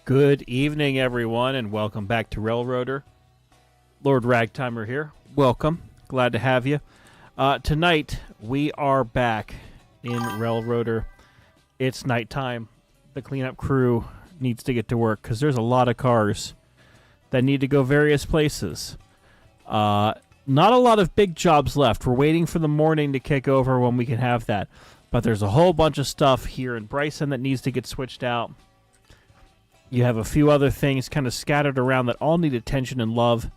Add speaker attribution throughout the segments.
Speaker 1: Good evening, everyone, and welcome back to Railroader. Lord Ragtimer here. Welcome. Glad to have you. Tonight, we are back in Railroader. It's nighttime. The cleanup crew needs to get to work because there's a lot of cars that need to go various places. Not a lot of big jobs left. We're waiting for the morning to kick over when we can have that. But there's a whole bunch of stuff here in Bryson that needs to get switched out. You have a few other things kind of scattered around that all need attention and love,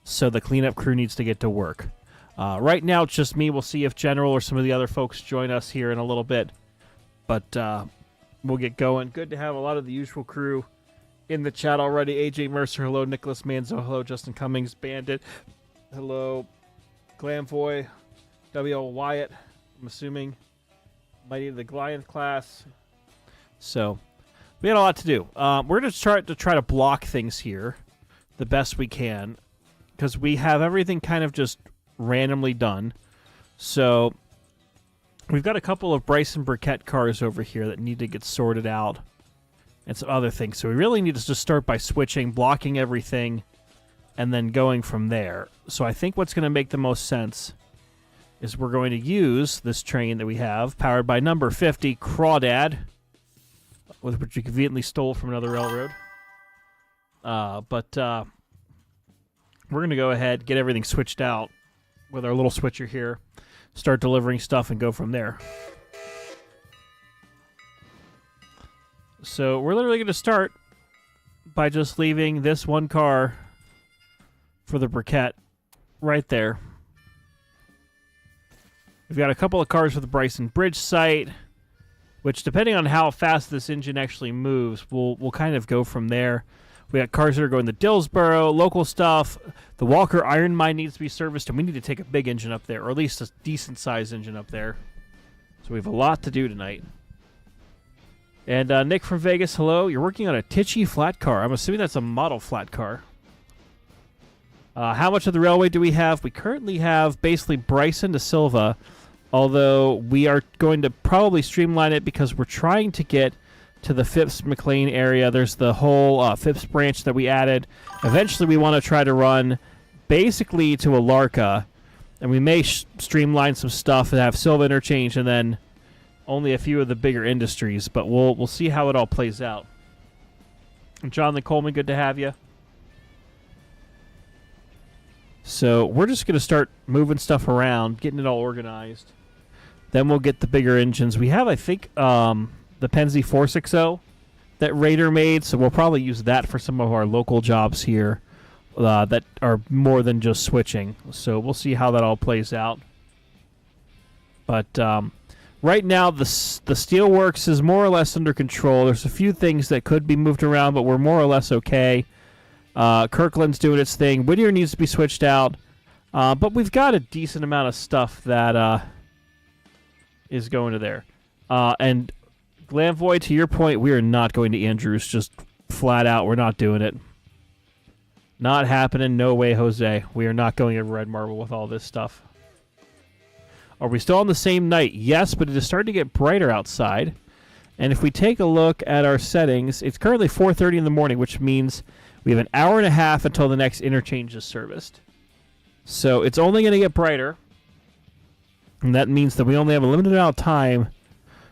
Speaker 1: so the cleanup crew needs to get to work. Right now, it's just me. We'll see if General or some of the other folks join us here in a little bit, but we'll get going. Good to have a lot of the usual crew in the chat already. AJ Mercer, hello. Nicholas Manzo, hello. Justin Cummings, Bandit, hello. Glamvoy, W.L. Wyatt, I'm assuming. Mighty of the Goliath class. So we had a lot to do. We're going to try to block things here the best we can because we have everything kind of just randomly done. So we've got a couple of Bryson Briquette cars over here that need to get sorted out and some other things. So we really need to just start by switching, blocking everything, and then going from there. So I think what's going to make the most sense is we're going to use this train that we have, powered by number 50 Crawdad, which we conveniently stole from another railroad. But we're going to go ahead, get everything switched out with our little switcher here, start delivering stuff, and go from there. So we're literally going to start by just leaving this one car for the Briquette right there. We've got a couple of cars for the Bryson Bridge site, which, depending on how fast this engine actually moves, we'll kind of go from there. We got cars that are going to Dillsboro, local stuff. The Walker Iron Mine needs to be serviced, and we need to take a big engine up there, or at least a decent-sized engine up there. So we have a lot to do tonight. And Nick from Vegas, hello. You're working on a Tichy flat car. I'm assuming that's a model flat car. How much of the railway do we have? We currently have basically Bryson to Silva, although we are going to probably streamline it because we're trying to get to the Phipps McLean area. There's the whole Phipps branch that we added. Eventually, we want to try to run basically to Alarka, and we may streamline some stuff and have Silva interchange, and then only a few of the bigger industries. But we'll see how it all plays out. Jonathan Coleman, good to have you. So we're just going to start moving stuff around, getting it all organized. Then we'll get the bigger engines. We have, I think, the Penzi 460 that Raider made, so we'll probably use that for some of our local jobs here that are more than just switching. So we'll see how that all plays out. But right now, the Steelworks is more or less under control. There's a few things that could be moved around, but we're more or less okay. Kirkland's doing its thing. Whittier needs to be switched out. But we've got a decent amount of stuff that is going to there. And Glamvoy, to your point, we are not going to Andrews. Just flat out, we're not doing it. Not happening. No way, Jose. We are not going to Red Marble with all this stuff. Are we still on the same night? Yes, but it is starting to get brighter outside. And if we take a look at our settings, it's currently 4:30 in the morning, which means we have an hour and a half until the next interchange is serviced. So it's only going to get brighter. And that means that we only have a limited amount of time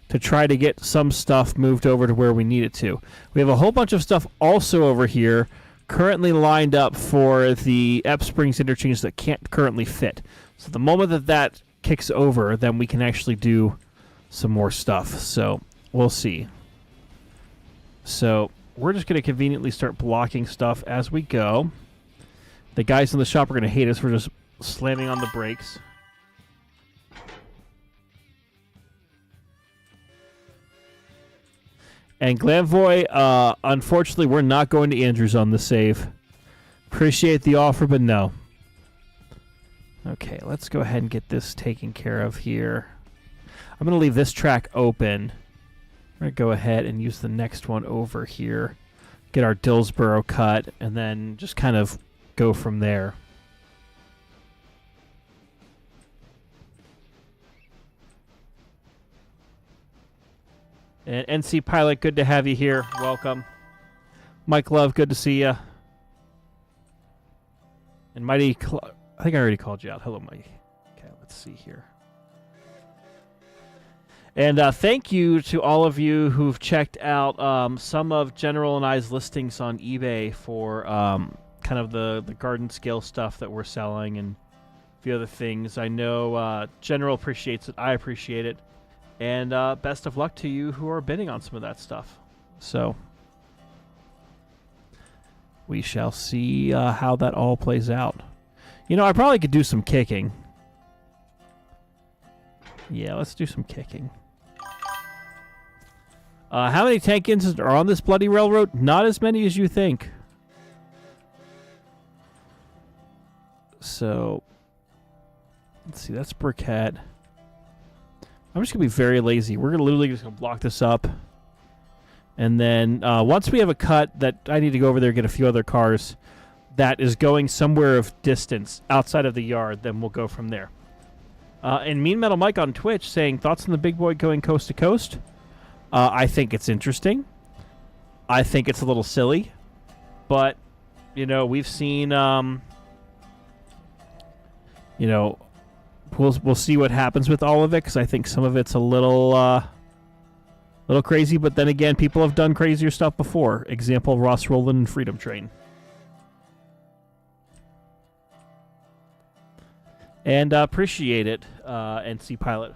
Speaker 1: to try to get some stuff moved over to where we need it to. We have a whole bunch of stuff also over here currently lined up for the Epps Springs interchange that can't currently fit. So the moment that that kicks over, then we can actually do some more stuff. So we'll see. So we're just going to conveniently start blocking stuff as we go. The guys in the shop are going to hate us for just slamming on the brakes. And Glamvoy, unfortunately, we're not going to Andrews on the save. Appreciate the offer, but no. Okay, let's go ahead and get this taken care of here. I'm going to leave this track open. We're going to go ahead and use the next one over here. Get our Dillsboro cut, and then just kind of go from there. And NC Pilot, good to have you here. Welcome. Mike Love, good to see you. And Mighty, I think I already called you out. Hello, Mike. Okay, let's see here. And thank you to all of you who've checked out some of General and I's listings on eBay for kind of the garden scale stuff that we're selling and a few other things. I know General appreciates it. I appreciate it. And best of luck to you who are bidding on some of that stuff. So we shall see how that all plays out. You know, I probably could do some kicking. Yeah, let's do some kicking. How many tank engines are on this bloody railroad? Not as many as you think. So, let's see. That's Briquette. I'm just going to be very lazy. We're literally just going to block this up. And then once we have a cut that I need to go over there and get a few other cars that is going somewhere of distance outside of the yard, then we'll go from there. And Mean Metal Mike on Twitch saying, thoughts on the big boy going coast to coast? I think it's interesting. I think it's a little silly. But, you know, we've seen, you know, we'll see what happens with all of it, because I think some of it's a little crazy. But then again, people have done crazier stuff before. Example, Ross Rowland and Freedom Train. And appreciate it, NC Pilot.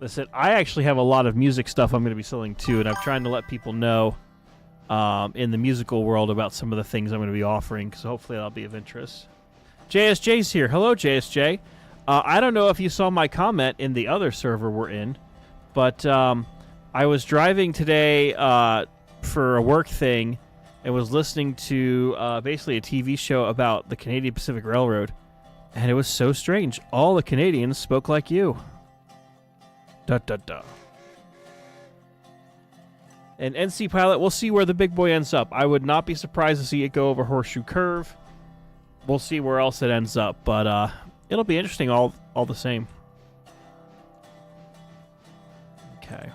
Speaker 1: Listen, I actually have a lot of music stuff I'm going to be selling too, and I'm trying to let people know in the musical world about some of the things I'm going to be offering, so hopefully that'll be of interest. JSJ's here. Hello, JSJ. I don't know if you saw my comment in the other server we're in, but I was driving today for a work thing and was listening to basically a TV show about the Canadian Pacific Railroad, and it was so strange. All the Canadians spoke like you. Da, da, da. And NC Pilot, we'll see where the big boy ends up. I would not be surprised to see it go over Horseshoe Curve. We'll see where else it ends up, but it'll be interesting all the same. Okay.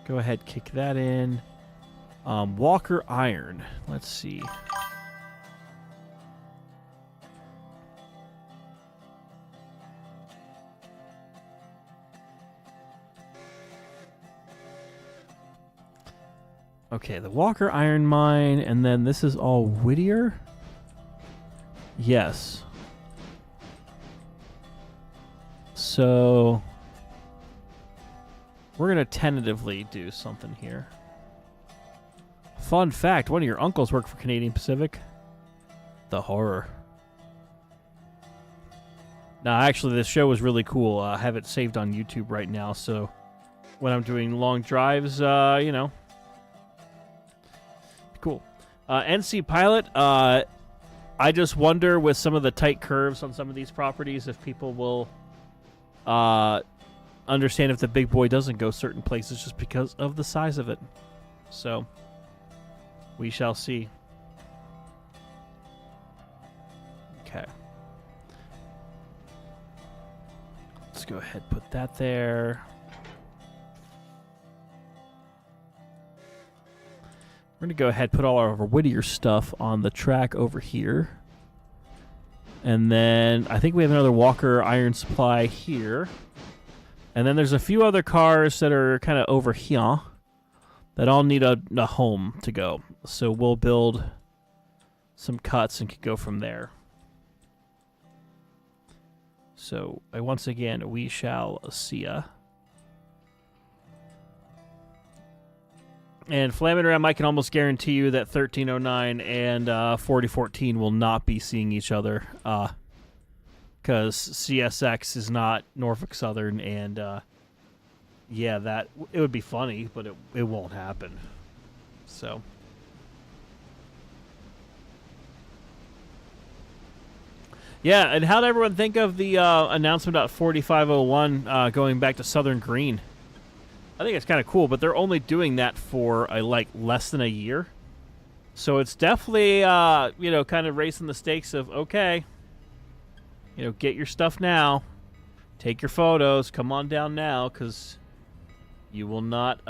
Speaker 1: Go ahead, kick that in. Walker Iron. Let's see. Okay, the Walker Iron Mine, and then this is all Whittier? Yes. So, we're going to tentatively do something here. Fun fact, one of your uncles worked for Canadian Pacific. The horror. Now, actually, this show was really cool. I have it saved on YouTube right now, so when I'm doing long drives, you know. Cool. NC Pilot, I just wonder with some of the tight curves on some of these properties if people will understand if the big boy doesn't go certain places just because of the size of it. So, we shall see. Okay. Let's go ahead and put that there. We're going to go ahead and put all our Whittier stuff on the track over here. And then I think we have another Walker Iron Supply here. And then there's a few other cars that are kind of over here that all need a home to go. So we'll build some cuts and can go from there. So once again, we shall see ya. And Flamin' Ram, I can almost guarantee you that 1309 and 4014 will not be seeing each other, because CSX is not Norfolk Southern, and yeah, that it would be funny, but it won't happen. So, yeah, and how did everyone think of the announcement about 4501 going back to Southern Green? I think it's kind of cool, but they're only doing that for like less than a year. So it's definitely, you know, kind of raising the stakes of, okay, you know, get your stuff now. Take your photos. Come on down now, because you will not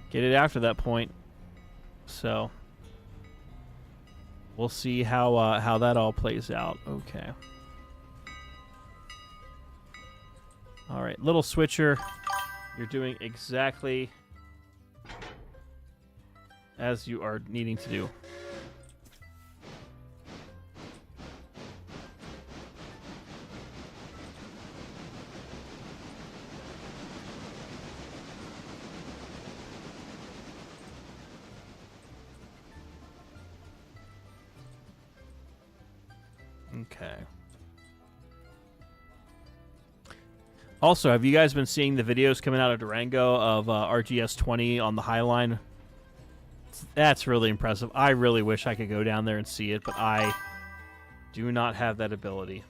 Speaker 1: get it after that point. So we'll see how that all plays out. Okay. All right, little switcher. You're doing exactly as you are needing to do. Okay. Also, have you guys been seeing the videos coming out of Durango of RGS 20 on the High Line? That's really impressive. I really wish I could go down there and see it, but I do not have that ability.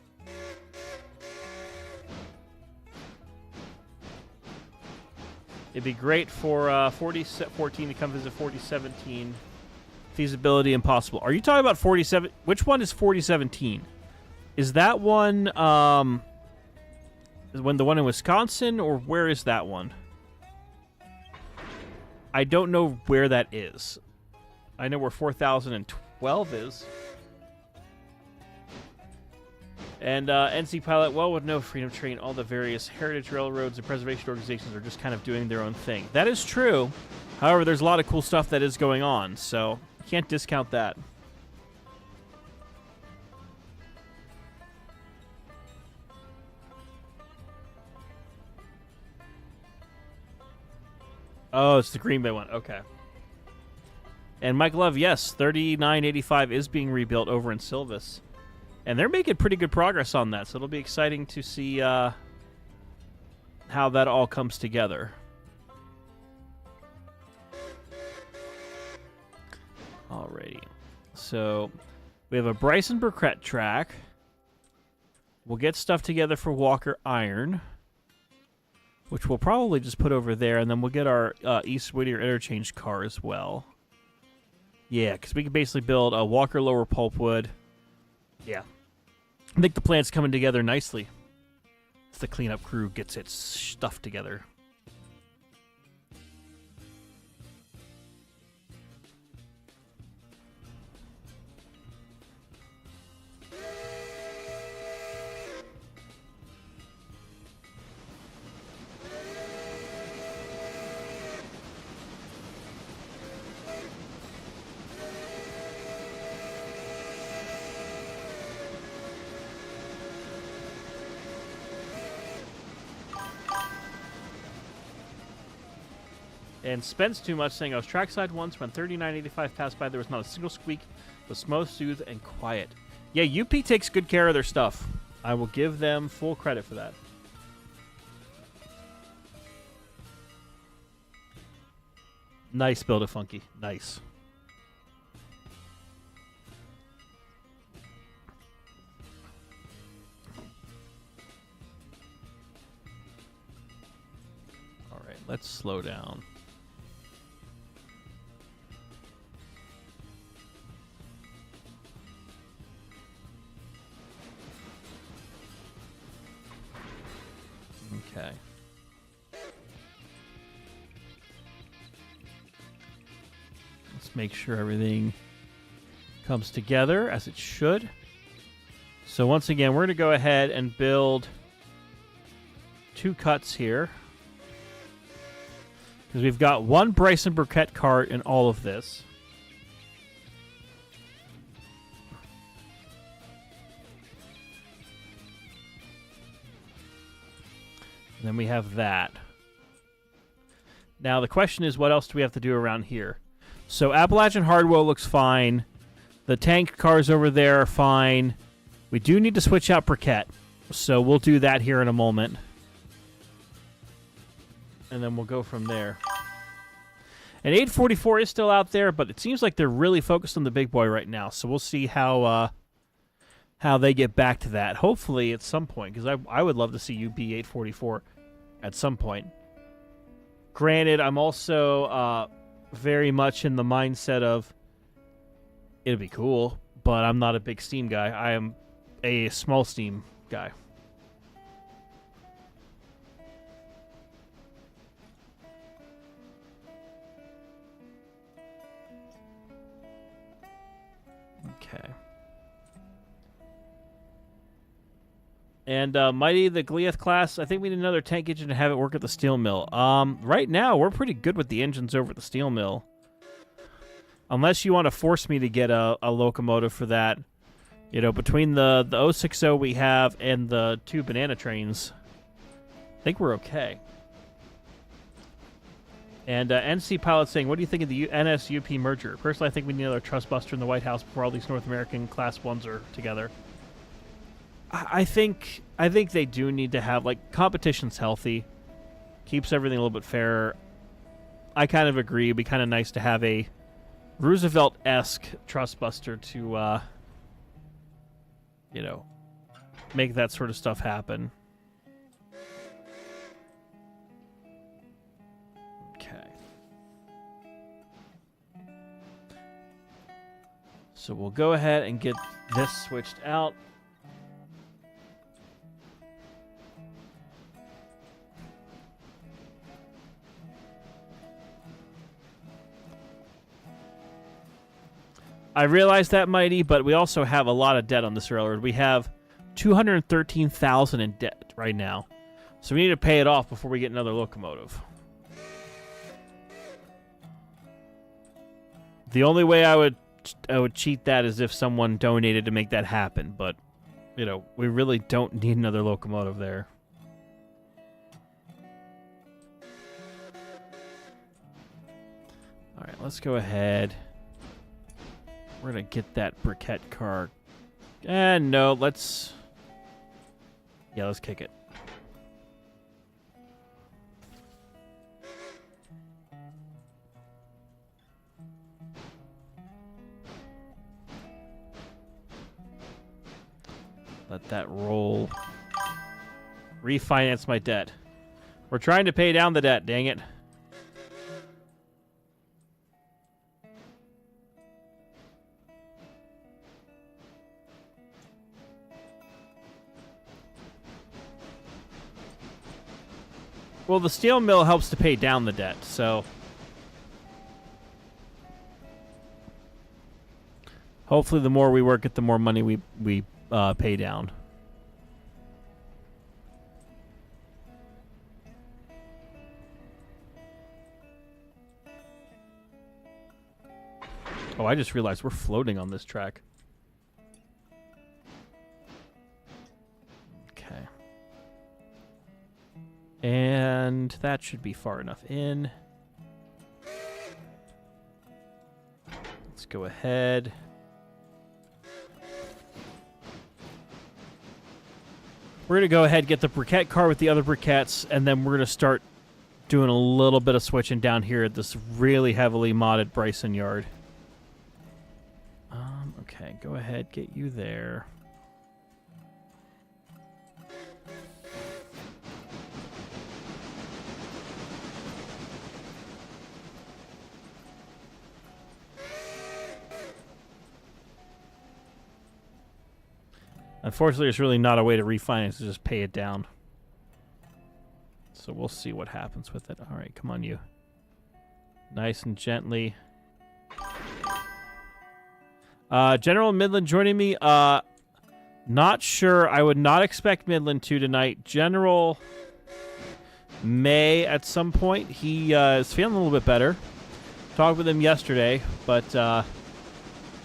Speaker 1: It'd be great for 4014 to come visit 4017. Feasibility impossible. Are you talking about 47? Which one is 4017? Is that one the one in Wisconsin, or where is that one? I don't know where that is. I know where 4012 is. And NC Pilot, well, with no Freedom Train, all the various heritage railroads and preservation organizations are just kind of doing their own thing. That is true. However, there's a lot of cool stuff that is going on, so can't discount that. Oh, it's the Green Bay one. Okay. And Mike Love, yes, 3985 is being rebuilt over in Silvis. And they're making pretty good progress on that, so it'll be exciting to see how that all comes together. Alrighty. So, we have a Bryson Burkett track. We'll get stuff together for Walker Iron, which we'll probably just put over there, and then we'll get our East Whittier interchange car as well. Yeah, because we can basically build a Walker Lower Pulpwood. Yeah. I think the plan's coming together nicely as the cleanup crew gets its stuff together. And Spence too much saying, I was trackside once when 3985 passed by. There was not a single squeak. It was smooth and quiet. Yeah, UP takes good care of their stuff. I will give them full credit for that. Nice Build-A-Funky. Nice. All right, let's slow down. Okay. Let's make sure everything comes together as it should. So once again, we're going to go ahead and build 2 cuts here, because we've got 1 Bryson Burkett cart in all of this. And then we have that. Now the question is, what else do we have to do around here? So Appalachian Hardware looks fine. The tank cars over there are fine. We do need to switch out Burkett, so we'll do that here in a moment. And then we'll go from there. And 844 is still out there, but it seems like they're really focused on the big boy right now. So we'll see how they get back to that. Hopefully at some point, because I would love to see UP 844 at some point. Granted, I'm also very much in the mindset of it'd be cool, but I'm not a big Steam guy. I am a small Steam guy. And Mighty, the Goliath class, I think we need another tank engine to have it work at the steel mill. Right now, we're pretty good with the engines over at the steel mill. Unless you want to force me to get a locomotive for that. You know, between the 060 we have and the 2 banana trains, I think we're okay. And NC Pilot saying, what do you think of the NS-UP merger? Personally, I think we need another trust buster in the White House before all these North American Class 1s are together. I think they do need to have, like, competition's healthy. Keeps everything a little bit fairer. I kind of agree. It'd be kind of nice to have a Roosevelt-esque trust buster to, you know, make that sort of stuff happen. Okay. So we'll go ahead and get this switched out. I realize that, Mighty, but we also have a lot of debt on this railroad. We have $213,000 in debt right now. So we need to pay it off before we get another locomotive. The only way I would cheat that is if someone donated to make that happen, but you know, we really don't need another locomotive there. All right, let's go ahead. We're going to get that briquette car. And no, let's... Yeah, let's kick it. Let that roll. Refinance my debt. We're trying to pay down the debt, dang it. Well, the steel mill helps to pay down the debt, so... Hopefully the more we work it, the more money we pay down. Oh, I just realized we're floating on this track. Okay. And that should be far enough in. Let's go ahead. We're going to go ahead and get the briquette car with the other briquettes, and then we're going to start doing a little bit of switching down here at this really heavily modded Bryson yard. Okay, go ahead, get you there. Unfortunately, there's really not a way to refinance, to just pay it down. So we'll see what happens with it. All right, come on, you. Nice and gently. General Midland joining me. Not sure. I would not expect Midland to tonight. General may at some point. He is feeling a little bit better. Talked with him yesterday, but...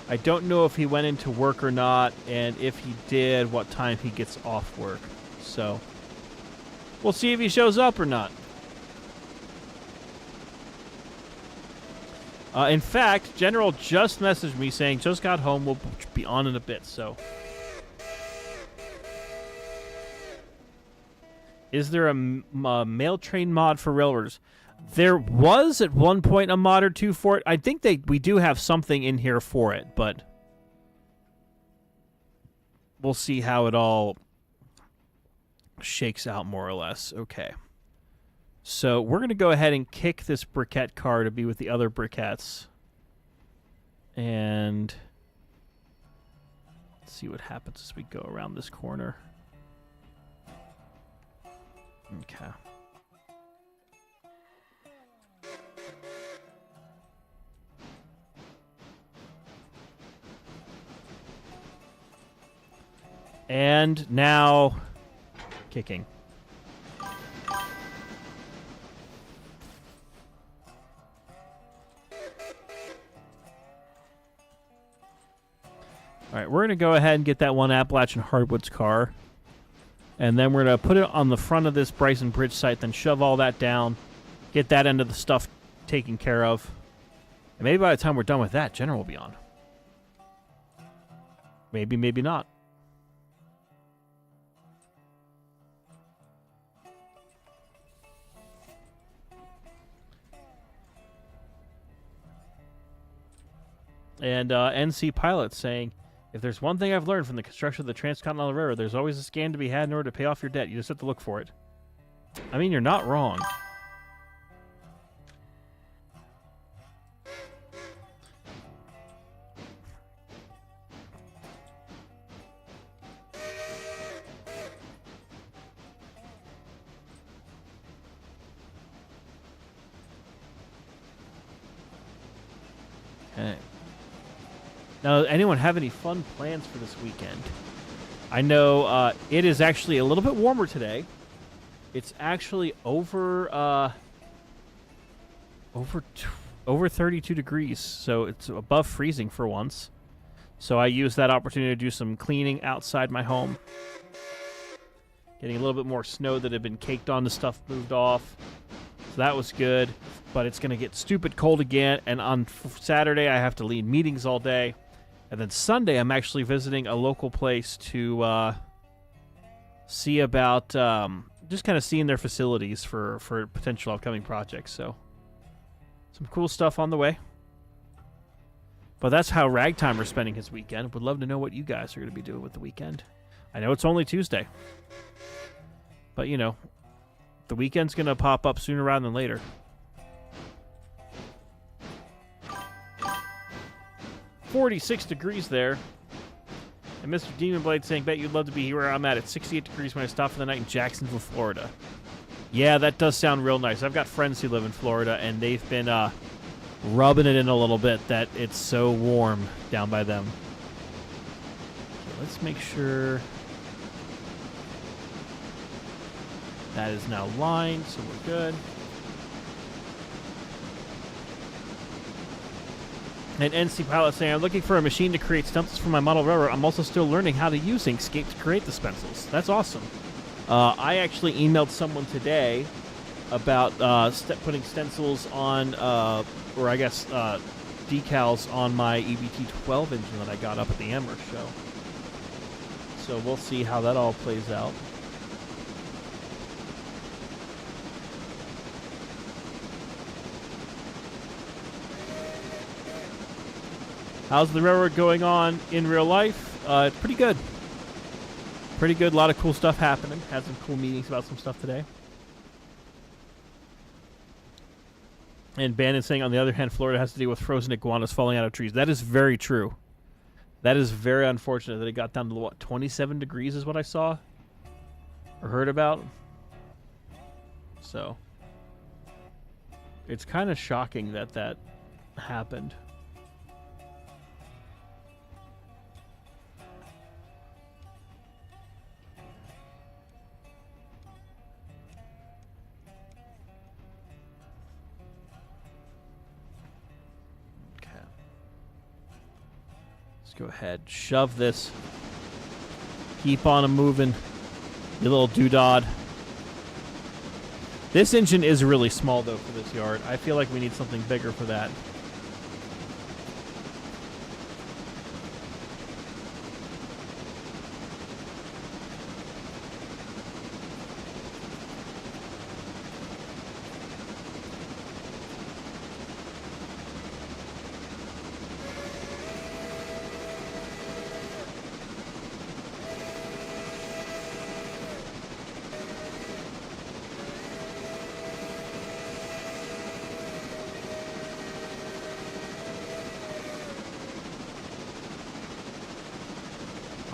Speaker 1: I don't know if he went into work or not, and if he did, what time he gets off work. So, we'll see if he shows up or not. In fact, General just messaged me saying, just got home, we'll be on in a bit, so. Is there a mail train mod for railroaders? There was at one point a mod or two for it. I think we do have something in here for it, but we'll see how it all shakes out more or less. Okay. So we're going to go ahead and kick this briquette car to be with the other briquettes. And let's see what happens as we go around this corner. Okay. And now kicking. All right, we're going to go ahead and get that one Appalachian Hardwoods car. And then we're going to put it on the front of this Bryson Bridge site, then shove all that down, get that end of the stuff taken care of. And maybe by the time we're done with that, General will be on. Maybe, maybe not. And NC Pilot saying, if there's one thing I've learned from the construction of the Transcontinental Railroad, there's always a scam to be had in order to pay off your debt. You just have to look for it. I mean, you're not wrong. Okay. Now, anyone have any fun plans for this weekend? I know it is actually a little bit warmer today. It's actually over 32 degrees, so it's above freezing for once. So I used that opportunity to do some cleaning outside my home. Getting a little bit more snow that had been caked on, the stuff moved off. So that was good, but it's going to get stupid cold again, and on Saturday I have to lead meetings all day. And then Sunday, I'm actually visiting a local place to see about just kind of seeing their facilities for potential upcoming projects. So some cool stuff on the way. But that's how Ragtimer's spending his weekend. Would love to know what you guys are going to be doing with the weekend. I know it's only Tuesday. But, you know, the weekend's going to pop up sooner rather than later. 46 degrees there. And Mr. Demon Blade saying, bet you'd love to be here where I'm at 68 degrees when I stop for the night in Jacksonville, Florida. Yeah, that does sound real nice. I've got friends who live in Florida, and they've been rubbing it in a little bit that it's so warm down by them. Okay, let's make sure that is now lined, so we're good. And NC Pilot saying, I'm looking for a machine to create stencils for my model railroad. I'm also still learning how to use Inkscape to create the stencils. That's awesome. I actually emailed someone today about putting stencils on, or I guess decals on my EBT-12 engine that I got up at the Amherst show. So we'll see how that all plays out. How's the railroad going on in real life? It's pretty good. Pretty good. A lot of cool stuff happening. Had some cool meetings about some stuff today. And Bannon saying, on the other hand, Florida has to deal with frozen iguanas falling out of trees. That is very true. That is very unfortunate that it got down to, what, 27 degrees is what I saw or heard about. So it's kind of shocking that that happened. Go ahead, shove this. Keep on moving, you little doodad. This engine is really small, though, for this yard. I feel like we need something bigger for that.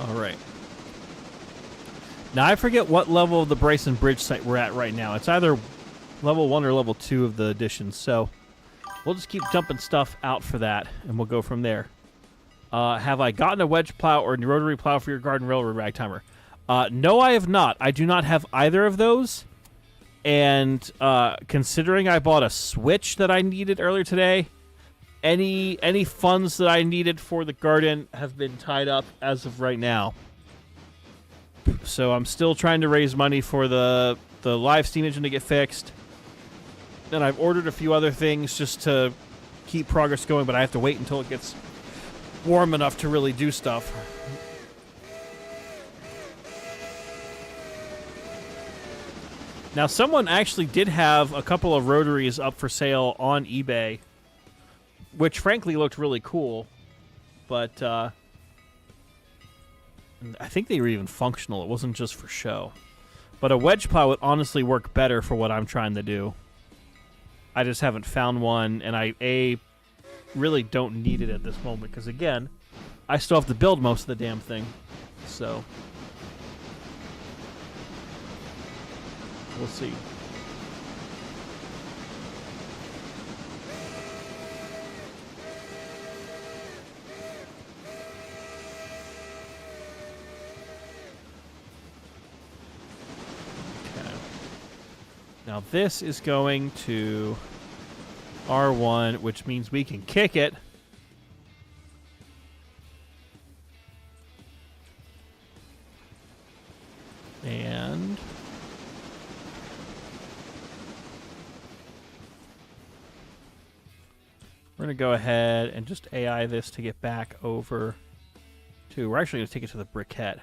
Speaker 1: All right. Now, I forget what level of the Bryson Bridge site we're at right now. It's either level 1 or level 2 of the addition, so we'll just keep dumping stuff out for that, and we'll go from there. Have I gotten a wedge plow or rotary plow for your garden railroad, Ragtimer? No, I have not. I do not have either of those. And considering I bought a Switch that I needed earlier today, any funds that I needed for the garden have been tied up as of right now. So I'm still trying to raise money for the Livestream engine to get fixed. And I've ordered a few other things just to keep progress going, but I have to wait until it gets warm enough to really do stuff. Now, someone actually did have a couple of rotaries up for sale on eBay, which frankly looked really cool, but I think they were even functional. It wasn't just for show. But a wedge plow would honestly work better for what I'm trying to do. I just haven't found one, and I really don't need it at this moment, because again, I still have to build most of the damn thing, so we'll see. Okay. Now this is going to R1, which means we can kick it. And we're going to go ahead and just AI this to get back over to... We're actually going to take it to the briquette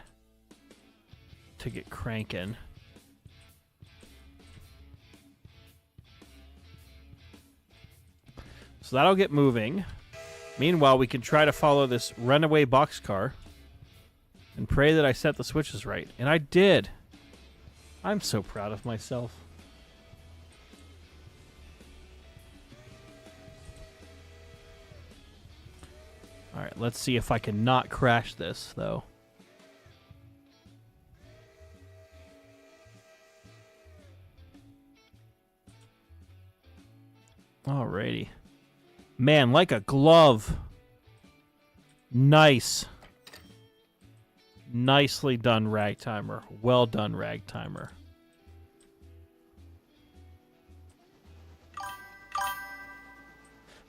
Speaker 1: to get cranking. So that'll get moving. Meanwhile, we can try to follow this runaway boxcar and pray that I set the switches right. And I did. I'm so proud of myself. Alright, let's see if I can not crash this, though. Alrighty. Man, like a glove. Nice. Nicely done, Ragtimer. Well done, Ragtimer.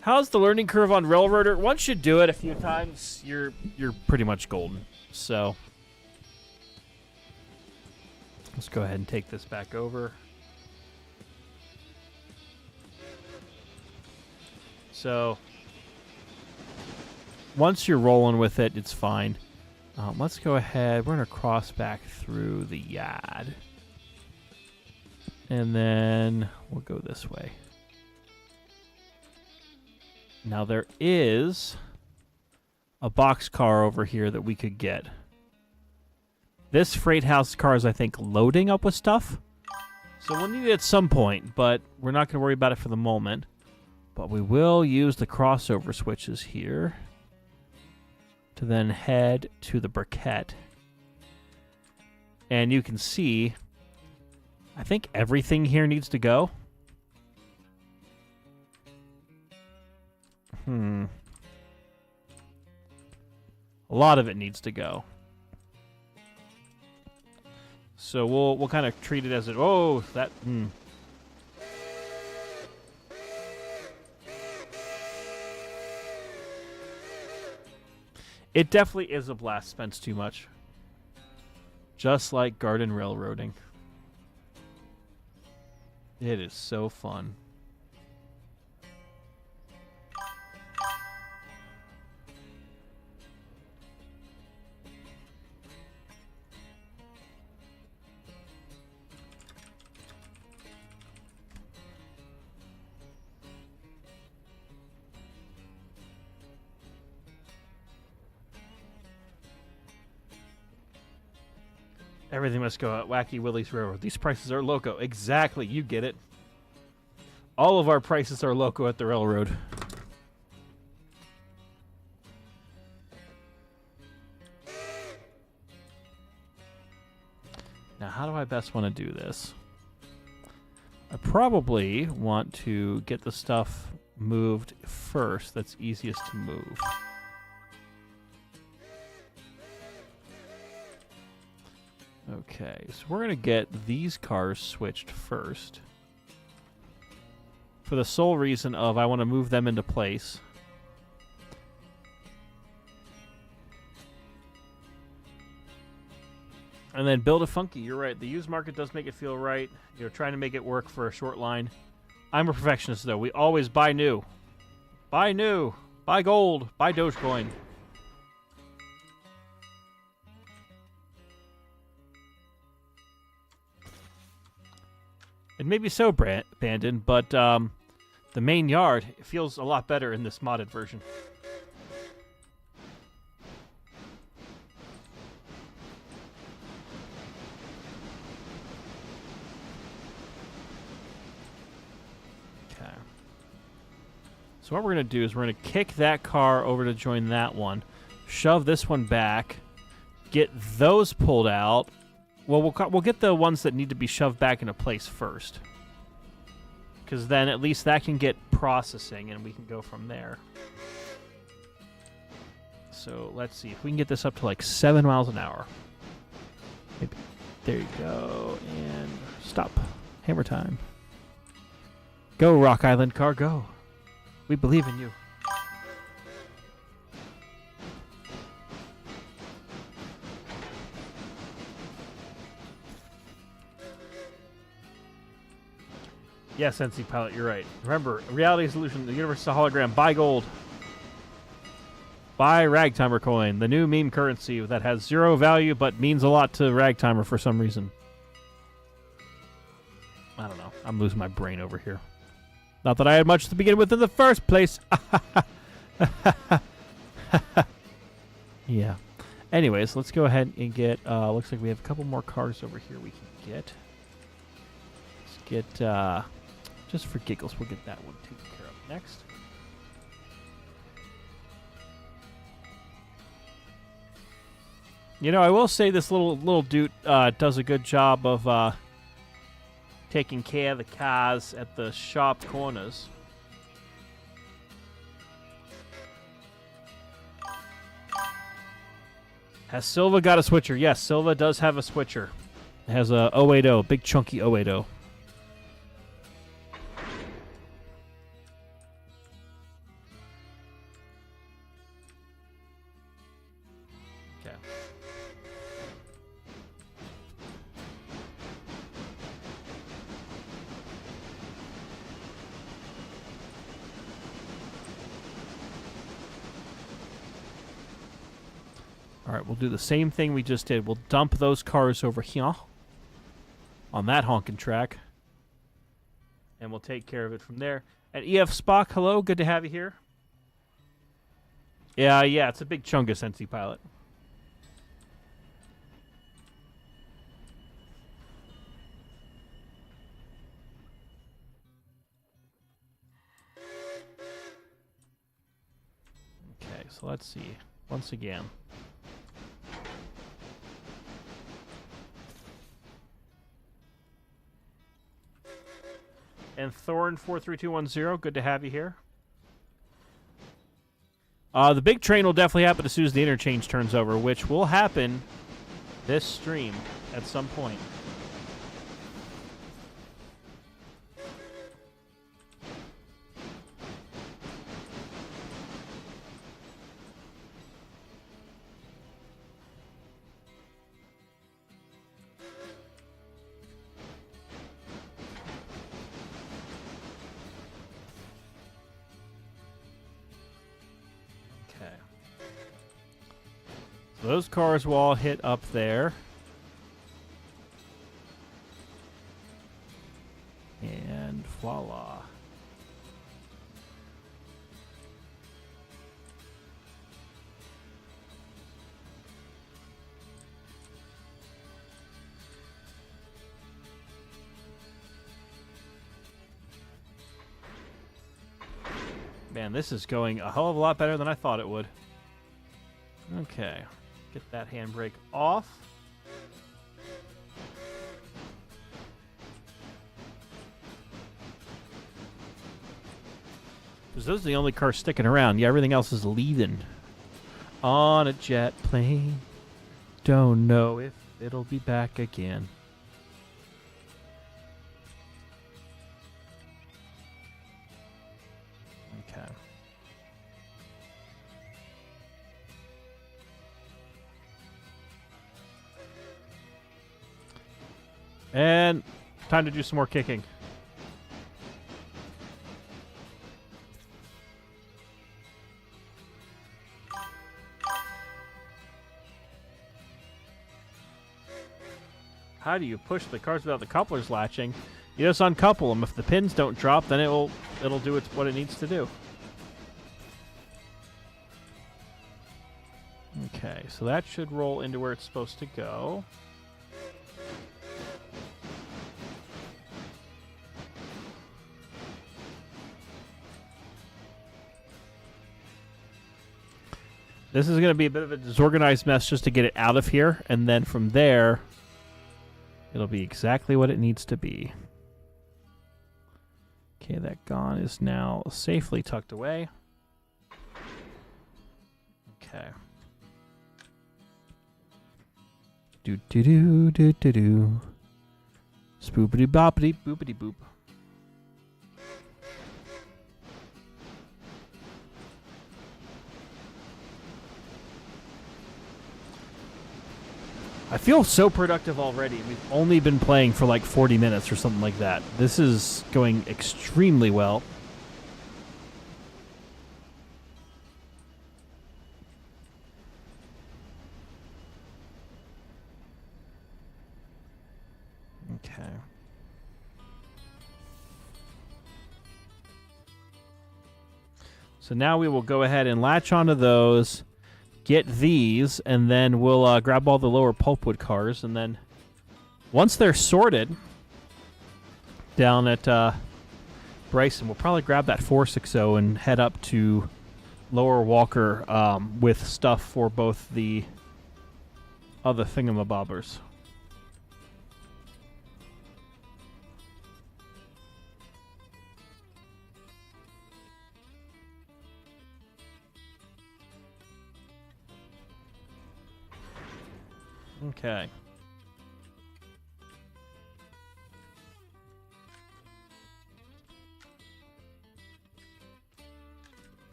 Speaker 1: How's the learning curve on Railroader? Once you do it a few times, you're pretty much golden. So let's go ahead and take this back over. So once you're rolling with it, it's fine. Let's go ahead. We're going to cross back through the yard. And then we'll go this way. Now there is a boxcar over here that we could get. This freight house car is, I think, loading up with stuff. So we'll need it at some point, but we're not going to worry about it for the moment. But we will use the crossover switches here to then head to the briquette. And you can see, I think everything here needs to go. A lot of it needs to go. So we'll kind of treat it as it... Oh, that... It definitely is a blast. Spends too much. Just like garden railroading. It is so fun. Everything must go at Wacky Willie's Railroad. These prices are loco. Exactly, you get it. All of our prices are loco at the railroad. Now, how do I best want to do this? I probably want to get the stuff moved first. That's easiest to move. Okay, so we're going to get these cars switched first. For the sole reason of I want to move them into place. And then build a funky. You're right. The used market does make it feel right. You're trying to make it work for a short line. I'm a perfectionist, though. We always buy new. Buy new. Buy gold. Buy Dogecoin. It may be so, Bandon, but the main yard feels a lot better in this modded version. So what we're going to do is we're going to kick that car over to join that one, shove this one back, get those pulled out. Well, we'll get the ones that need to be shoved back into place first, because then at least that can get processing and we can go from there. So let's see if we can get this up to like 7 miles an hour. Maybe. There you go. And stop. Hammer time. Go, Rock Island car, go. We believe in you. Yes, NC Pilot, you're right. Remember, reality solution, the universe is a hologram. Buy gold. Buy Ragtimer coin, the new meme currency that has 0 value but means a lot to Ragtimer for some reason. I don't know. I'm losing my brain over here. Not that I had much to begin with in the first place. Yeah. Anyways, let's go ahead and get... looks like we have a couple more cars over here we can get. Let's get... just for giggles, we'll get that one taken care of next. You know, I will say this little dude does a good job of... taking care of the cars at the sharp corners. Has Silva got a switcher? Yes, Silva does have a switcher. It has a 080, big chunky 080. Okay. All right, we'll do the same thing we just did. We'll dump those cars over here on that honking track, and we'll take care of it from there. And EF Spock, hello, good to have you here. Yeah, it's a big chungus, NC Pilot. Okay, so let's see. Once again. And Thorn43210, good to have you here. The big train will definitely happen as soon as the interchange turns over, which will happen this stream at some point. Those cars will all hit up there. And voila. Man, this is going a hell of a lot better than I thought it would. Okay. Get that handbrake off. Because those are the only cars sticking around. Yeah, everything else is leaving. On a jet plane. Don't know if it'll be back again. Okay. And time to do some more kicking. How do you push the cars without the couplers latching? You just uncouple them. If the pins don't drop, then it'll do what it needs to do. Okay, so that should roll into where it's supposed to go. This is going to be a bit of a disorganized mess just to get it out of here, and then from there, it'll be exactly what it needs to be. Okay, that gun is now safely tucked away. Okay. Do-do-do-do-do-do. Spoopity-boppity-boopity-boop. I feel so productive already. We've only been playing for like 40 minutes or something like that. This is going extremely well. Okay. So now we will go ahead and latch onto those. Get these, and then we'll grab all the lower pulpwood cars, and then once they're sorted down at Bryson, we'll probably grab that 460 and head up to Lower Walker with stuff for both the other thingamabobbers. Okay.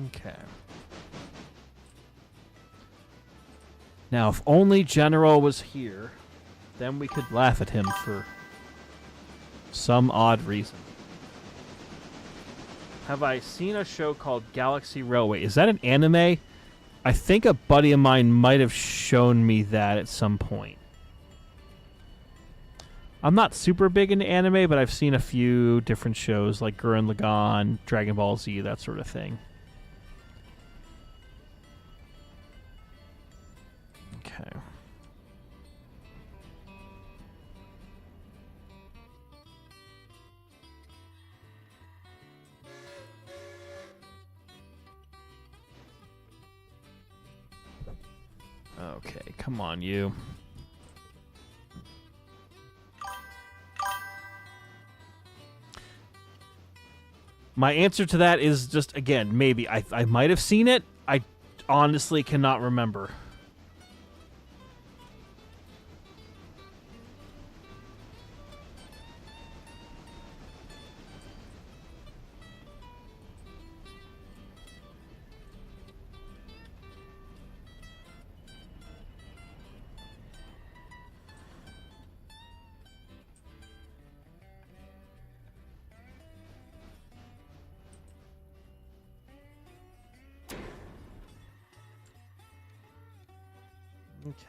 Speaker 1: Okay. Now, if only General was here, then we could laugh at him for some odd reason. Have I seen a show called Galaxy Railway? Is that an anime? I think a buddy of mine might have shown me that at some point. I'm not super big into anime, but I've seen a few different shows like Gurren Lagann, Dragon Ball Z, that sort of thing. Okay. Okay, come on, you. My answer to that is just, again, maybe. I might have seen it. I honestly cannot remember.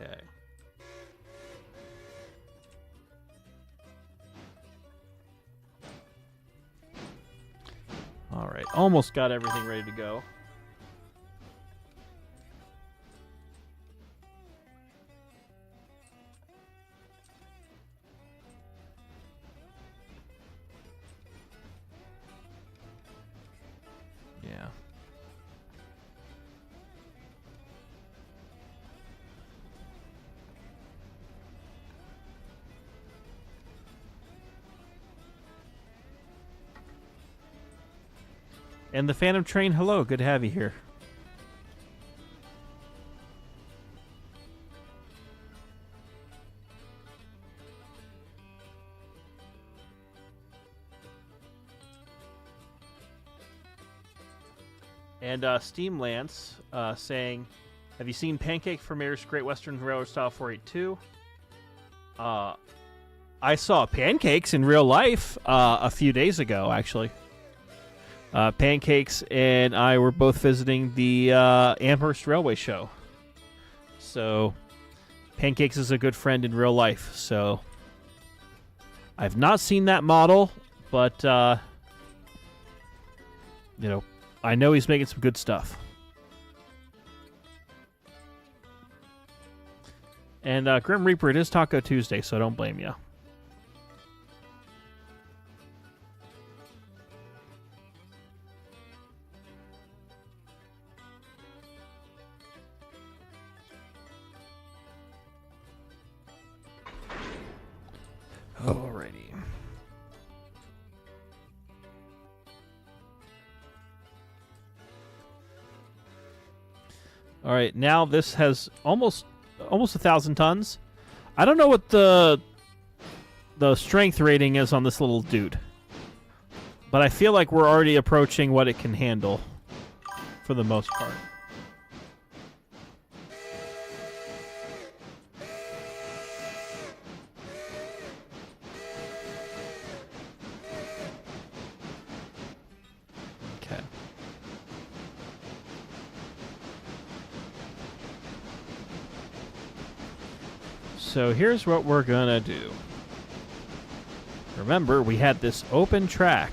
Speaker 1: Okay. All right, almost got everything ready to go. Yeah. And the Phantom Train, hello. Good to have you here. And Steam Lance saying, have you seen Pancake for Mayor's Great Western Railroad Style 482? I saw Pancakes in real life a few days ago, actually. Pancakes and I were both visiting the Amherst Railway Show. So, Pancakes is a good friend in real life. So, I've not seen that model, but, you know, I know he's making some good stuff. And Grim Reaper, it is Taco Tuesday, so don't blame you. Alrighty. All right, now this has almost 1,000 tons. I don't know what the strength rating is on this little dude, but I feel like we're already approaching what it can handle for the most part. Okay. So here's what we're gonna do. Remember, we had this open track.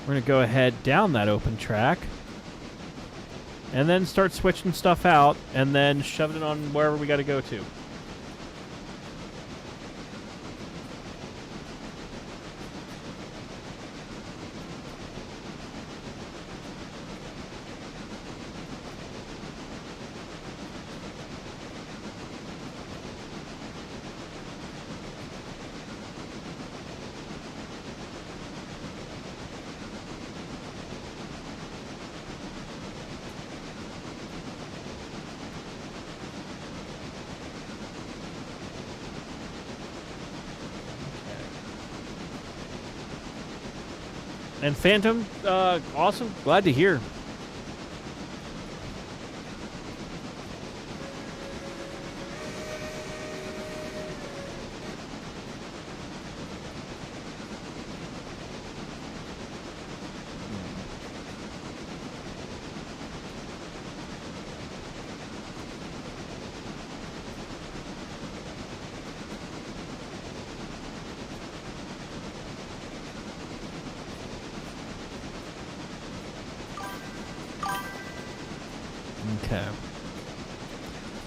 Speaker 1: We're gonna go ahead down that open track and then start switching stuff out and then shove it on wherever we gotta go to. And Phantom, awesome. Glad to hear. Okay.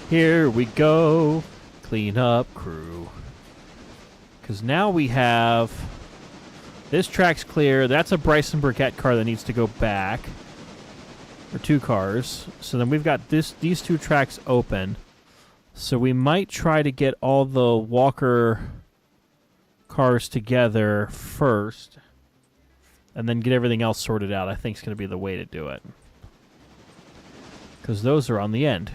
Speaker 1: Here we go. Clean up crew. Because now we have... This track's clear. That's a Bryson Burkett car that needs to go back. Or two cars. So then we've got these two tracks open. So we might try to get all the Walker cars together first. And then get everything else sorted out. I think is going to be the way to do it. Because those are on the end.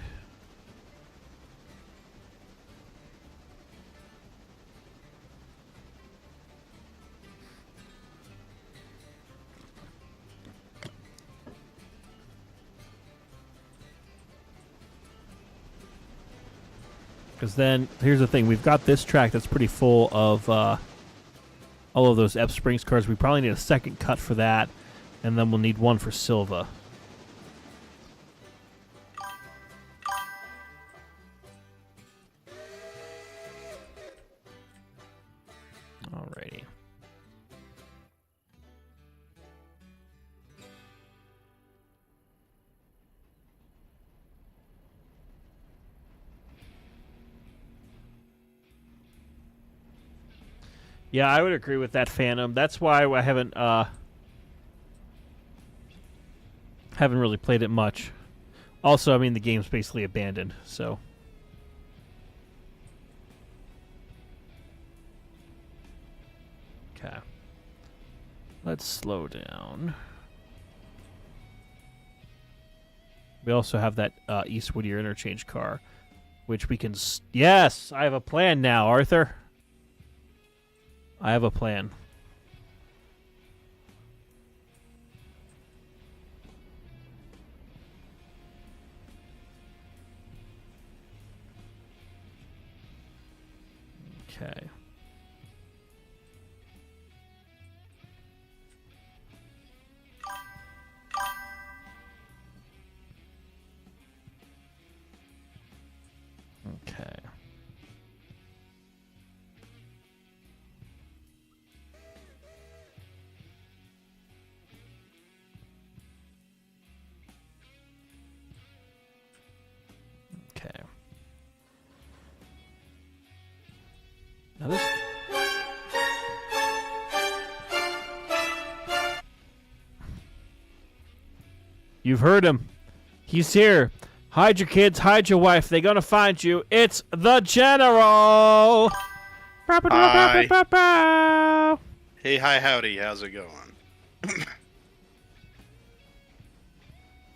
Speaker 1: Because then, here's the thing. We've got this track that's pretty full of all of those F Springs cars. We probably need a second cut for that. And then we'll need one for Silva. Alrighty. Yeah, I would agree with that, Phantom. That's why I haven't really played it much. Also, I mean, the game's basically abandoned, so... Okay. Let's slow down. We also have that East Whittier interchange car, which we can... Yes! I have a plan now, Arthur. I have a plan. Okay. Okay. Okay. Now this... You've heard him. He's here. Hide your kids, hide your wife. They're gonna find you. It's the General!
Speaker 2: Hi. Hey, hi, howdy. How's it going?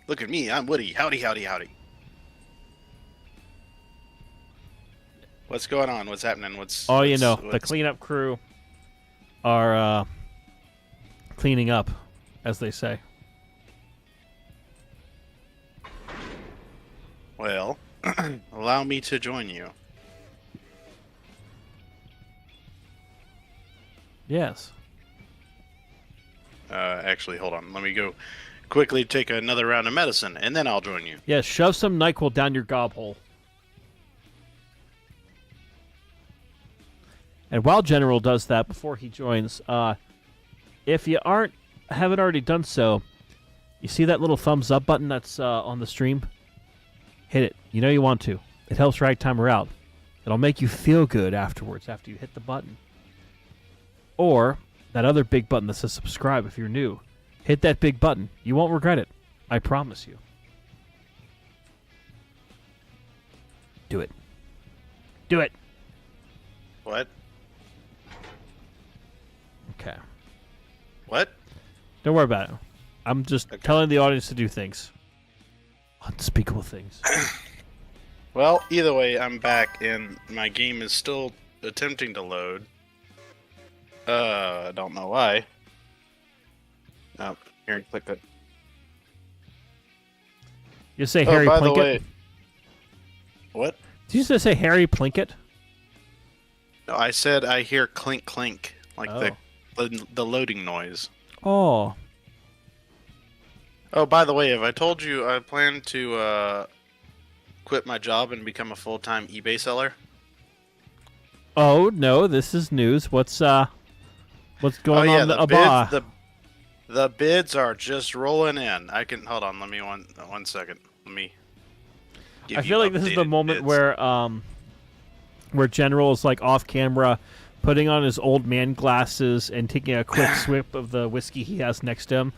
Speaker 2: Look at me. I'm Woody. Howdy, howdy, howdy. What's going on? What's happening?
Speaker 1: The cleanup crew are cleaning up, as they say.
Speaker 2: Well, allow me to join you.
Speaker 1: Yes.
Speaker 2: Actually, hold on. Let me go quickly take another round of medicine, and then I'll join you.
Speaker 1: Yes, shove some NyQuil down your gob hole. And while General does that, before he joins, if you haven't already done so, you see that little thumbs up button that's on the stream? Hit it. You know you want to. It helps Ragtimer out. It'll make you feel good afterwards after you hit the button. Or that other big button that says subscribe if you're new. Hit that big button. You won't regret it. I promise you. Do it. Do it.
Speaker 2: What?
Speaker 1: Okay.
Speaker 2: What?
Speaker 1: Don't worry about it. I'm just telling the audience to do things. Unspeakable things.
Speaker 2: Well, either way, I'm back, and my game is still attempting to load. I don't know why. Oh, here, click it.
Speaker 1: You say Harry
Speaker 2: by
Speaker 1: Plinkett?
Speaker 2: The way, what?
Speaker 1: Did you just say Harry Plinkett?
Speaker 2: No, I said I hear clink clink, like the loading noise.
Speaker 1: Oh.
Speaker 2: Oh, by the way, have I told you I plan to quit my job and become a full-time eBay seller?
Speaker 1: Oh no, this is news. What's going on?
Speaker 2: The bids are just rolling in. I can hold on. Let me one second. Let me.
Speaker 1: I feel like this is the moment where General is like off camera, putting on his old man glasses and taking a quick swip of the whiskey he has next to him,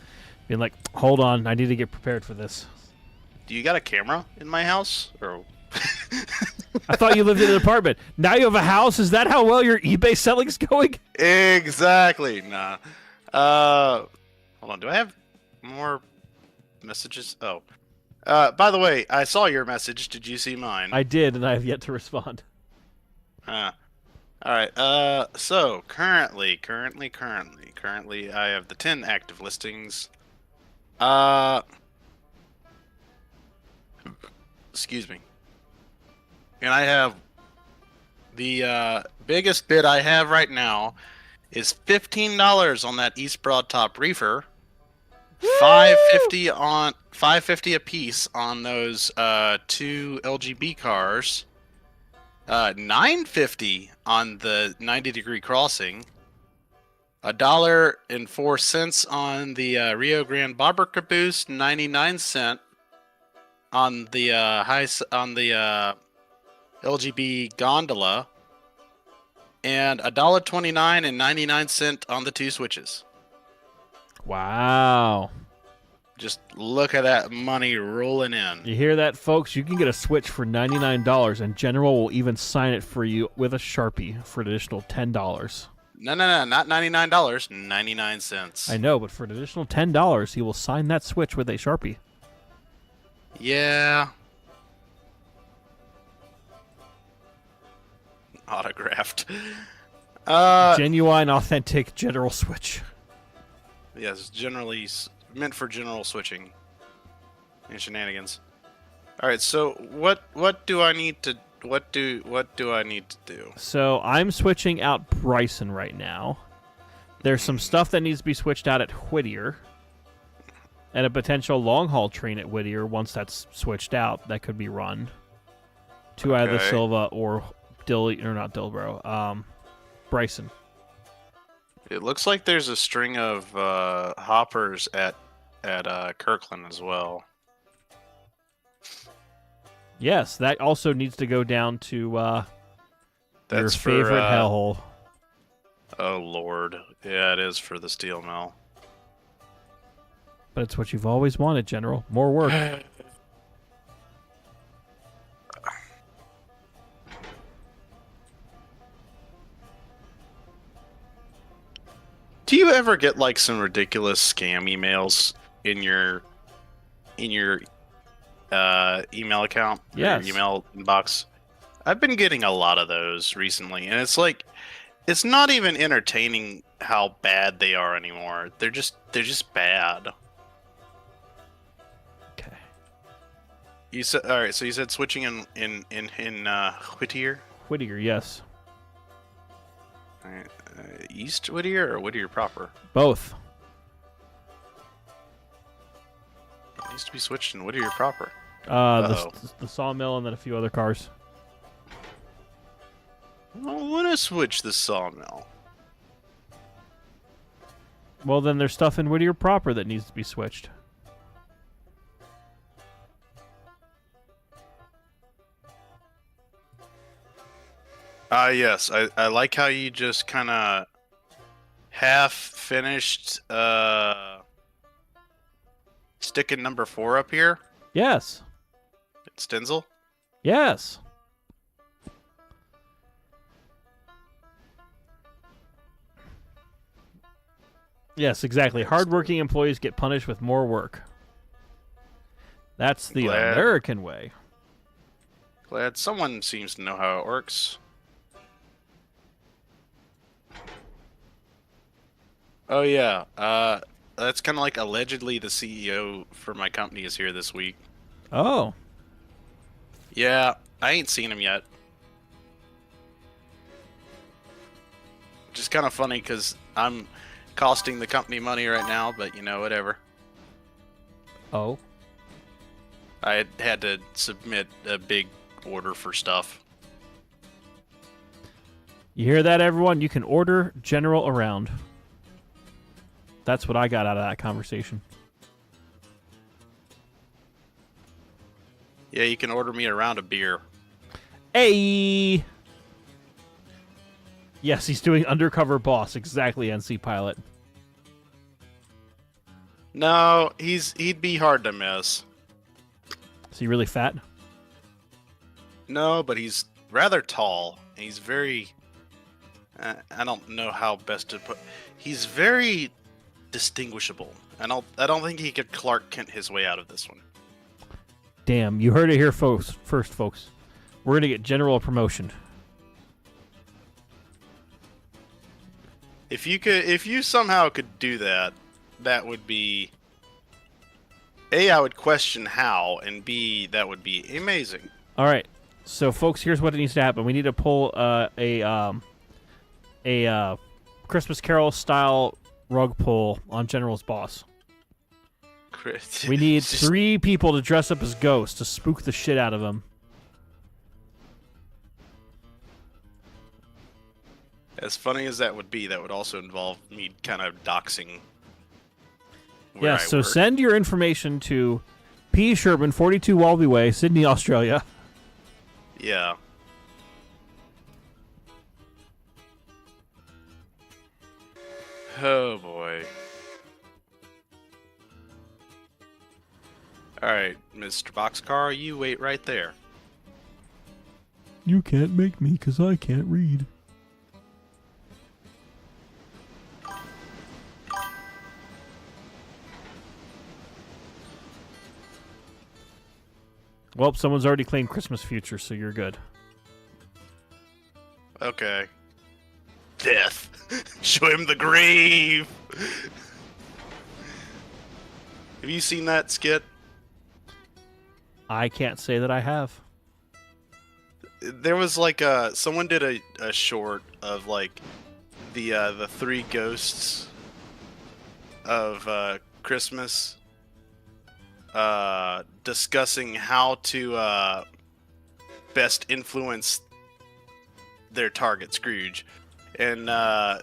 Speaker 1: being like, "Hold on, I need to get prepared for this."
Speaker 2: Do you got a camera in my house, or?
Speaker 1: I thought you lived in an apartment. Now you have a house. Is that how well your eBay selling's going?
Speaker 2: Exactly. Nah. Hold on. Do I have more messages? Oh. By the way, I saw your message. Did you see mine?
Speaker 1: I did, and I have yet to respond.
Speaker 2: All right. So currently, I have the 10 active listings. Excuse me. And I have the biggest bid I have right now is $15 on that East Broad Top reefer. $5.50 a piece on those two LGB cars. $9.50 on the 90-degree crossing. $1.04 on the Rio Grande Bobber Caboose. 99¢ on the LGB gondola, and $1.29 and 99¢ on the two switches.
Speaker 1: Wow.
Speaker 2: Just look at that money rolling in.
Speaker 1: You hear that, folks? You can get a Switch for $99, and General will even sign it for you with a Sharpie for an additional $10.
Speaker 2: No, not $99, 99¢.
Speaker 1: I know, but for an additional $10, he will sign that Switch with a Sharpie.
Speaker 2: Yeah. Autographed.
Speaker 1: Genuine, authentic general switch.
Speaker 2: Yes, generally meant for general switching and shenanigans. All right, so what do I need to what do I need to do?
Speaker 1: So I'm switching out Bryson right now. There's some stuff that needs to be switched out at Whittier. And a potential long-haul train at Whittier, once that's switched out, that could be run to either Silva or Bryson.
Speaker 2: It looks like there's a string of hoppers at Kirkland as well.
Speaker 1: Yes, that also needs to go down to your
Speaker 2: That's
Speaker 1: favorite hellhole.
Speaker 2: Oh, Lord. Yeah, it is for the steel mill.
Speaker 1: But it's what you've always wanted, General. More work.
Speaker 2: Do you ever get like some ridiculous scam emails in your email account?
Speaker 1: Yes.
Speaker 2: Your email inbox? I've been getting a lot of those recently, and it's like it's not even entertaining how bad they are anymore. They're just bad.
Speaker 1: Okay.
Speaker 2: You said all right. So you said switching in Whittier.
Speaker 1: Whittier, yes.
Speaker 2: All right. East Whittier or Whittier proper?
Speaker 1: Both.
Speaker 2: It needs to be switched in Whittier proper.
Speaker 1: The sawmill and then a few other cars.
Speaker 2: I want to switch the sawmill.
Speaker 1: Well, then there's stuff in Whittier proper that needs to be switched.
Speaker 2: Yes. I like how you just kind of half finished sticking number 4 up here.
Speaker 1: Yes.
Speaker 2: Stenzel.
Speaker 1: Yes. Yes, exactly. Hardworking employees get punished with more work. That's the American way.
Speaker 2: Glad someone seems to know how it works. Oh yeah, that's kind of like allegedly the CEO for my company is here this week.
Speaker 1: Oh.
Speaker 2: Yeah, I ain't seen him yet. Which is kind of funny because I'm costing the company money right now, but you know, whatever.
Speaker 1: Oh.
Speaker 2: I had to submit a big order for stuff.
Speaker 1: You hear that, everyone? You can order General around. That's what I got out of that conversation.
Speaker 2: Yeah, you can order me a round of beer.
Speaker 1: Hey! Yes, he's doing Undercover Boss. Exactly, NC Pilot.
Speaker 2: No, he'd be hard to miss.
Speaker 1: Is he really fat?
Speaker 2: No, but he's rather tall. He's very... I don't know how best to put... He's very distinguishable. And I don't think he could Clark Kent his way out of this one.
Speaker 1: Damn, you heard it here first, folks. We're going to get General a promotion.
Speaker 2: If you somehow could do that, that would be... A, I would question how, and B, that would be amazing.
Speaker 1: All right. So, folks, here's what needs to happen. We need to pull a Christmas Carol style rug pull on General's boss. We need 3 people to dress up as ghosts to spook the shit out of him.
Speaker 2: As funny as that would be, that would also involve me kind of doxing.
Speaker 1: Yeah, so send your information to P. Sherman, 42 Walby Way, Sydney, Australia.
Speaker 2: Yeah. Oh, boy. Alright, Mr. Boxcar, you wait right there.
Speaker 1: You can't make me because I can't read. Well, someone's already claimed Christmas future, so you're good.
Speaker 2: Okay. Death. Show him the grave. Have you seen that skit?
Speaker 1: I can't say that I have.
Speaker 2: There was like someone did a short of like the three ghosts of Christmas discussing how to best influence their target, Scrooge. And the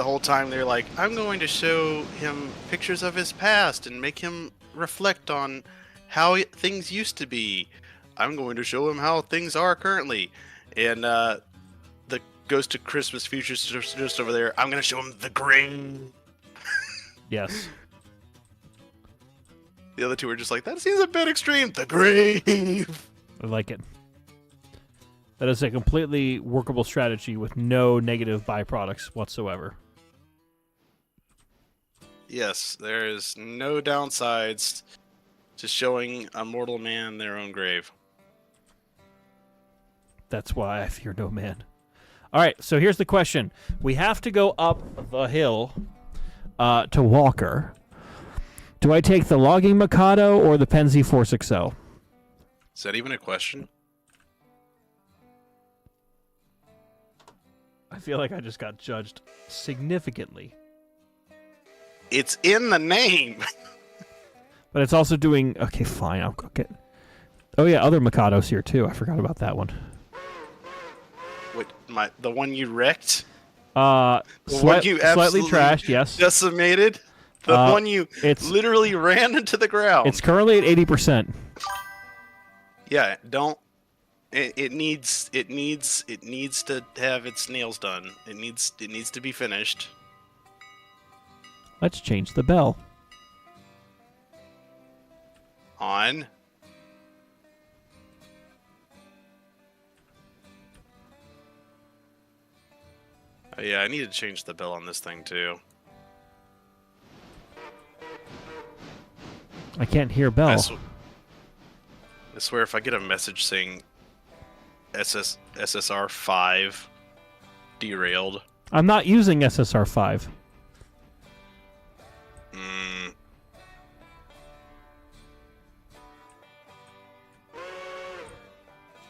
Speaker 2: whole time they're like, I'm going to show him pictures of his past and make him reflect on how things used to be. I'm going to show him how things are currently. And the Ghost of Christmas Future's just over there. I'm going to show him the grave.
Speaker 1: Yes.
Speaker 2: The other two are just like, that seems a bit extreme. The grave.
Speaker 1: I like it. That is a completely workable strategy with no negative byproducts whatsoever.
Speaker 2: Yes, there is no downsides to showing a mortal man their own grave.
Speaker 1: That's why I fear no man. All right, so here's the question. We have to go up the hill to Walker. Do I take the Logging Mikado or the Penzi 460?
Speaker 2: Is that even a question?
Speaker 1: I feel like I just got judged significantly.
Speaker 2: It's in the name.
Speaker 1: But it's also doing... Okay, fine. I'll cook it. Oh, yeah, other Mikados here, too. I forgot about that one.
Speaker 2: Wait, the one you wrecked?
Speaker 1: One you slightly trashed, yes.
Speaker 2: Decimated? The one you literally ran into the ground.
Speaker 1: It's currently at 80%.
Speaker 2: Yeah, don't... It needs to have its nails done. It needs to be finished.
Speaker 1: Let's change the bell.
Speaker 2: On. Oh, yeah, I need to change the bell on this thing too.
Speaker 1: I can't hear bell.
Speaker 2: I swear if I get a message saying SSR 5 derailed.
Speaker 1: I'm not using SSR 5.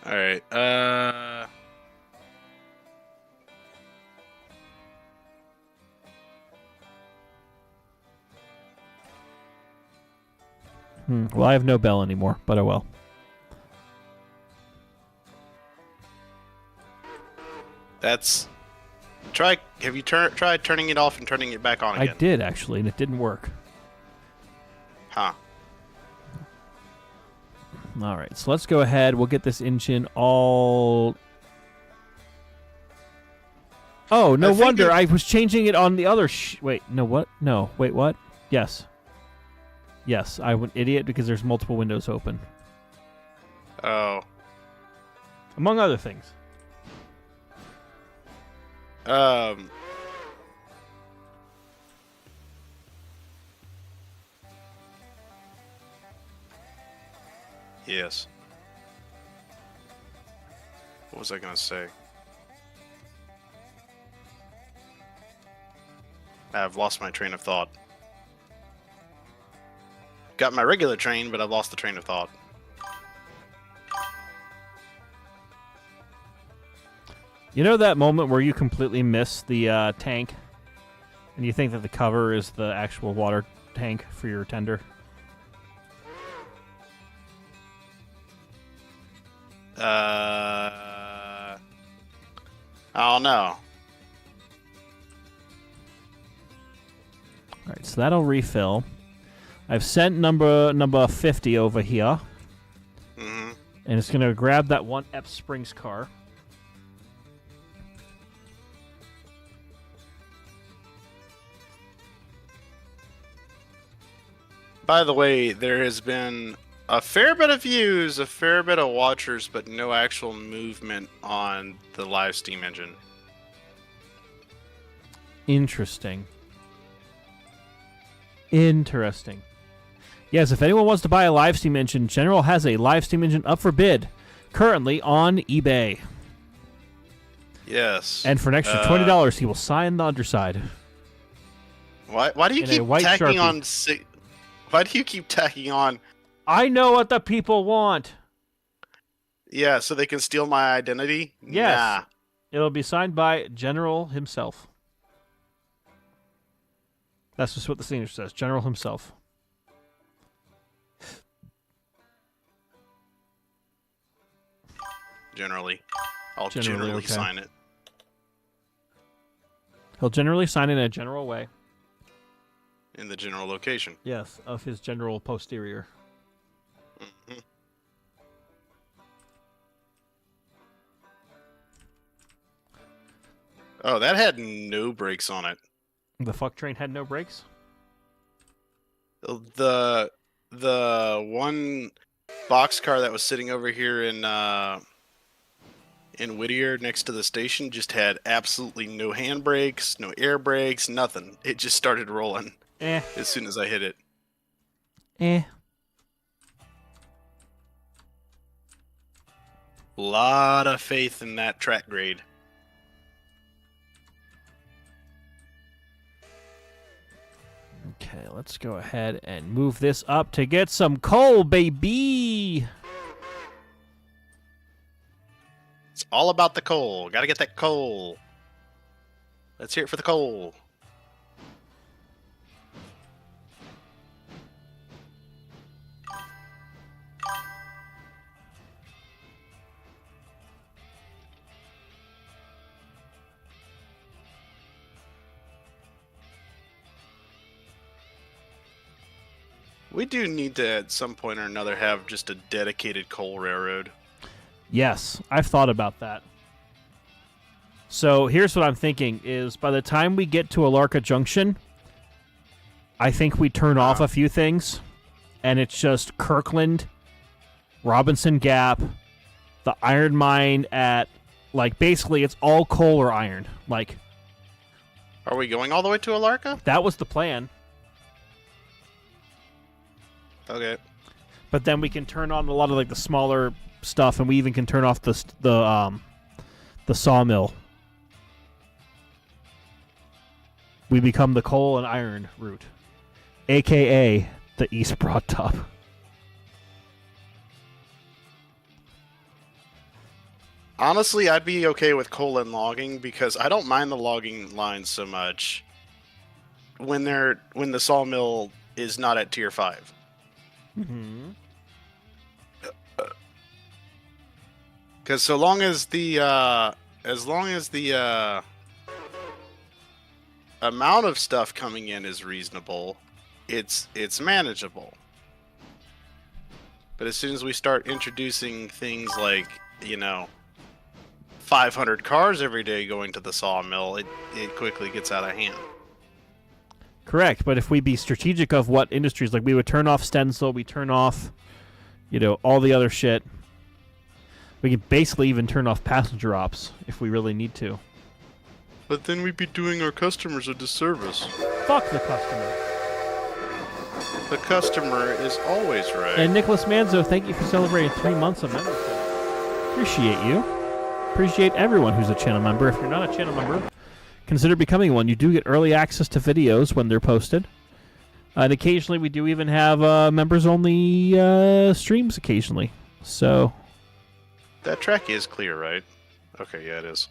Speaker 2: Alright,
Speaker 1: Well, I have no bell anymore, but oh well.
Speaker 2: That's... Have you tried turning it off and turning it back on again?
Speaker 1: I did, actually, and it didn't work.
Speaker 2: Huh.
Speaker 1: All right, so let's go ahead. We'll get this engine all... Oh, no wonder. I was changing it on the other... Wait, no, what? No, wait, what? Yes. Yes, I'm an idiot because there's multiple windows open.
Speaker 2: Oh.
Speaker 1: Among other things.
Speaker 2: Yes. What was I gonna say? I've lost my train of thought. Got my regular train, but I've lost the train of thought.
Speaker 1: You know that moment where you completely miss the tank, and you think that the cover is the actual water tank for your tender?
Speaker 2: I don't know.
Speaker 1: Alright, so that'll refill. I've sent number 50 over here.
Speaker 2: Mm-hmm.
Speaker 1: And it's going to grab that one Ep Springs car.
Speaker 2: By the way, there has been a fair bit of views, a fair bit of watchers, but no actual movement on the live Steam engine.
Speaker 1: Interesting. Interesting. Yes, if anyone wants to buy a Livestream engine, General has a Livestream engine up for bid, currently on eBay.
Speaker 2: Yes.
Speaker 1: And for an extra $20, he will sign the underside.
Speaker 2: Why do you keep tacking on? Why do you keep tacking on?
Speaker 1: I know what the people want.
Speaker 2: Yeah, so they can steal my identity?
Speaker 1: Yes.
Speaker 2: Nah.
Speaker 1: It'll be signed by General himself. That's just what the signature says. General himself.
Speaker 2: Generally. I'll generally sign it.
Speaker 1: He'll generally sign it in a general way.
Speaker 2: In the general location.
Speaker 1: Yes, of his general posterior.
Speaker 2: Mm-hmm. Oh, that had no brakes on it.
Speaker 1: The fuck train had no brakes?
Speaker 2: The one boxcar that was sitting over here in Whittier next to the station just had absolutely no handbrakes, no air brakes, nothing. It just started rolling as soon as I hit it. Lot of faith in that track grade.
Speaker 1: Okay, let's go ahead and move this up to get some coal, baby!
Speaker 2: It's all about the coal. Gotta get that coal. Let's hear it for the coal. We do need to, at some point or another, have just a dedicated coal railroad.
Speaker 1: Yes, I've thought about that. So here's what I'm thinking is by the time we get to Alarka Junction, I think we turn off a few things, and it's just Kirkland, Robinson Gap, the iron mine at, like, basically it's all coal or iron. Like,
Speaker 2: are we going all the way to Alarka?
Speaker 1: That was the plan.
Speaker 2: Okay.
Speaker 1: But then we can turn on a lot of like the smaller stuff, and we even can turn off the sawmill. We become the coal and iron route, aka the East Broad Top.
Speaker 2: Honestly, I'd be okay with coal and logging because I don't mind the logging lines so much when the sawmill is not at tier 5.
Speaker 1: Mm-hmm.
Speaker 2: Because so long as the amount of stuff coming in is reasonable, it's manageable. But as soon as we start introducing things like, 500 cars every day going to the sawmill, it quickly gets out of hand.
Speaker 1: Correct, but if we be strategic of what industries, like we would turn off Stencil, we turn off, all the other shit. We could basically even turn off passenger ops if we really need to.
Speaker 2: But then we'd be doing our customers a disservice.
Speaker 1: Fuck the customer.
Speaker 2: The customer is always right.
Speaker 1: And Nicholas Manzo, thank you for celebrating 3 months of membership. Appreciate you. Appreciate everyone who's a channel member. If you're not a channel member, consider becoming one. You do get early access to videos when they're posted. And occasionally we do even have members-only streams occasionally. So...
Speaker 2: that track is clear, right? Okay, yeah, it is.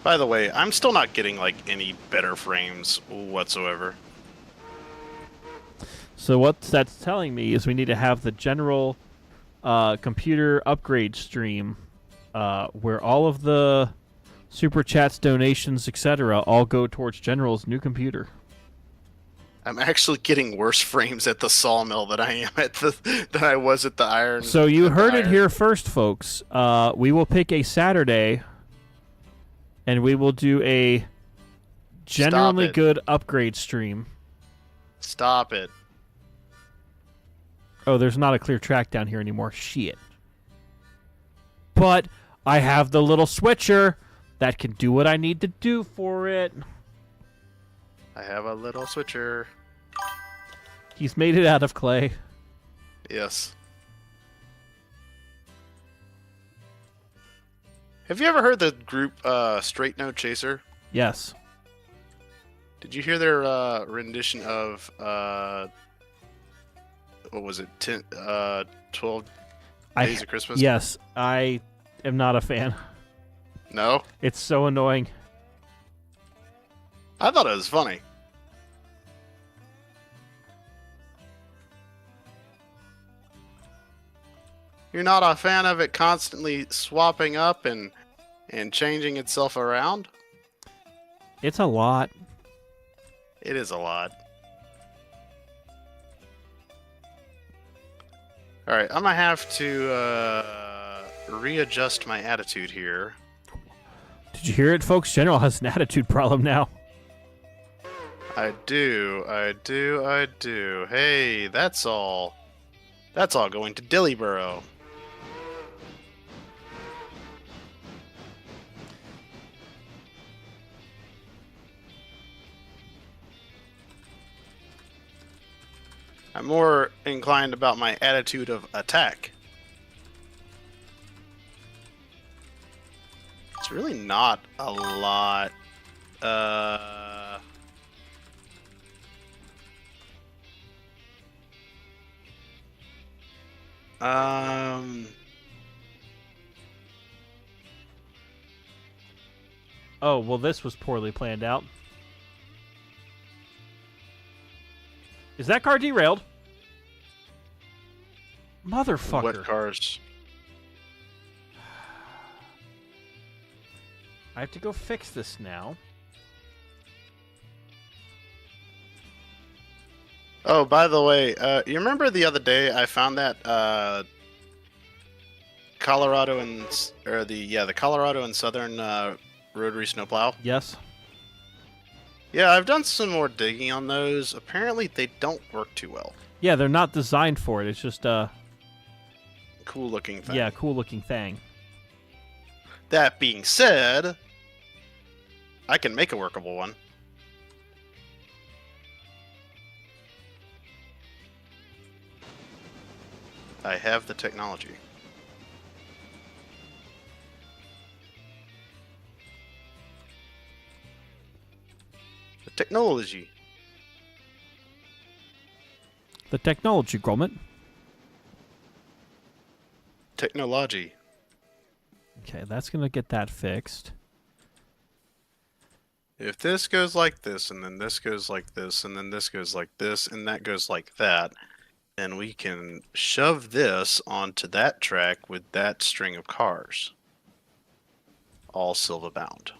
Speaker 2: By the way, I'm still not getting, any better frames whatsoever.
Speaker 1: So what that's telling me is we need to have the general computer upgrade stream where all of the super chats, donations, etc. all go towards General's new computer.
Speaker 2: I'm actually getting worse frames at the sawmill than I am than I was at the iron.
Speaker 1: So you heard it here first, folks. We will pick a Saturday, and we will do a generally good upgrade stream.
Speaker 2: Stop it.
Speaker 1: Oh, there's not a clear track down here anymore. Shit. But I have the little switcher that can do what I need to do for it.
Speaker 2: I have a little switcher.
Speaker 1: He's made it out of clay.
Speaker 2: Yes. Have you ever heard the group Straight No Chaser?
Speaker 1: Yes.
Speaker 2: Did you hear their rendition of what was it? 12 Days of Christmas?
Speaker 1: Yes, I am not a fan.
Speaker 2: No?
Speaker 1: It's so annoying.
Speaker 2: I thought it was funny. You're not a fan of it constantly swapping up and changing itself around?
Speaker 1: It's a lot.
Speaker 2: It is a lot. Alright, I'm gonna have to readjust my attitude here.
Speaker 1: Did you hear it, folks? General has an attitude problem now.
Speaker 2: I do. Hey, that's all going to Dillyborough. I'm more inclined about my attitude of attack. It's really not a lot.
Speaker 1: Oh, well, this was poorly planned out. Is that car derailed? Motherfucker.
Speaker 2: What cars?
Speaker 1: I have to go fix this now.
Speaker 2: Oh, by the way, you remember the other day I found that Colorado and the Colorado and Southern rotary snowplow?
Speaker 1: Yes.
Speaker 2: Yeah, I've done some more digging on those. Apparently, they don't work too well.
Speaker 1: Yeah, they're not designed for it. It's just
Speaker 2: Cool looking thing.
Speaker 1: yeah, cool looking thing.
Speaker 2: That being said, I can make a workable one. I have the technology. The technology.
Speaker 1: The technology, Gromit.
Speaker 2: Technology.
Speaker 1: Okay, that's gonna get that fixed.
Speaker 2: If this goes like this, and then this goes like this, and then this goes like this, and that goes like that, then we can shove this onto that track with that string of cars. All silver bound.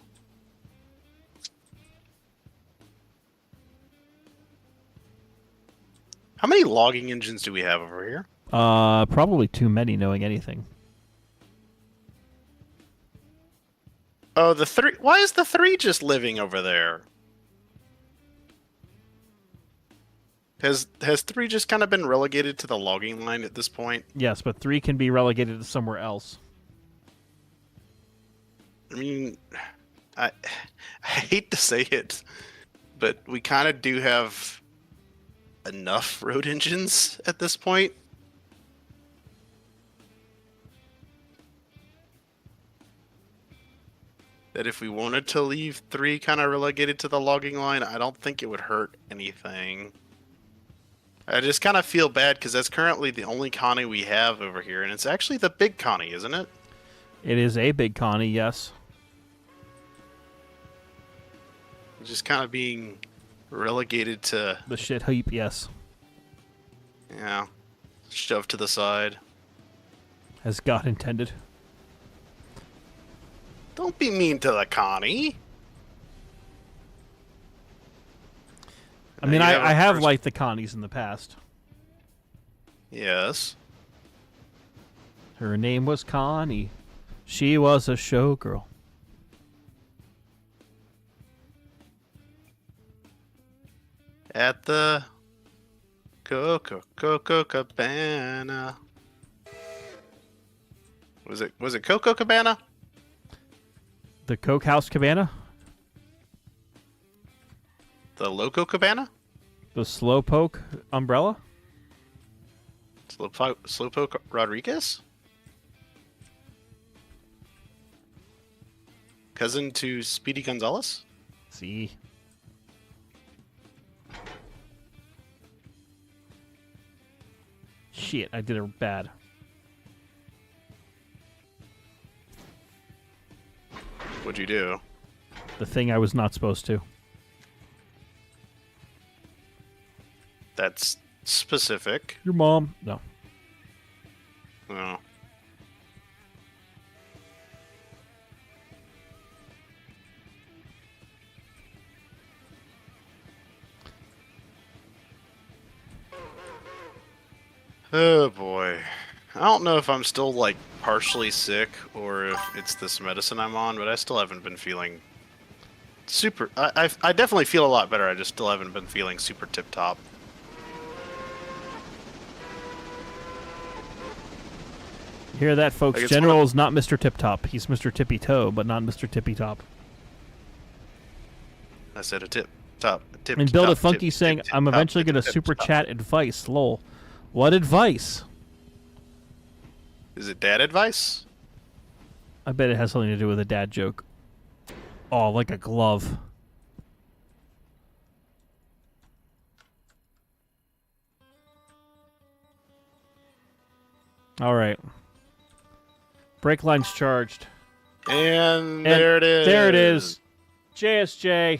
Speaker 2: How many logging engines do we have over here?
Speaker 1: Probably too many knowing anything.
Speaker 2: Oh, the three. Why is the three just living over there? Has three just kind of been relegated to the logging line at this point?
Speaker 1: Yes, but 3 can be relegated to somewhere else.
Speaker 2: I mean, I hate to say it, but we kind of do have enough road engines at this point. That if we wanted to leave 3 kind of relegated to the logging line, I don't think it would hurt anything. I just kind of feel bad because that's currently the only Connie we have over here, and it's actually the big Connie, isn't it?
Speaker 1: It is a big Connie, yes.
Speaker 2: Just kind of being relegated to,
Speaker 1: The shit heap, yes.
Speaker 2: yeah, shoved to the side.
Speaker 1: As God intended.
Speaker 2: Don't be mean to the Connie.
Speaker 1: I mean,
Speaker 2: You have
Speaker 1: I
Speaker 2: a
Speaker 1: have
Speaker 2: first-
Speaker 1: liked the Connies in the past.
Speaker 2: Yes.
Speaker 1: Her name was Connie. She was a showgirl.
Speaker 2: At the Coco Cabana. Was it Coco Cabana?
Speaker 1: The Coke House Cabana?
Speaker 2: The Loco Cabana?
Speaker 1: The Slowpoke umbrella?
Speaker 2: Slowpoke Rodriguez? Cousin to Speedy Gonzalez?
Speaker 1: See. Shit, I did it bad.
Speaker 2: What'd you do?
Speaker 1: The thing I was not supposed to.
Speaker 2: That's specific.
Speaker 1: Your mom? No.
Speaker 2: Oh. Oh boy. I don't know if I'm still like partially sick or if it's this medicine I'm on, but I still haven't been feeling super. I definitely feel a lot better. I just still haven't been feeling super tip top.
Speaker 1: You hear that, folks?
Speaker 2: Like, it's
Speaker 1: General is not Mr. Tip Top. He's Mr. Tippy Toe, but not Mr. Tippy Top.
Speaker 2: I said a tip top. Tip
Speaker 1: And Build a
Speaker 2: top,
Speaker 1: Funky
Speaker 2: tip,
Speaker 1: saying,
Speaker 2: tip, tip,
Speaker 1: I'm
Speaker 2: top,
Speaker 1: eventually
Speaker 2: tip,
Speaker 1: going to
Speaker 2: tip,
Speaker 1: super
Speaker 2: top.
Speaker 1: chat advice. Lol. What advice?
Speaker 2: Is it dad advice?
Speaker 1: I bet it has something to do with a dad joke. Oh, like a glove. All right. Brake line's charged.
Speaker 2: And there it is.
Speaker 1: There it is. JSJ.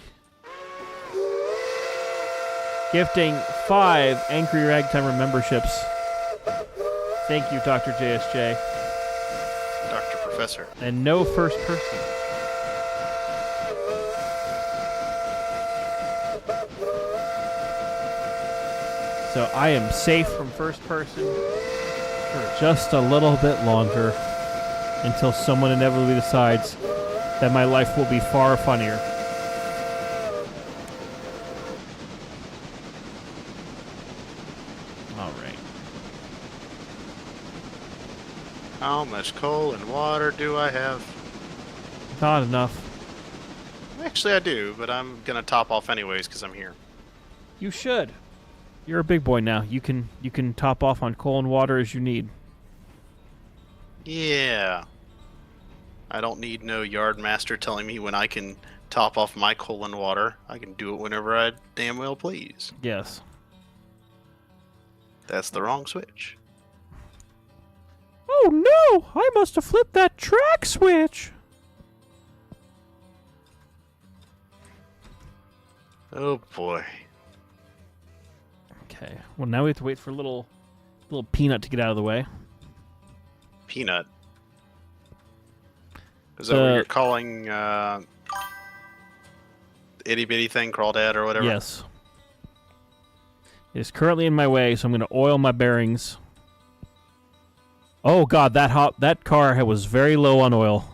Speaker 1: Gifting 5 Angry Ragtimer memberships. Thank you, Dr. JSJ.
Speaker 2: Dr. Professor.
Speaker 1: And no first person. So I am safe from first person for just a little bit longer until someone inevitably decides that my life will be far funnier. All right.
Speaker 2: How much coal and water do I have?
Speaker 1: Not enough.
Speaker 2: Actually, I do, but I'm gonna top off anyways because I'm here.
Speaker 1: You should. You're a big boy now. You can top off on coal and water as you need.
Speaker 2: Yeah. I don't need no yard master telling me when I can top off my coal and water. I can do it whenever I damn well please.
Speaker 1: Yes.
Speaker 2: That's the wrong switch.
Speaker 1: Oh no! I must have flipped that track switch.
Speaker 2: Oh boy.
Speaker 1: Okay. Well, now we have to wait for little Peanut to get out of the way.
Speaker 2: Peanut. Is that what you're calling itty bitty thing, crawdad or whatever?
Speaker 1: Yes. It is currently in my way, so I'm going to oil my bearings. Oh god, that car was very low on oil.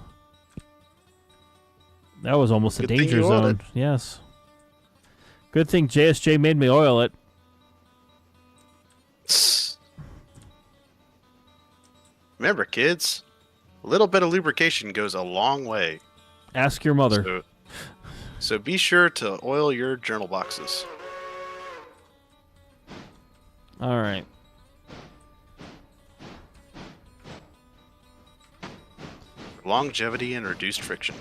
Speaker 1: That was almost
Speaker 2: Good
Speaker 1: a
Speaker 2: thing
Speaker 1: danger
Speaker 2: you oiled
Speaker 1: zone. Yes. Good thing JSJ made me oil it.
Speaker 2: Remember, kids, a little bit of lubrication goes a long way.
Speaker 1: Ask your mother.
Speaker 2: So be sure to oil your journal boxes.
Speaker 1: All right.
Speaker 2: Longevity and reduced friction.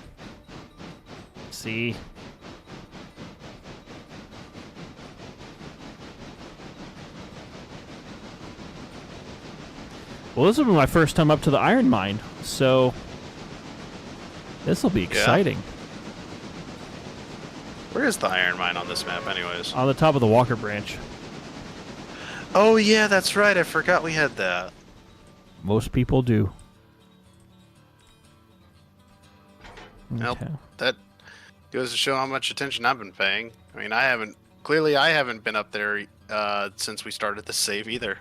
Speaker 1: See. Well, this will be my first time up to the iron mine, so this will be exciting.
Speaker 2: Where is the iron mine on this map, anyways?
Speaker 1: On the top of the Walker Branch.
Speaker 2: Oh yeah, that's right. I forgot we had that.
Speaker 1: Most people do.
Speaker 2: Well,
Speaker 1: Okay.
Speaker 2: that goes to show how much attention I've been paying. I mean, I haven't been up there since we started the save either.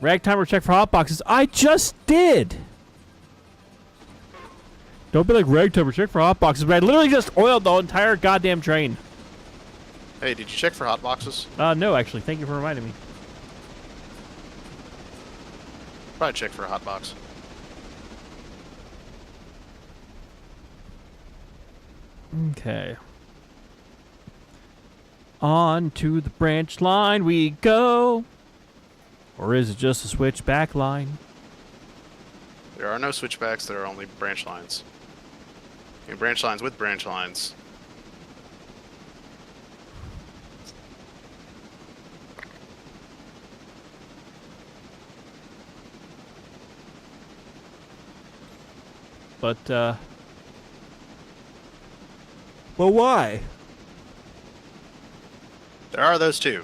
Speaker 1: Ragtimer check for hot boxes. I just did. Don't be like Ragtimer check for hot boxes, but I literally just oiled the entire goddamn train.
Speaker 2: Hey, did you check for hot boxes?
Speaker 1: No, actually. Thank you for reminding me.
Speaker 2: Probably check for a hot box.
Speaker 1: Okay. On to the branch line we go. Or is it just a switchback line?
Speaker 2: There are no switchbacks, there are only branch lines. I mean, branch lines with branch lines.
Speaker 1: But why?
Speaker 2: There are those too.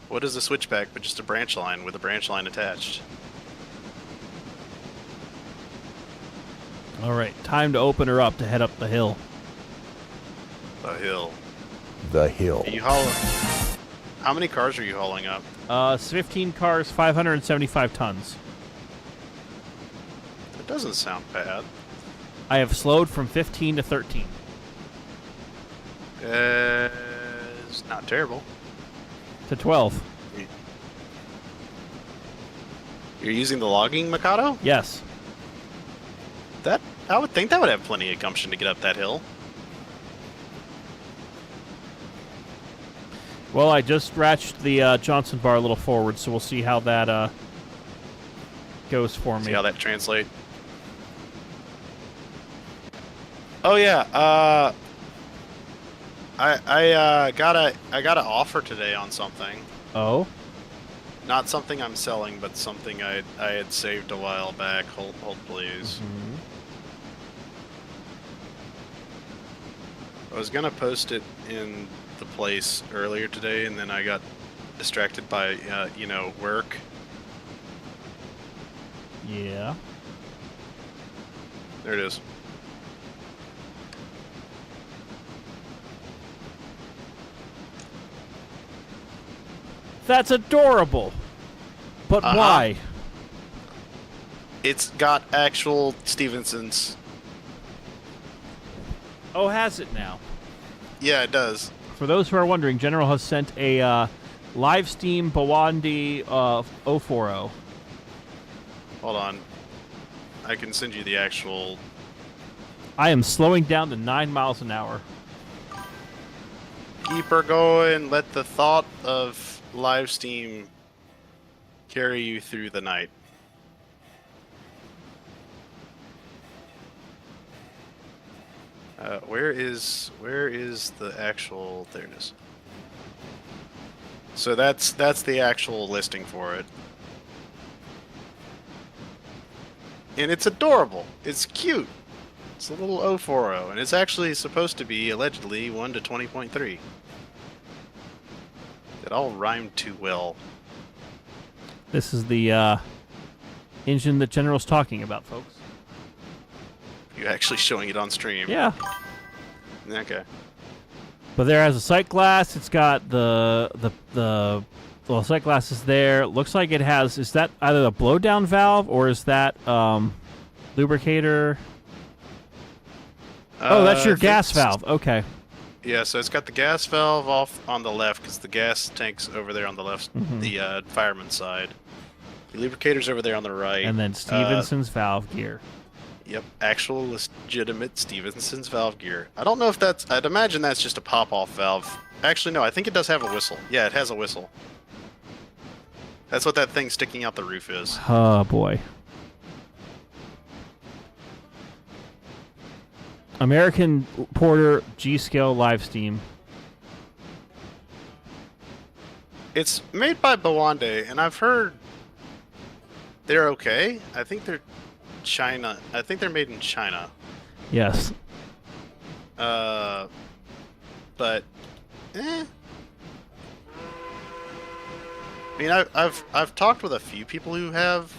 Speaker 2: What is a switchback but just a branch line with a branch line attached?
Speaker 1: All right, time to open her up to head up the hill.
Speaker 2: The hill.
Speaker 3: The hill.
Speaker 2: Are you hauling? How many cars are you hauling up?
Speaker 1: 15 cars, 575 tons.
Speaker 2: That doesn't sound bad.
Speaker 1: I have slowed from 15 to 13.
Speaker 2: It's not terrible.
Speaker 1: To 12.
Speaker 2: You're using the logging Mikado?
Speaker 1: Yes.
Speaker 2: I would think that would have plenty of gumption to get up that hill.
Speaker 1: Well, I just ratcheted the Johnson bar a little forward, so we'll see how that goes for me.
Speaker 2: See how that translates. Oh yeah, I got an offer today on something.
Speaker 1: Oh?
Speaker 2: Not something I'm selling, but something I had saved a while back. Hold please.
Speaker 1: Mm-hmm.
Speaker 2: I was gonna post it in the place earlier today, and then I got distracted by work.
Speaker 1: Yeah.
Speaker 2: There it is.
Speaker 1: That's adorable. But why?
Speaker 2: It's got actual Stevenson's.
Speaker 1: Oh, has it now?
Speaker 2: Yeah, it does.
Speaker 1: For those who are wondering, General has sent a Livestream Bawandi 040.
Speaker 2: Hold on. I can send you the actual.
Speaker 1: I am slowing down to 9 miles an hour.
Speaker 2: Keep her going. Let the thought of Livestream carry you through the night. Where is the actual? There it is. So that's the actual listing for it, and it's adorable. It's cute. It's a little 040, and it's actually supposed to be allegedly 1 to 20.3. It all rhymed too well.
Speaker 1: This is the engine that General's talking about, folks.
Speaker 2: You actually showing it on stream?
Speaker 1: Yeah.
Speaker 2: Okay.
Speaker 1: But there has a sight glass. It's got the sight glass is there. Looks like it has. Is that either a blowdown valve or is that lubricator? Oh, that's your gas valve. Okay.
Speaker 2: Yeah, so it's got the gas valve off on the left because the gas tank's over there on the left, the fireman's side. The lubricator's over there on the right.
Speaker 1: And then Stevenson's valve gear.
Speaker 2: Yep, actual legitimate Stevenson's valve gear. I don't know if that's. I'd imagine that's just a pop-off valve. Actually, no, I think it does have a whistle. Yeah, it has a whistle. That's what that thing sticking out the roof is.
Speaker 1: Oh, boy. American Porter G-Scale Livestream.
Speaker 2: It's made by Bawande, and I've heard they're okay. I think they're China. I think they're made in China.
Speaker 1: Yes.
Speaker 2: But I mean, I've talked with a few people who have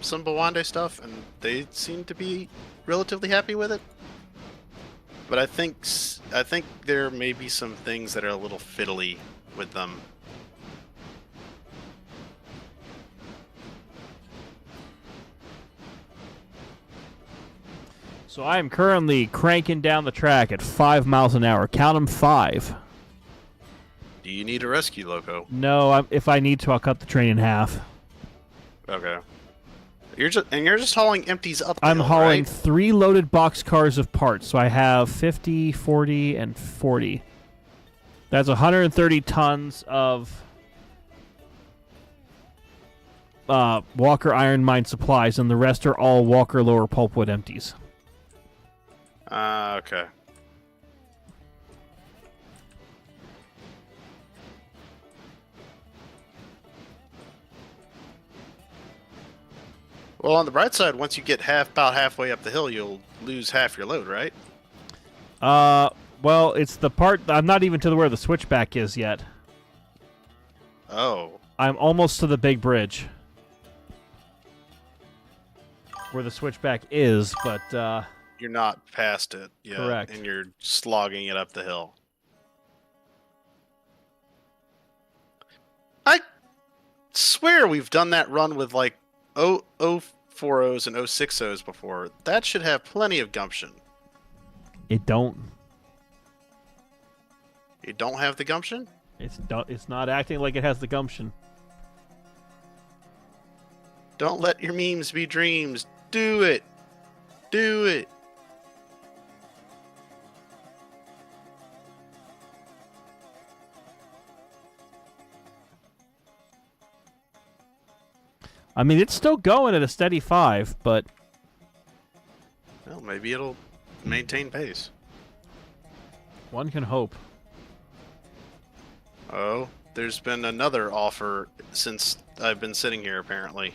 Speaker 2: some Bawande stuff, and they seem to be relatively happy with it. But I think there may be some things that are a little fiddly with them.
Speaker 1: So I am currently cranking down the track at 5 miles an hour. Count them 5.
Speaker 2: Do you need a rescue loco?
Speaker 1: No, if I need to, I'll cut the train in half.
Speaker 2: Okay. You're just hauling empties up the
Speaker 1: I'm
Speaker 2: hill,
Speaker 1: hauling
Speaker 2: right?
Speaker 1: 3 loaded boxcars of parts, so I have 50, 40, and 40. That's 130 tons of Walker Iron Mine supplies, and the rest are all Walker Lower Pulpwood empties.
Speaker 2: Okay. Well, on the bright side, once you get about halfway up the hill, you'll lose half your load, right?
Speaker 1: Well, it's the part... I'm not even to where the switchback is yet.
Speaker 2: Oh.
Speaker 1: I'm almost to the big bridge. Where the switchback is, but...
Speaker 2: You're not past it yet.
Speaker 1: Correct.
Speaker 2: And you're slogging it up the hill. I swear we've done that run with like 040s and 060s before. That should have plenty of gumption.
Speaker 1: It don't...
Speaker 2: You don't have the gumption?
Speaker 1: It's not acting like it has the gumption.
Speaker 2: Don't let your memes be dreams. Do it. Do it.
Speaker 1: I mean, it's still going at a steady 5, but...
Speaker 2: Well, maybe it'll maintain pace.
Speaker 1: One can hope.
Speaker 2: Oh, there's been another offer since I've been sitting here, apparently.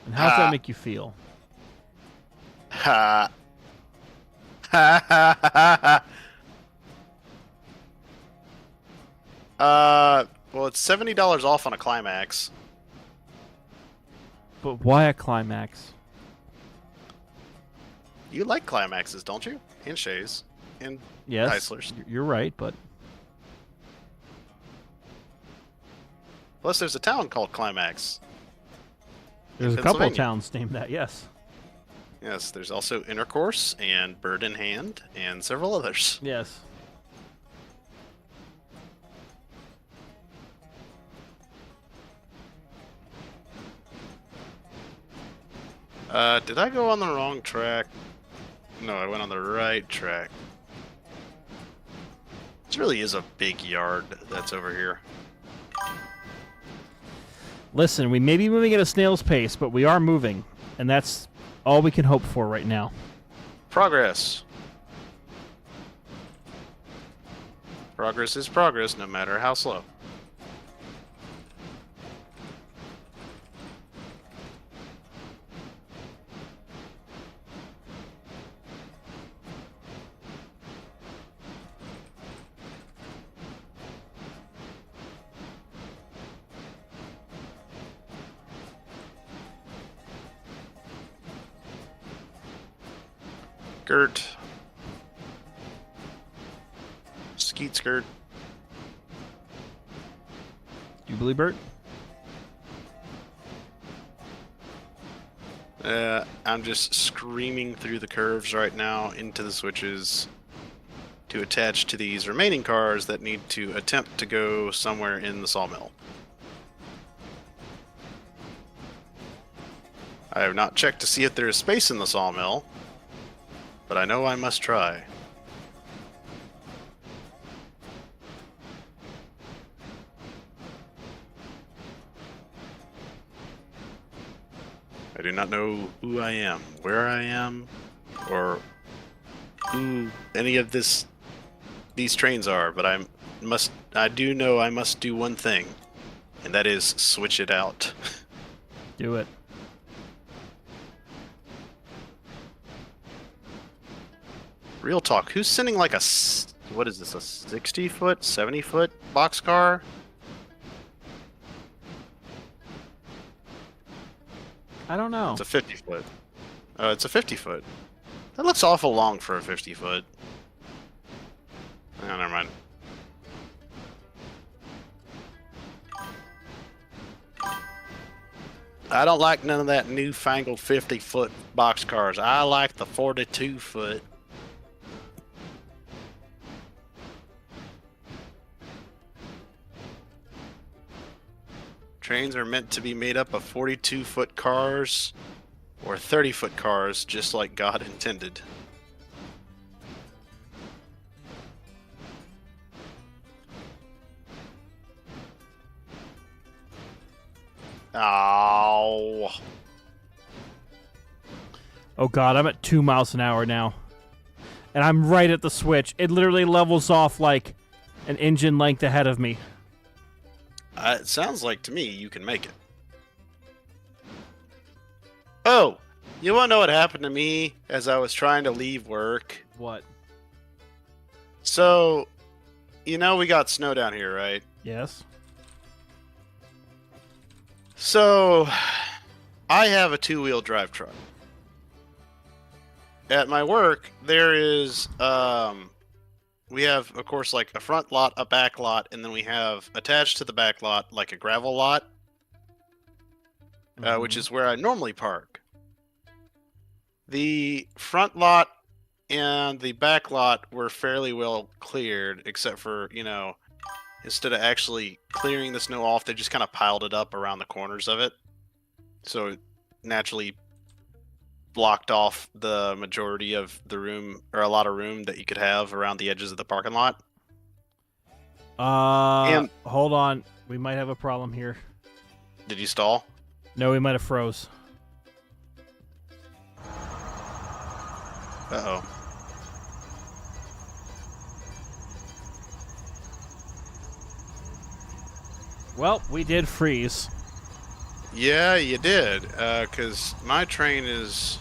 Speaker 1: And how does that make you feel?
Speaker 2: Ha. Ha ha ha ha. Well, it's $70 off on a Climax.
Speaker 1: But why a Climax?
Speaker 2: You like Climaxes, don't you? And Shays. And
Speaker 1: Yes,
Speaker 2: Heislers.
Speaker 1: you're right, but...
Speaker 2: Plus, there's a town called Climax.
Speaker 1: There's a couple of
Speaker 2: Pennsylvania.
Speaker 1: towns named that, yes.
Speaker 2: Yes, there's also Intercourse and Bird in Hand and several others.
Speaker 1: Yes.
Speaker 2: Did I go on the wrong track? No, I went on the right track. This really is a big yard that's over here.
Speaker 1: Listen, we may be moving at a snail's pace, but we are moving, and that's all we can hope for right now.
Speaker 2: Progress. Progress is progress, no matter how slow. Skirt. Skeet skirt.
Speaker 1: Do you believe, Bert?
Speaker 2: I'm just screaming through the curves right now into the switches to attach to these remaining cars that need to attempt to go somewhere in the sawmill. I have not checked to see if there is space in the sawmill, but I know I must try. I do not know who I am, where I am, or who any of these trains are, but I do know I must do one thing, and that is switch it out.
Speaker 1: Do it.
Speaker 2: Real talk, who's sending like what is this, a 60-foot, 70-foot boxcar?
Speaker 1: I don't know.
Speaker 2: It's a 50-foot. It's a 50-foot. That looks awful long for a 50-foot. Oh, never mind. I don't like none of that newfangled 50-foot boxcars. I like the 42-foot. Trains are meant to be made up of 42-foot cars or 30-foot cars, just like God intended. Ow.
Speaker 1: Oh god, I'm at 2 miles an hour now. And I'm right at the switch. It literally levels off like an engine length ahead of me.
Speaker 2: It sounds like to me you can make it. Oh, you want to know what happened to me as I was trying to leave work?
Speaker 1: What?
Speaker 2: So, you know we got snow down here, right?
Speaker 1: Yes.
Speaker 2: So, I have a two-wheel drive truck. At my work, there is, we have, of course, like a front lot, a back lot, and then we have attached to the back lot, like a gravel lot, which is where I normally park. The front lot and the back lot were fairly well cleared, except for, you know, instead of actually clearing the snow off, they just kind of piled it up around the corners of it. So it naturally blocked off the majority of the room, or a lot of room that you could have around the edges of the parking lot.
Speaker 1: Hold on. We might have a problem here.
Speaker 2: Did you stall?
Speaker 1: No, we might have froze.
Speaker 2: Uh-oh.
Speaker 1: Well, we did freeze.
Speaker 2: Yeah, you did, because my train is...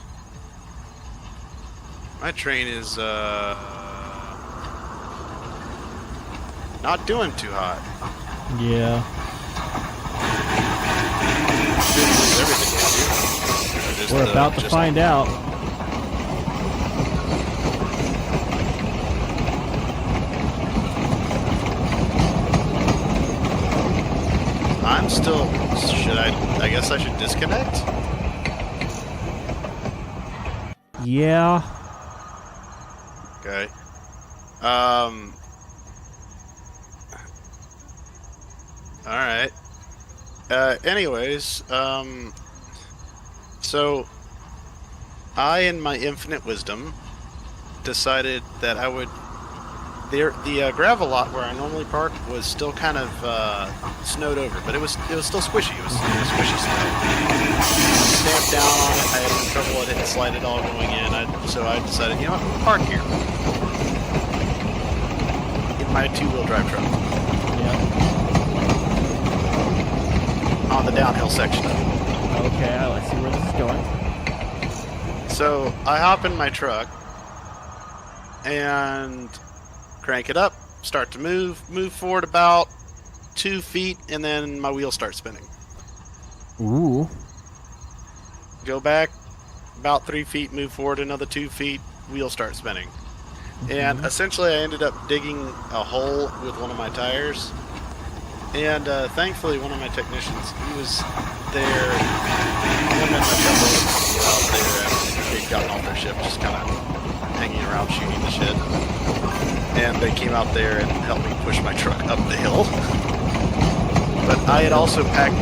Speaker 2: not doing too hot.
Speaker 1: Yeah. We're about to find out.
Speaker 2: I'm still... I guess I should disconnect?
Speaker 1: Yeah.
Speaker 2: Okay. Alright. Anyways, so I, in my infinite wisdom, decided that I would... The gravel lot where I normally park was still kind of snowed over, but it was still squishy. It was squishy snow. Stamped down on it. I had some trouble with it and slide it all going in. So I decided, you know what, park here in my two-wheel drive truck.
Speaker 1: Yeah.
Speaker 2: On the downhill section of it.
Speaker 1: Okay, let's see where this is going.
Speaker 2: So I hop in my truck and crank it up, start to move forward about 2 feet, and then my wheels start spinning.
Speaker 1: Ooh.
Speaker 2: Go back about 3 feet, move forward another 2 feet, wheels start spinning. And essentially I ended up digging a hole with one of my tires. And thankfully one of my technicians, he was there, him and my couple were out there after they'd gotten off their shift, just kind of hanging around shooting the shit. And they came out there and helped me push my truck up the hill. But I had also packed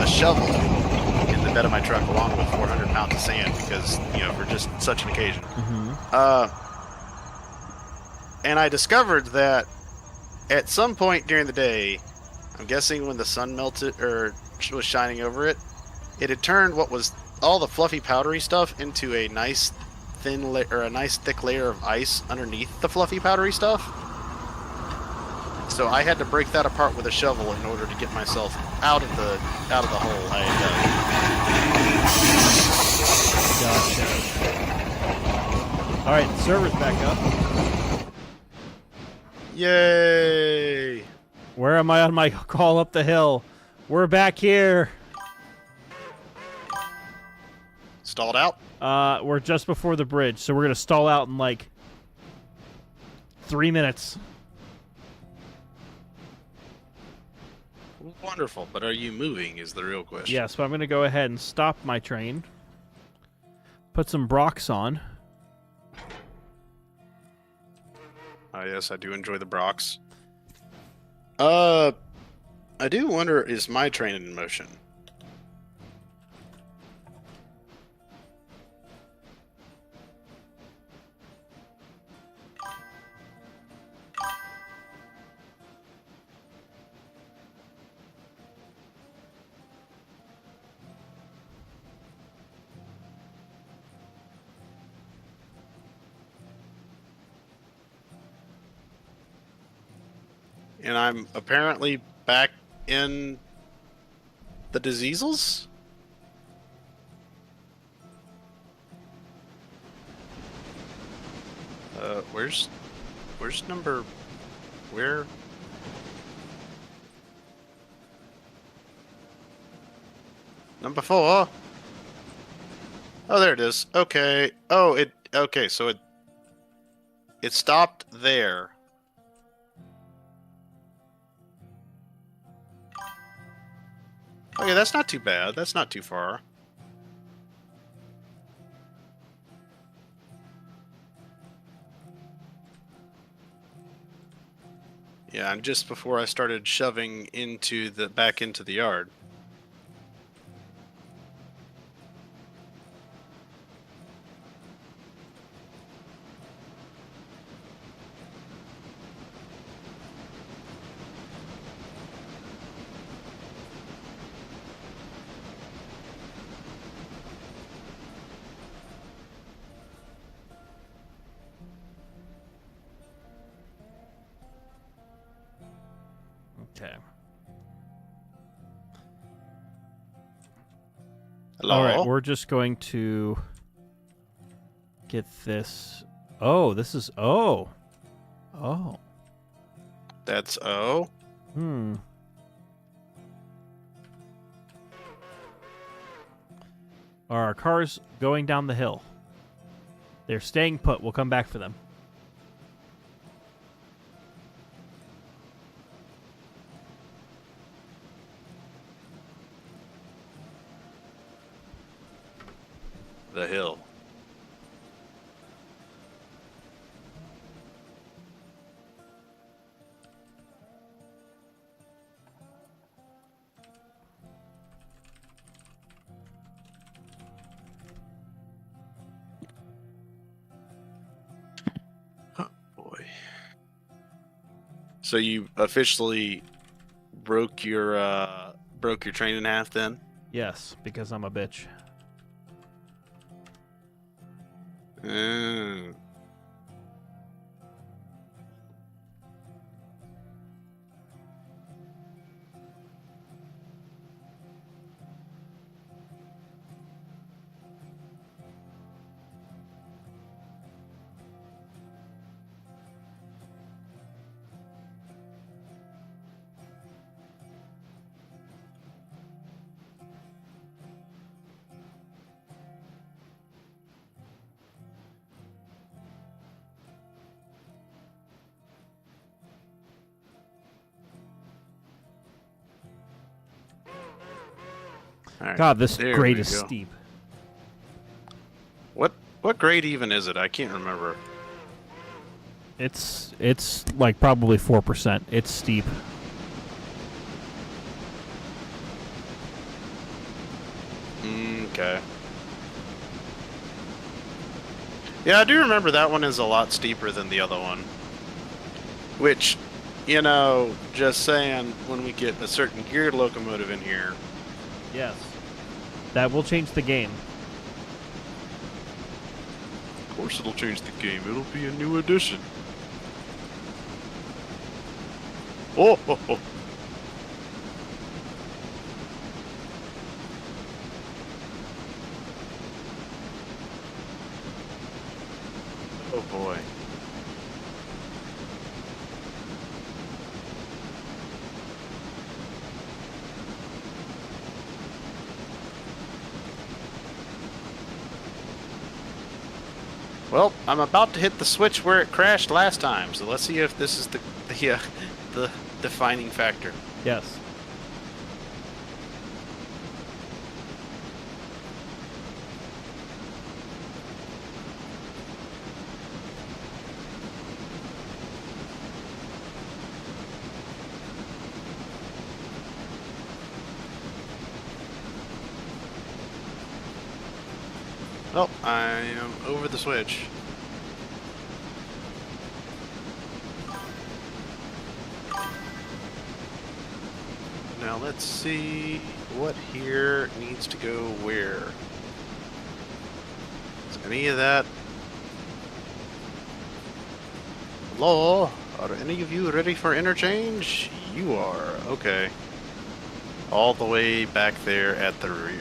Speaker 2: a shovel in the bed of my truck along with 400 pounds of sand because, you know, for just such an occasion. And I discovered that at some point during the day, I'm guessing when the sun melted or was shining over it, it had turned what was all the fluffy powdery stuff into a nice thick layer of ice underneath the fluffy powdery stuff. So I had to break that apart with a shovel in order to get myself out of the hole I had dug.
Speaker 1: Gotcha. All right, server's back up.
Speaker 2: Yay!
Speaker 1: Where am I on my call up the hill? We're back here.
Speaker 2: Stalled out?
Speaker 1: We're just before the bridge, so we're gonna stall out in like 3 minutes.
Speaker 2: Wonderful, but are you moving is the real question.
Speaker 1: Yes, but I'm gonna go ahead and stop my train. Put some Brocs on.
Speaker 2: Oh yes, I do enjoy the Brocs. I do wonder, is my train in motion? And I'm apparently back in the diseasels? Where's number... Where? Number 4? Oh, there it is. Okay. Oh, okay, so it stopped there. Okay, that's not too bad. That's not too far. Yeah, and just before I started shoving back into the yard.
Speaker 1: Okay.
Speaker 2: Hello?
Speaker 1: All right, we're just going to get this. Oh, this is oh. Oh.
Speaker 2: That's O.
Speaker 1: Hmm. Are our cars going down the hill? They're staying put. We'll come back for them.
Speaker 2: The hill. Oh boy. So you officially broke your train in half then?
Speaker 1: Yes, because I'm a bitch.
Speaker 2: Mm. All right,
Speaker 1: God, this
Speaker 2: there
Speaker 1: grade
Speaker 2: we
Speaker 1: is
Speaker 2: go.
Speaker 1: steep.
Speaker 2: What grade even is it? I can't remember.
Speaker 1: It's like probably 4%. It's steep.
Speaker 2: Okay. Yeah, I do remember that one is a lot steeper than the other one. Which, you know, just saying, when we get a certain geared locomotive in here,
Speaker 1: Yes. That will change the game.
Speaker 2: of course it'll change the game. It'll be a new addition. Oh, oh, oh. Oh boy. Well, I'm about to hit the switch where it crashed last time, so let's see if this is the defining factor.
Speaker 1: Yes.
Speaker 2: Oh, I am over the switch. Now let's see what here needs to go where. Is any of that? Hello? Are any of you ready for interchange? You are. Okay. All the way back there at the rear.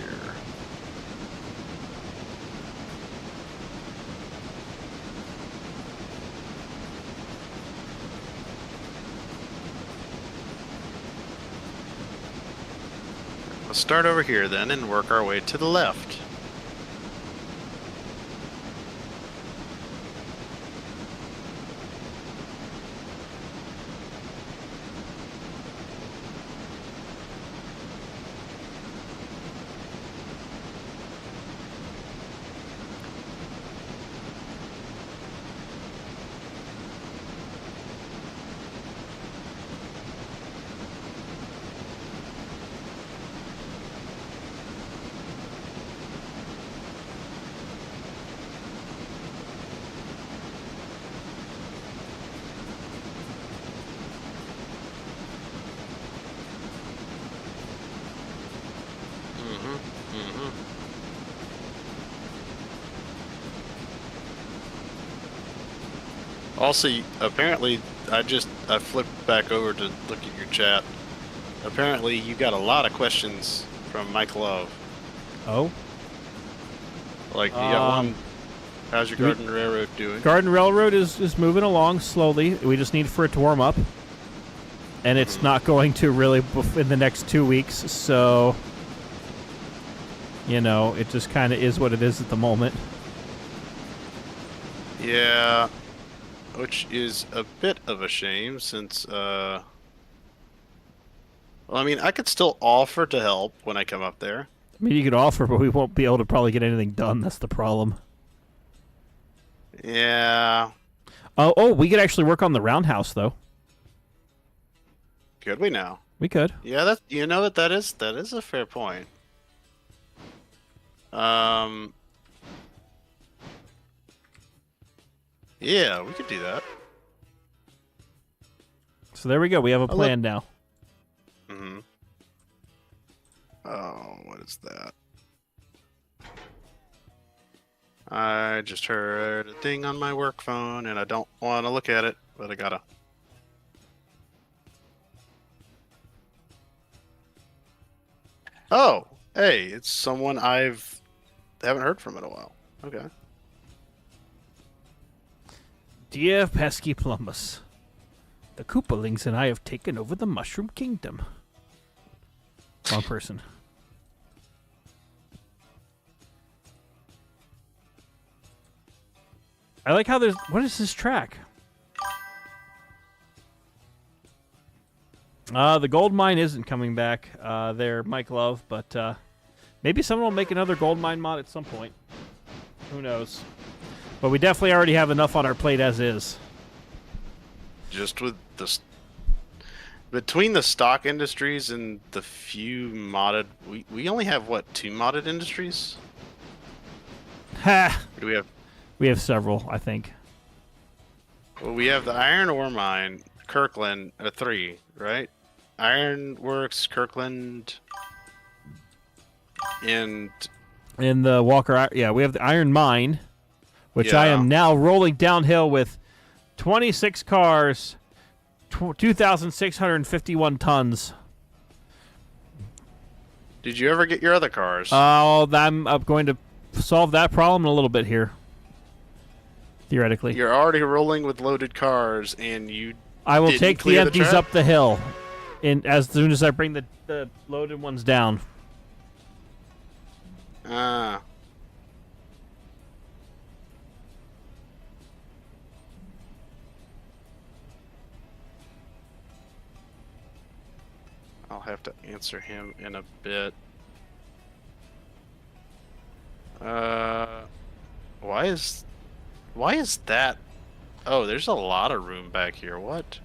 Speaker 2: Let's start over here then and work our way to the left. Also, apparently, I flipped back over to look at your chat. Apparently, you got a lot of questions from Mike Love.
Speaker 1: Oh?
Speaker 2: Like, you got one, how's your Garden Railroad doing?
Speaker 1: Garden Railroad is moving along slowly. We just need for it to warm up. And it's not going to really in the next 2 weeks, so... You know, it just kind of is what it is at the moment.
Speaker 2: Yeah, which is a bit of a shame since, well, I mean, I could still offer to help when I come up there.
Speaker 1: I mean, you could offer, but we won't be able to probably get anything done. That's the problem.
Speaker 2: Yeah.
Speaker 1: Oh, we could actually work on the roundhouse, though.
Speaker 2: Could we now?
Speaker 1: We could.
Speaker 2: Yeah, that's, you know what, that is a fair point. Yeah, we could do that.
Speaker 1: So there we go. We have a plan now.
Speaker 2: Mm-hmm. Oh, what is that? I just heard a ding on my work phone, and I don't want to look at it, but I gotta. Oh, hey, it's someone haven't heard from in a while. Okay.
Speaker 1: Dear pesky Plumbus, the Koopalings and I have taken over the Mushroom Kingdom. Wrong person. I like how there's... What is this track? The gold mine isn't coming back there, Mike Love, but maybe someone will make another gold mine mod at some point. Who knows? But we definitely already have enough on our plate as is.
Speaker 2: Just with the... Between the stock industries and the few modded... We only have, what, 2 modded industries?
Speaker 1: Ha!
Speaker 2: Or do we have...
Speaker 1: We have several, I think.
Speaker 2: Well, we have the iron ore mine, Kirkland, 3, right? Ironworks, Kirkland, and...
Speaker 1: In the Walker... Yeah, we have the iron mine, which I am now rolling downhill with 26 cars, 2,651 tons.
Speaker 2: Did you ever get your other cars?
Speaker 1: Oh, I'm going to solve that problem in a little bit here. Theoretically.
Speaker 2: You're already rolling with loaded cars, and you
Speaker 1: I will
Speaker 2: didn't
Speaker 1: take the
Speaker 2: clear
Speaker 1: empties
Speaker 2: track?
Speaker 1: up the hill as soon as I bring the loaded ones down.
Speaker 2: Ah. I'll have to answer him in a bit. Why is that? Oh, there's a lot of room back here. What?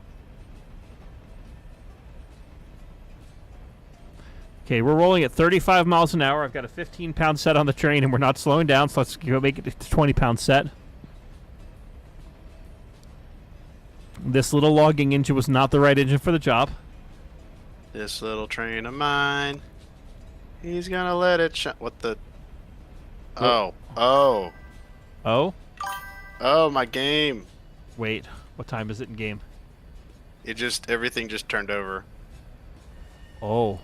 Speaker 1: Okay, we're rolling at 35 miles an hour. I've got a 15-pound set on the train, and we're not slowing down, so let's go make it a 20-pound set. This little logging engine was not the right engine for the job.
Speaker 2: This little train of mine. He's gonna let it shine. What the? Oh. Oh.
Speaker 1: Oh?
Speaker 2: Oh, my game.
Speaker 1: Wait, what time is it in game?
Speaker 2: Everything just turned over.
Speaker 1: Oh.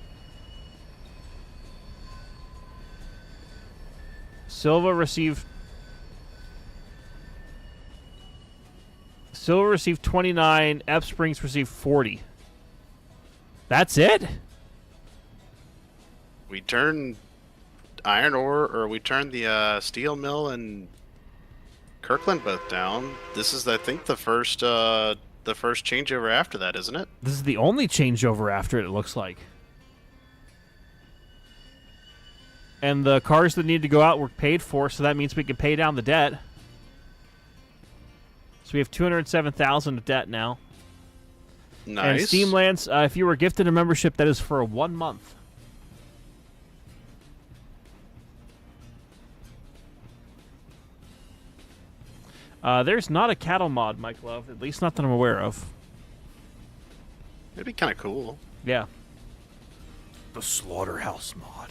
Speaker 1: Silva received 29, F Springs received 40. That's it?
Speaker 2: We turned iron ore, or we turned the steel mill and Kirkland both down. This is, I think, the first changeover after that, isn't it?
Speaker 1: This is the only changeover after it looks like. And the cars that need to go out were paid for, so that means we can pay down the debt. So we have 207,000 of debt now.
Speaker 2: Nice.
Speaker 1: And Steamlands, if you were gifted a membership, that is for 1 month. There's not a cattle mod, Mike Love. At least not that I'm aware of.
Speaker 2: It'd be kind of cool.
Speaker 1: Yeah. The Slaughterhouse mod.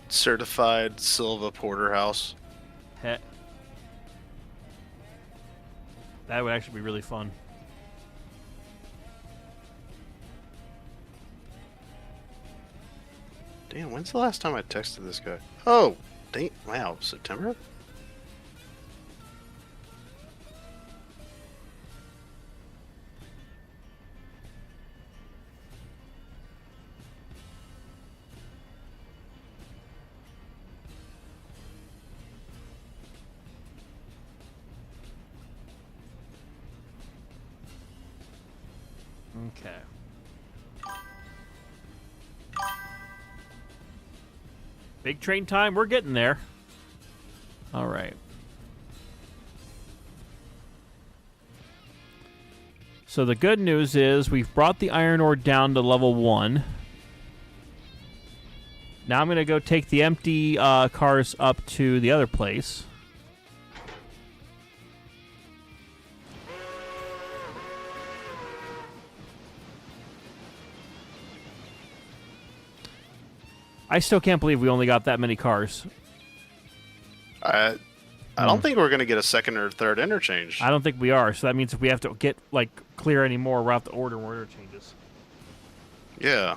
Speaker 2: Certified Silva Porterhouse.
Speaker 1: Heh. That would actually be really fun.
Speaker 2: Damn, when's the last time I texted this guy? Oh, dang, wow, September?
Speaker 1: Okay. Big train time. We're getting there. All right. So the good news is we've brought the iron ore down to level 1. Now I'm going to go take the empty cars up to the other place. I still can't believe we only got that many cars.
Speaker 2: I don't think we're going to get a second or third interchange.
Speaker 1: I don't think we are, so that means if we have to get, like, clear any more, we'll have to order more interchanges.
Speaker 2: Yeah.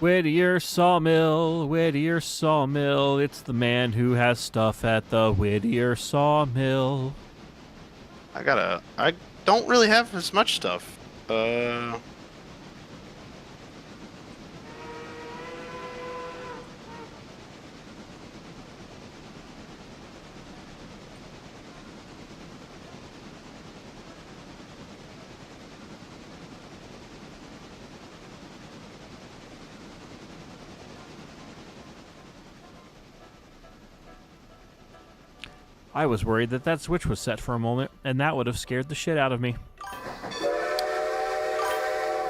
Speaker 1: Whittier Sawmill, it's the man who has stuff at the Whittier Sawmill.
Speaker 2: I don't really have as much stuff.
Speaker 1: I was worried that switch was set for a moment, and that would have scared the shit out of me.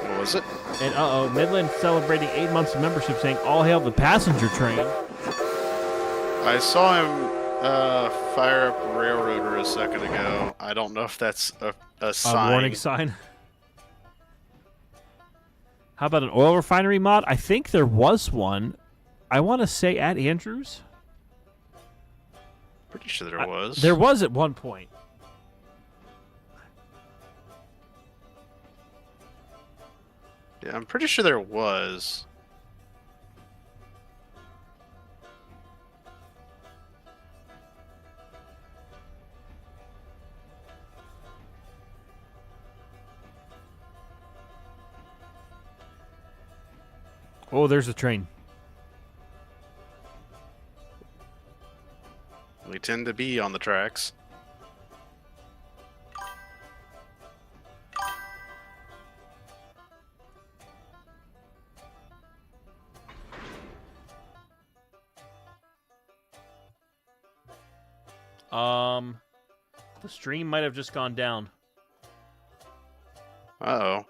Speaker 2: What was it?
Speaker 1: And Midland celebrating 8 months of membership, saying, "All hail the passenger train."
Speaker 2: I saw him fire up Railroader a second ago. I don't know if that's a sign.
Speaker 1: A warning sign. How about an oil refinery mod? I think there was one. I want to say at Andrews.
Speaker 2: Pretty sure there was.
Speaker 1: There was at one point.
Speaker 2: Yeah, I'm pretty sure there was.
Speaker 1: Oh, there's a train.
Speaker 2: We tend to be on the tracks.
Speaker 1: The stream might have just gone down.
Speaker 2: Uh-oh.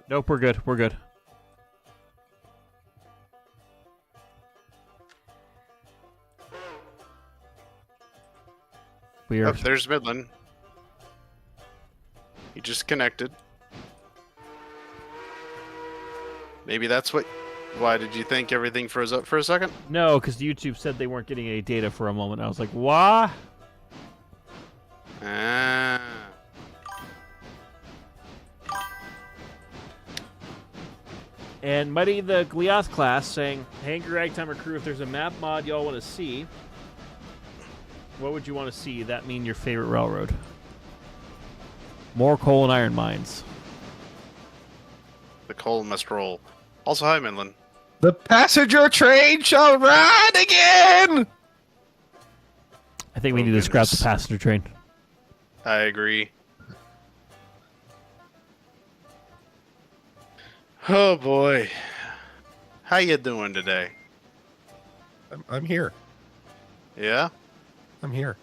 Speaker 1: Nope, we're good. We're good. We are.
Speaker 2: Oh, there's Midland. He just connected. Maybe that's what... Why did you think everything froze up for a second?
Speaker 1: No, because YouTube said they weren't getting any data for a moment. I was like, what?
Speaker 2: Ah.
Speaker 1: And Mighty the Gliath class saying, hey, Angry Ragtimer crew, if there's a map mod y'all want to see, what would you want to see? That mean your favorite railroad? More coal and iron mines.
Speaker 2: The coal must roll. Also, hi, Midland.
Speaker 3: The passenger train shall ride again!
Speaker 1: I think we need to scrap the passenger train.
Speaker 2: I agree. Oh boy. How you doing today?
Speaker 3: I'm here.
Speaker 2: Yeah?
Speaker 3: I'm here.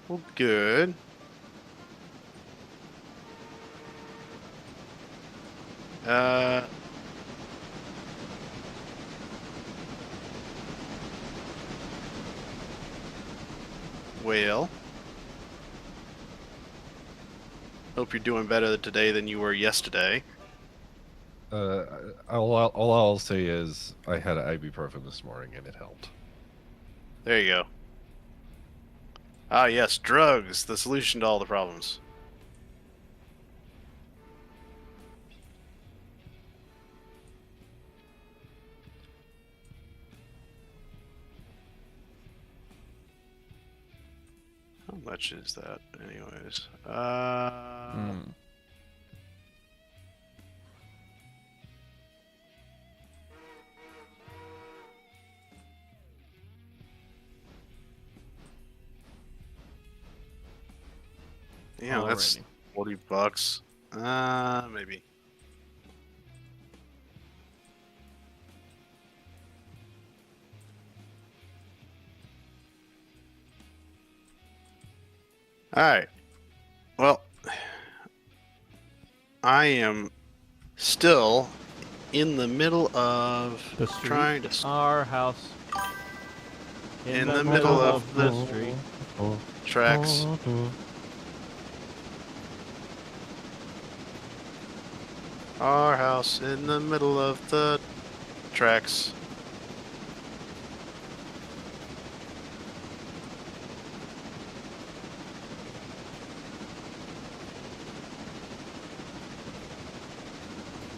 Speaker 2: Well, good. Well, hope you're doing better today than you were yesterday.
Speaker 3: All I'll say is I had ibuprofen this morning and it helped.
Speaker 2: There you go. Ah, yes, drugs, the solution to all the problems. How much is that, anyways? Yeah, that's $40. Maybe. Alright. Well, I am still in the middle of
Speaker 1: The street.
Speaker 2: trying to...
Speaker 1: Our house.
Speaker 2: In the middle of the
Speaker 1: street.
Speaker 2: tracks. Our house in the middle of the tracks.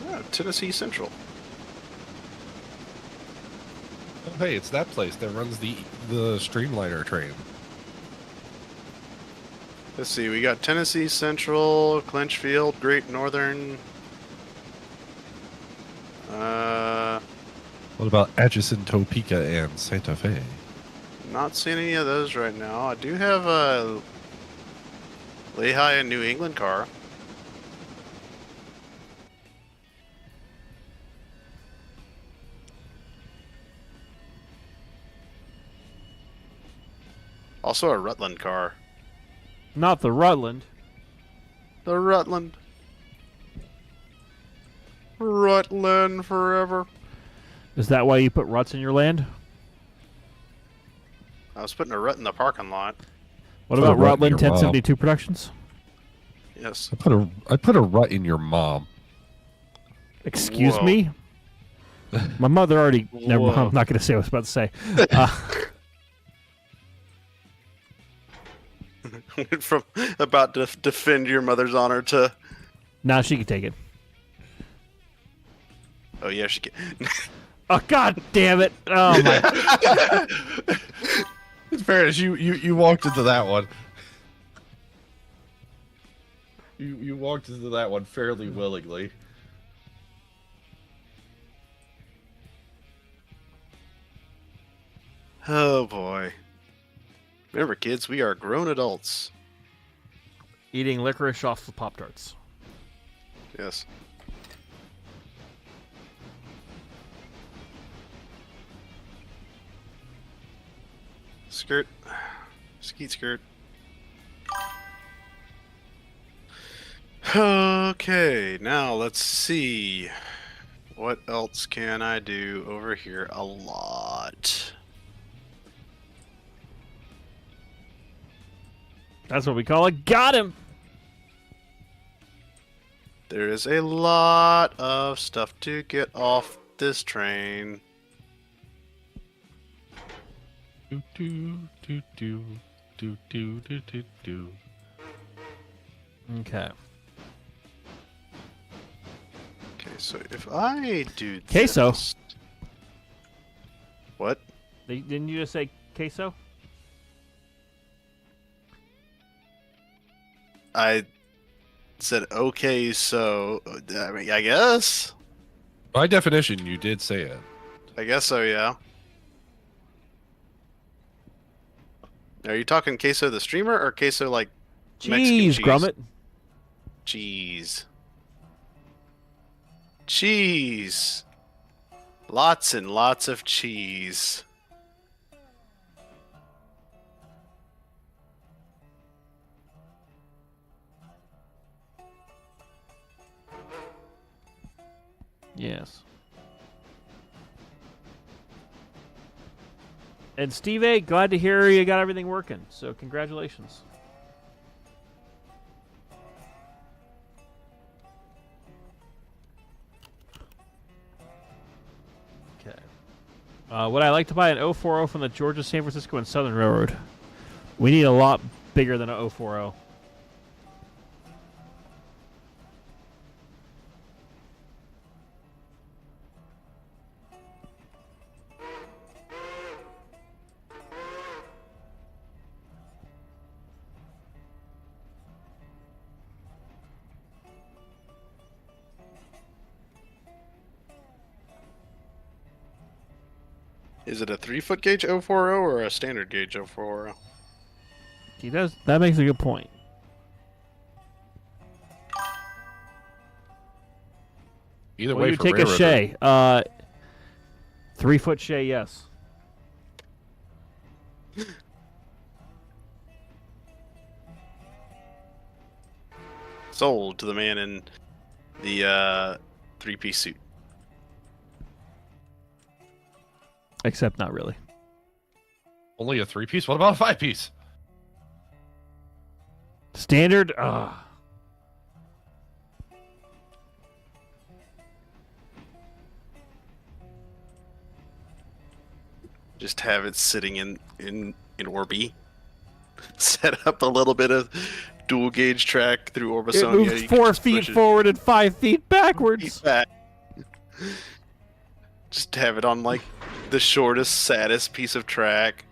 Speaker 2: Oh, Tennessee Central.
Speaker 3: Oh, hey, it's that place that runs the Streamliner train.
Speaker 2: Let's see, we got Tennessee Central, Clinchfield, Great Northern.
Speaker 3: What about Atchison, Topeka, and Santa Fe?
Speaker 2: Not seeing any of those right now. I do have a Lehigh and New England car. Also a Rutland car.
Speaker 1: Not the Rutland.
Speaker 2: The Rutland. Rutland forever.
Speaker 1: Is that why you put ruts in your land?
Speaker 2: I was putting a rut in the parking lot.
Speaker 1: What
Speaker 3: Put a
Speaker 1: about
Speaker 3: rut in
Speaker 1: Rutland
Speaker 3: your
Speaker 1: 1072 Productions?
Speaker 2: Yes.
Speaker 3: I put a rut in your mom.
Speaker 1: Excuse
Speaker 2: Whoa.
Speaker 1: me? My mother already... Never mind,
Speaker 2: Whoa.
Speaker 1: I'm not going to say what I was about to say.
Speaker 2: Went from about to defend your mother's honor to...
Speaker 1: Now she can take it.
Speaker 2: Oh, yeah, she can.
Speaker 1: Oh, God damn it. Oh, my...
Speaker 3: In fairness, you walked into that one. You walked into that one fairly willingly.
Speaker 2: Oh boy. Remember, kids, we are grown adults.
Speaker 1: Eating licorice off the Pop-Tarts.
Speaker 2: Yes. Skirt. Skeet skirt. Okay, now let's see. What else can I do over here? A lot.
Speaker 1: That's what we call it. Got him!
Speaker 2: There is a lot of stuff to get off this train.
Speaker 3: Do do do do do do do do do.
Speaker 1: Okay.
Speaker 2: Okay, so if I do
Speaker 1: Queso.
Speaker 2: this- What?
Speaker 1: Didn't you just say queso?
Speaker 2: I said okay, so I mean, I guess.
Speaker 3: By definition, you did say it.
Speaker 2: I guess so, yeah. Are you talking queso the streamer or queso like Mexican
Speaker 1: Jeez,
Speaker 2: cheese?
Speaker 1: Grummet.
Speaker 2: Cheese. Cheese. Lots and lots of cheese.
Speaker 1: Yes. And Steve A, glad to hear you got everything working. So congratulations. Okay. Would I like to buy an 040 from the Georgia, San Francisco, and Southern Railroad? We need a lot bigger than a 040.
Speaker 2: Is it a 3-foot gauge 040 or a standard gauge 040?
Speaker 1: He does. That makes a good point.
Speaker 3: Either
Speaker 1: Well,
Speaker 3: way,
Speaker 1: you
Speaker 3: for
Speaker 1: take a
Speaker 3: railroader-
Speaker 1: Shay. 3-foot Shay, yes.
Speaker 2: Sold to the man in the 3-piece suit.
Speaker 1: Except not really.
Speaker 3: Only a 3-piece? What about a 5-piece?
Speaker 1: Standard?
Speaker 2: Just have it sitting in Orby. Set up a little bit of dual gauge track through
Speaker 1: It
Speaker 2: Orbisonia.
Speaker 1: moves
Speaker 2: You can
Speaker 1: 4
Speaker 2: just
Speaker 1: feet
Speaker 2: push it
Speaker 1: forward and 5 feet backwards.
Speaker 2: back. Just have it on like the shortest, saddest piece of track.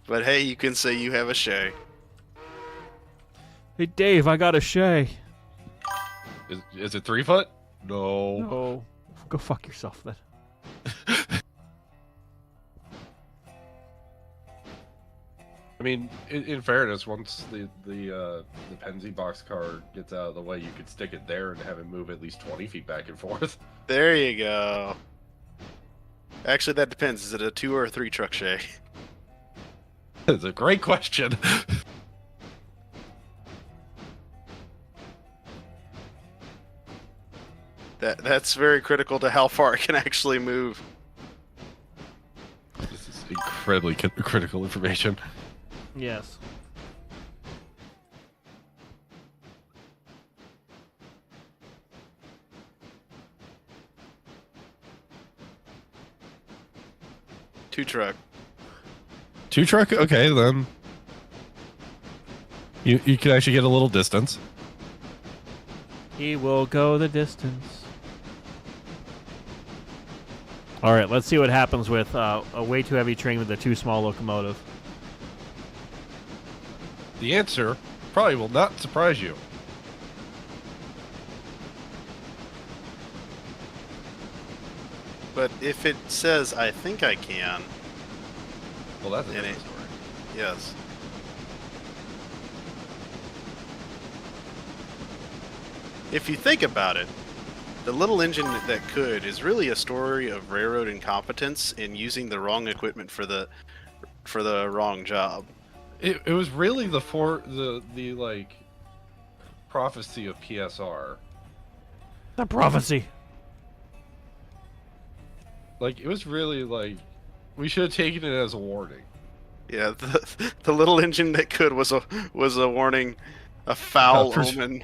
Speaker 2: But hey, you can say you have a Shay.
Speaker 1: Hey, Dave, I got a Shay.
Speaker 3: Is it 3 foot? No.
Speaker 1: Oh, go fuck yourself then.
Speaker 3: I mean, in fairness, once the Penzi boxcar gets out of the way, you could stick it there and have it move at least 20 feet back and forth.
Speaker 2: There you go. Actually, that depends. Is it a 2 or a 3 truck Shay?
Speaker 3: It's a great question.
Speaker 2: That's very critical to how far it can actually move.
Speaker 3: This is incredibly critical information.
Speaker 1: Yes.
Speaker 2: Two truck.
Speaker 3: 2 truck? Okay, then. You can actually get a little distance.
Speaker 1: He will go the distance. All right, let's see what happens with a way too heavy train with a too small locomotive.
Speaker 3: The answer probably will not surprise you.
Speaker 2: But if it says I think I can,
Speaker 3: Well, that's a
Speaker 2: And
Speaker 3: different
Speaker 2: it-
Speaker 3: story.
Speaker 2: yes. If you think about it, the little engine that could is really a story of railroad incompetence in using the wrong equipment for the wrong job.
Speaker 3: It was really the like prophecy of PSR.
Speaker 1: The prophecy.
Speaker 3: Like it was really like we should have taken it as a warning.
Speaker 2: Yeah, the little engine that could was a warning, a foul
Speaker 3: About
Speaker 2: omen.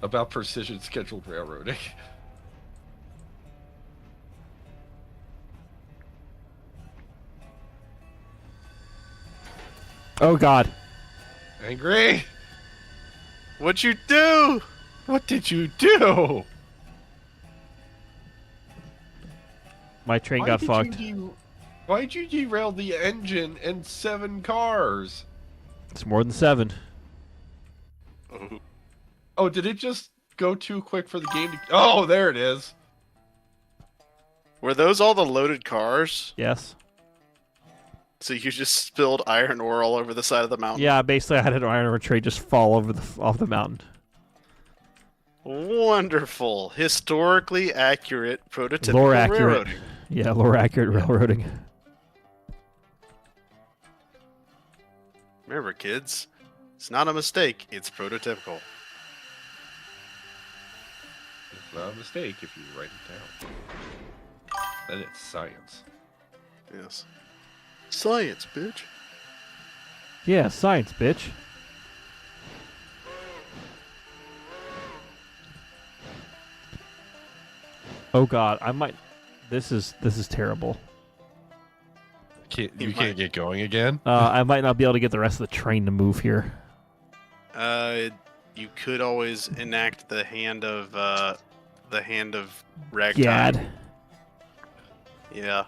Speaker 3: About precision scheduled railroading.
Speaker 1: Oh God.
Speaker 3: Angry?
Speaker 2: What'd you do?
Speaker 3: What did you do?
Speaker 1: My train got fucked.
Speaker 3: Why'd you derail the engine and 7 cars?
Speaker 1: It's more than 7.
Speaker 2: Oh,
Speaker 3: Oh, did it just go too quick for the game to... Oh, there it is.
Speaker 2: were those all the loaded cars?
Speaker 1: Yes.
Speaker 2: So you just spilled iron ore all over the side of the mountain?
Speaker 1: Yeah, basically I had an iron ore train just fall over off the mountain.
Speaker 2: Wonderful. Historically accurate prototypical
Speaker 1: Lore accurate.
Speaker 2: railroading.
Speaker 1: Yeah, lore accurate railroading.
Speaker 2: Remember, kids, it's not a mistake, it's prototypical.
Speaker 3: It's not a mistake if you write it down. Then it's science.
Speaker 2: Yes. Science, bitch.
Speaker 1: Yeah, science, bitch. Oh God, I might. This is terrible.
Speaker 3: You can't get going again?
Speaker 1: I might not be able to get the rest of the train to move here.
Speaker 2: You could always enact the hand of Ragtime.
Speaker 1: Gad.
Speaker 2: Yeah.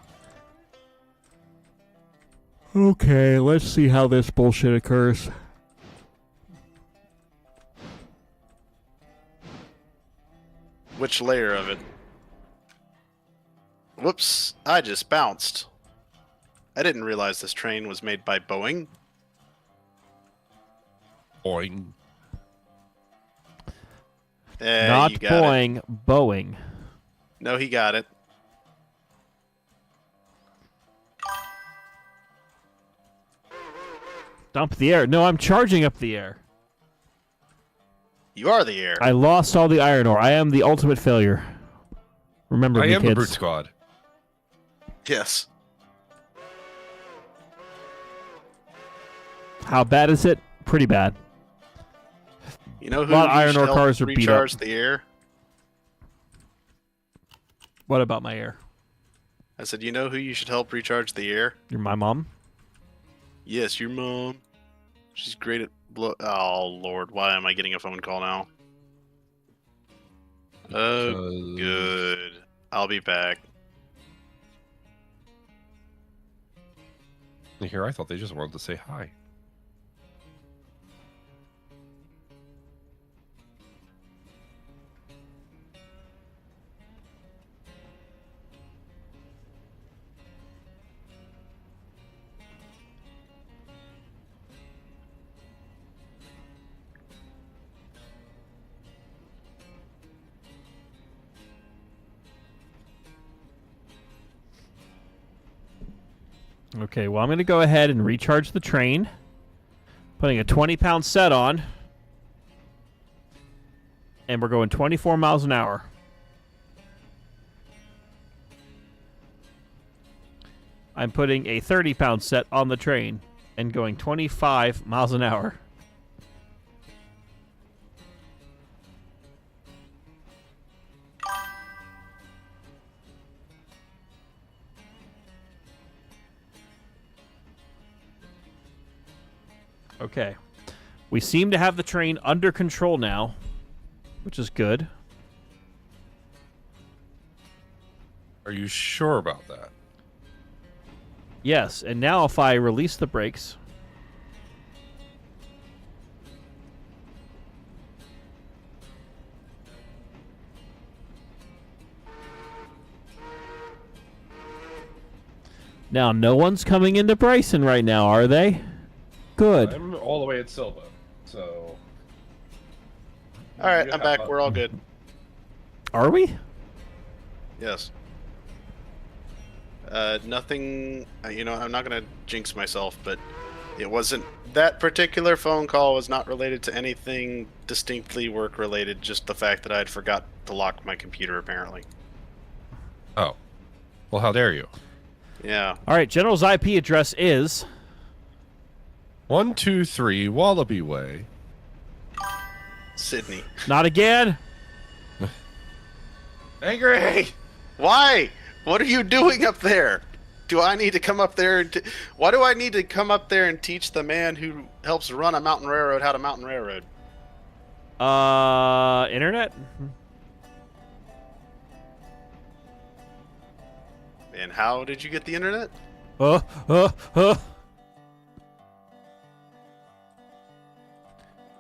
Speaker 1: Okay, let's see how this bullshit occurs.
Speaker 2: Which layer of it? Whoops, I just bounced. I didn't realize this train was made by Boeing.
Speaker 3: Boing.
Speaker 1: Not
Speaker 2: you got it.
Speaker 1: Boeing, Boeing.
Speaker 2: No, he got it.
Speaker 1: Dump the air. No, I'm charging up the air.
Speaker 2: You are the air.
Speaker 1: I lost all the iron ore. I am the ultimate failure. Remember
Speaker 3: I
Speaker 1: me,
Speaker 3: am
Speaker 1: kids.
Speaker 3: the Brute Squad.
Speaker 2: Yes.
Speaker 1: How bad is it? Pretty bad.
Speaker 2: You know who
Speaker 1: lot of
Speaker 2: you
Speaker 1: iron
Speaker 2: should
Speaker 1: ore
Speaker 2: help
Speaker 1: cars are beat up.
Speaker 2: recharge the air?
Speaker 1: What about my air?
Speaker 2: I said, you know who you should help recharge the air?
Speaker 1: You're my mom?
Speaker 2: Yes, your mom. She's great at Oh, Lord. Why am I getting a phone call now? Oh, good. I'll be back.
Speaker 3: Here, I thought they just wanted to say hi.
Speaker 1: Okay, well, I'm going to go ahead and recharge the train. Putting a 20-pound set on. And we're going 24 miles an hour. I'm putting a 30-pound set on the train and going 25 miles an hour. Okay. We seem to have the train under control now, which is good.
Speaker 3: Are you sure about that?
Speaker 1: Yes, and now if I release the brakes... Now, no one's coming into Bryson right now, are they? Good.
Speaker 3: I'm all the way at Silva, so...
Speaker 2: Alright, I'm back. We're all good.
Speaker 1: Are we?
Speaker 2: Yes. Nothing... You know, I'm not going to jinx myself, but it wasn't... That particular phone call was not related to anything distinctly work-related, just the fact that I had forgot to lock my computer, apparently.
Speaker 3: Oh. Well, how dare you?
Speaker 2: Yeah.
Speaker 1: All right, General's IP address is...
Speaker 3: 123 Wallaby Way.
Speaker 2: Sydney.
Speaker 1: Not again.
Speaker 3: Angry!
Speaker 2: Why? What are you doing up there? Do I need to come up there and... Why do I need to come up there and teach the man who helps run a mountain railroad how to mountain railroad?
Speaker 1: Internet?
Speaker 2: And how did you get the internet?
Speaker 1: Oh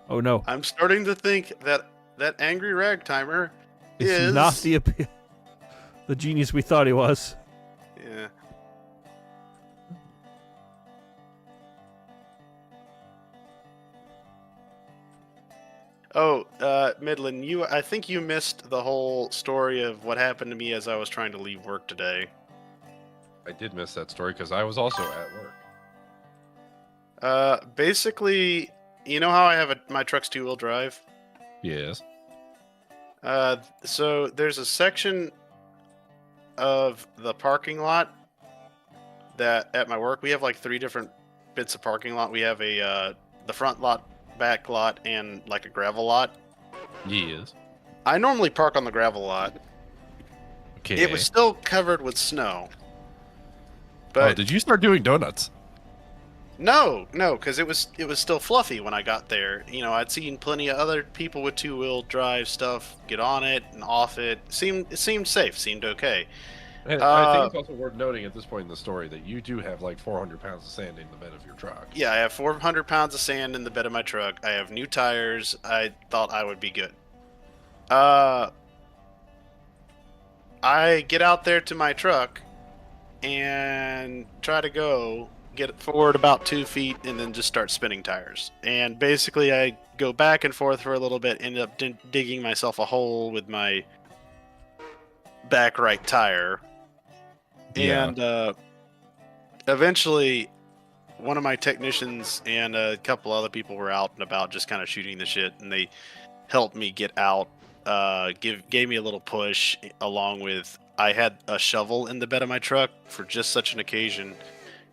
Speaker 1: no.
Speaker 2: I'm starting to think that that angry ragtimer is...
Speaker 1: not the genius we thought he was.
Speaker 2: Yeah. Oh, Midland, I think you missed the whole story of what happened to me as I was trying to leave work today.
Speaker 3: I did miss that story because I was also at work.
Speaker 2: Basically, you know how I have my truck's two-wheel drive?
Speaker 3: Yes.
Speaker 2: So there's a section of the parking lot that at my work we have like 3 different bits of parking lot. We have the front lot, back lot, and like a gravel lot.
Speaker 3: Yes.
Speaker 2: I normally park on the gravel lot.
Speaker 3: Okay.
Speaker 2: It was still covered with snow. But
Speaker 3: oh, did you start doing donuts?
Speaker 2: No, because it was still fluffy when I got there. You know, I'd seen plenty of other people with two-wheel drive stuff get on it and off it. It seemed safe, seemed okay.
Speaker 3: And I think it's also worth noting at this point in the story that you do have like 400 pounds of sand in the bed of your truck.
Speaker 2: Yeah, I have 400 pounds of sand in the bed of my truck. I have new tires. I thought I would be good. I get out there to my truck and try to get it forward about 2 feet, and then just start spinning tires. And basically, I go back and forth for a little bit, end up digging myself a hole with my back right tire.
Speaker 3: Yeah.
Speaker 2: And eventually, one of my technicians and a couple other people were out and about just kind of shooting the shit, and they helped me get out, gave me a little push, along with... I had a shovel in the bed of my truck for just such an occasion,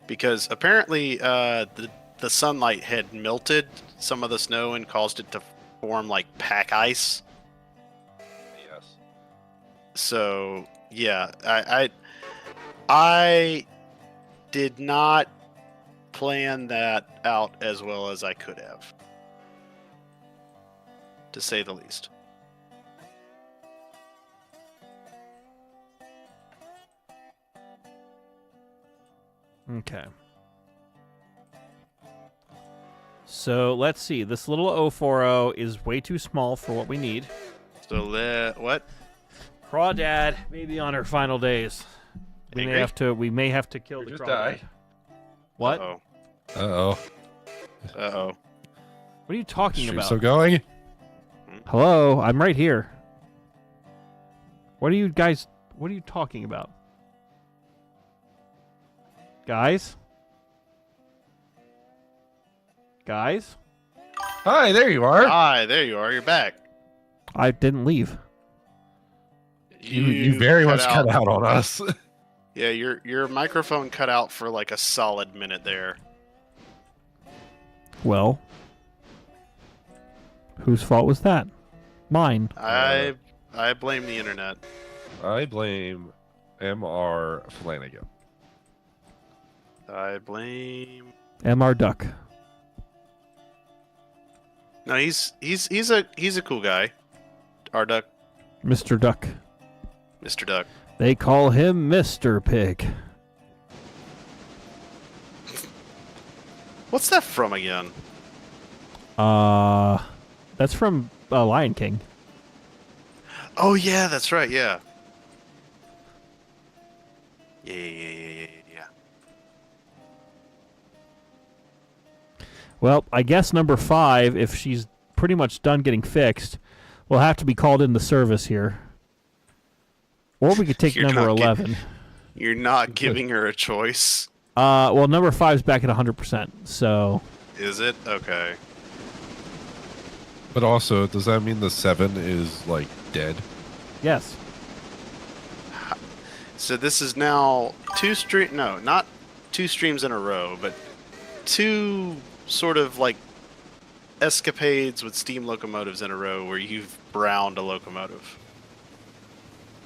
Speaker 2: because apparently the sunlight had melted some of the snow and caused it to form like pack ice.
Speaker 3: Yes.
Speaker 2: So yeah, I did not plan that out as well as I could have, to say the least.
Speaker 1: Okay. So let's see. This little 040 is way too small for what we need.
Speaker 2: So what?
Speaker 1: Crawdad may be on her final days. We may have to kill the
Speaker 3: just
Speaker 1: crawdad.
Speaker 3: die.
Speaker 1: What?
Speaker 2: Uh-oh.
Speaker 3: Uh-oh.
Speaker 2: Uh-oh.
Speaker 1: What are you talking
Speaker 3: Stream's
Speaker 1: about?
Speaker 3: still going?
Speaker 1: Hello, I'm right here. What are you talking about? Guys? Guys?
Speaker 3: Hi, there you are.
Speaker 2: Hi, there you are. You're back.
Speaker 1: I didn't leave.
Speaker 3: You very much cut out on us.
Speaker 2: Yeah, your microphone cut out for like a solid minute there.
Speaker 1: Well, whose fault was that? Mine.
Speaker 2: I blame the internet.
Speaker 3: I blame M.R. Flanagan.
Speaker 2: I blame...
Speaker 1: MR Duck.
Speaker 2: No, he's a cool guy. Our duck,
Speaker 1: Mr. Duck.
Speaker 2: Mr. Duck.
Speaker 1: They call him Mr. Pig.
Speaker 2: What's that from again?
Speaker 1: That's from Lion King.
Speaker 2: Oh yeah, that's right. Yeah. Yeah.
Speaker 1: Well, I guess number 5, if she's pretty much done getting fixed, will have to be called into service here. Or we could take
Speaker 2: You're
Speaker 1: number
Speaker 2: not gi-
Speaker 1: 11.
Speaker 2: You're not giving her a choice,
Speaker 1: Well, number 5's back at 100%, so...
Speaker 2: is it? Okay.
Speaker 3: But also, does that mean the 7 is, like, dead?
Speaker 1: Yes.
Speaker 2: So this is now no, not 2 streams in a row, but 2 sort of like escapades with steam locomotives in a row where you've browned a locomotive.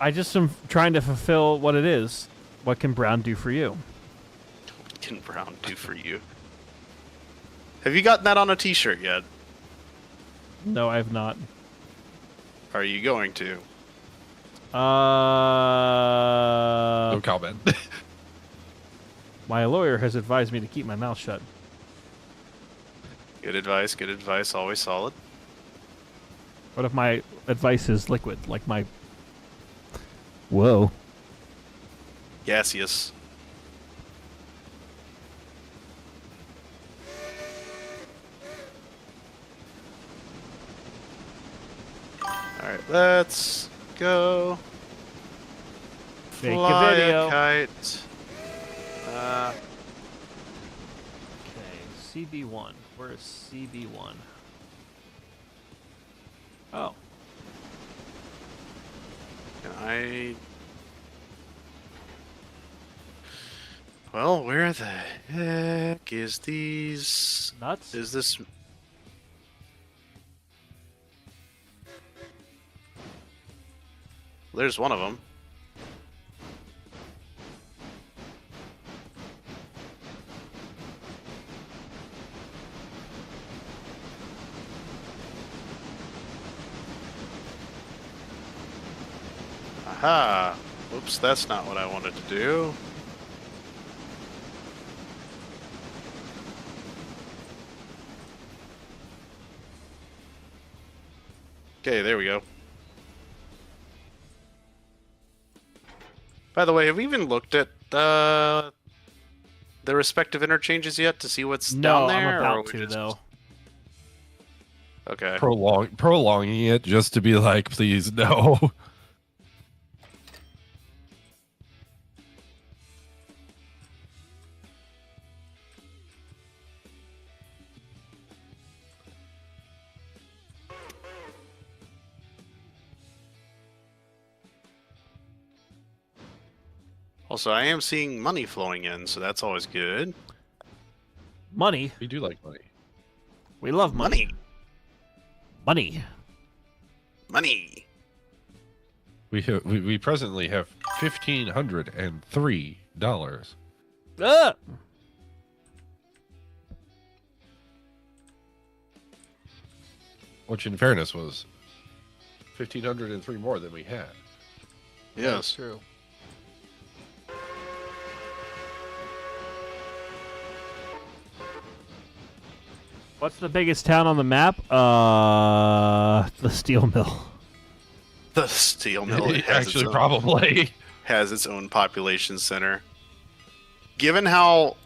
Speaker 1: I just am trying to fulfill what it is. What can Brown do for you?
Speaker 2: What can Brown do for you? Have you gotten that on a t-shirt yet?
Speaker 1: No, I have not.
Speaker 2: Are you going to?
Speaker 3: No comment.
Speaker 1: My lawyer has advised me to keep my mouth shut.
Speaker 2: Good advice, always solid.
Speaker 1: What if my advice is liquid, like my... Whoa.
Speaker 2: Gaseous. Alright, let's go.
Speaker 1: Make
Speaker 2: Fly
Speaker 1: a video.
Speaker 2: kite.
Speaker 1: Okay, CB1. Where is CB1? Oh.
Speaker 2: Can I... Well, where the heck is these...
Speaker 1: Nuts?
Speaker 2: Is this... There's one of them. Aha! Oops, that's not what I wanted to do. Okay, there we go. By the way, have we even looked at the respective interchanges yet to see what's down there?
Speaker 1: I'm
Speaker 2: or
Speaker 1: about
Speaker 2: we
Speaker 1: to,
Speaker 2: just-
Speaker 1: though.
Speaker 2: Okay.
Speaker 3: Prolonging it just to be like, please, no.
Speaker 2: Also, I am seeing money flowing in, so that's always good.
Speaker 1: Money?
Speaker 3: We do like money.
Speaker 1: We love money.
Speaker 2: Money.
Speaker 1: Money.
Speaker 3: Money. We presently have $1,503.
Speaker 1: Ah!
Speaker 3: Which, in fairness, was 1,503 more than we had.
Speaker 2: Yes.
Speaker 1: True. What's the biggest town on the map? The steel mill.
Speaker 2: The steel mill
Speaker 3: Actually, probably.
Speaker 2: has its own population center. Given how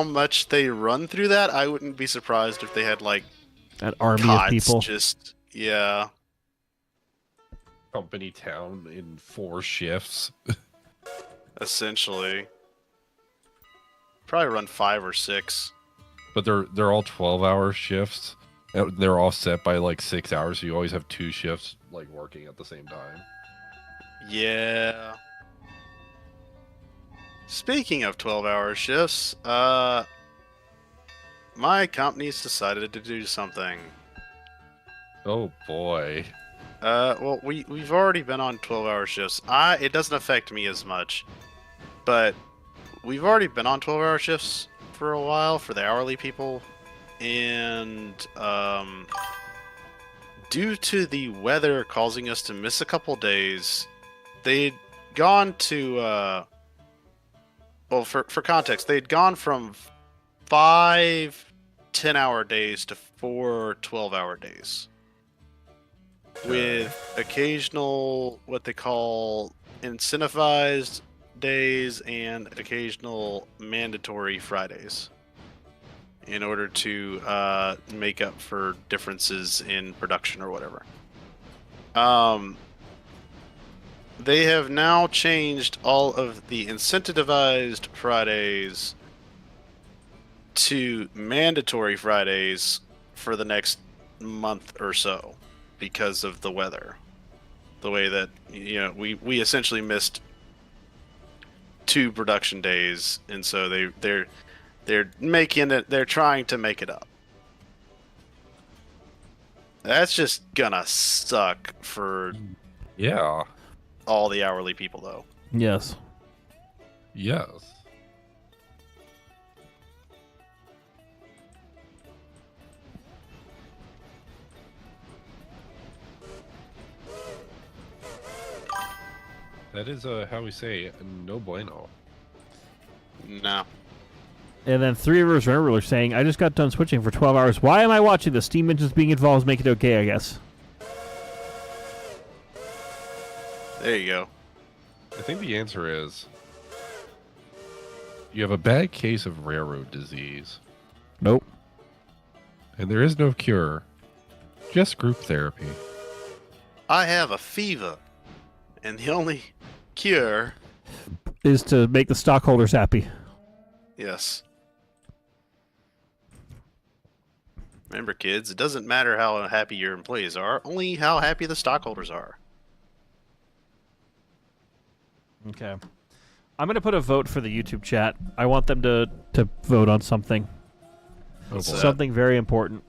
Speaker 2: much they run through that, I wouldn't be surprised if they had like
Speaker 1: An army
Speaker 2: cots
Speaker 1: of people.
Speaker 2: just yeah.
Speaker 3: Company town in 4 shifts.
Speaker 2: Essentially. Probably run 5 or 6.
Speaker 3: But they're all 12-hour shifts. They're all set by like 6 hours, so you always have 2 shifts like working at the same time.
Speaker 2: Yeah. Speaking of 12-hour shifts, my company's decided to do something.
Speaker 3: Oh boy.
Speaker 2: Well, we've already been on 12-hour shifts. It doesn't affect me as much, but we've already been on 12-hour shifts for a while for the hourly people, and due to the weather causing us to miss a couple days, they'd gone to well, for context, they'd gone from 5 10-hour days to 4 12-hour days. With occasional, what they call incentivized days and occasional mandatory Fridays. in order to make up for differences in production or whatever. They have now changed all of the incentivized Fridays to mandatory Fridays for the next month or so because of the weather. The way that, you know, we essentially missed 2 production days, and so they're making it, they're trying to make it up. That's just gonna suck for
Speaker 3: Yeah.
Speaker 2: all the hourly people, though.
Speaker 1: Yes.
Speaker 3: Yes. That is how we say no bueno.
Speaker 2: No.
Speaker 1: And then 3 Rivers River are saying, I just got done switching for 12 hours. Why am I watching this? Steam engines being involved make it okay, I guess.
Speaker 2: There you go.
Speaker 3: I think the answer is you have a bad case of railroad disease,
Speaker 1: Nope.
Speaker 3: and there is no cure, just group therapy.
Speaker 2: I have a fever, and the only cure...
Speaker 1: Is to make the stockholders happy.
Speaker 2: Yes. Remember, kids, it doesn't matter how happy your employees are, only how happy the stockholders are.
Speaker 1: Okay. I'm going to put a vote for the YouTube chat. I want them to vote on something.
Speaker 2: What's that?
Speaker 1: Something very important.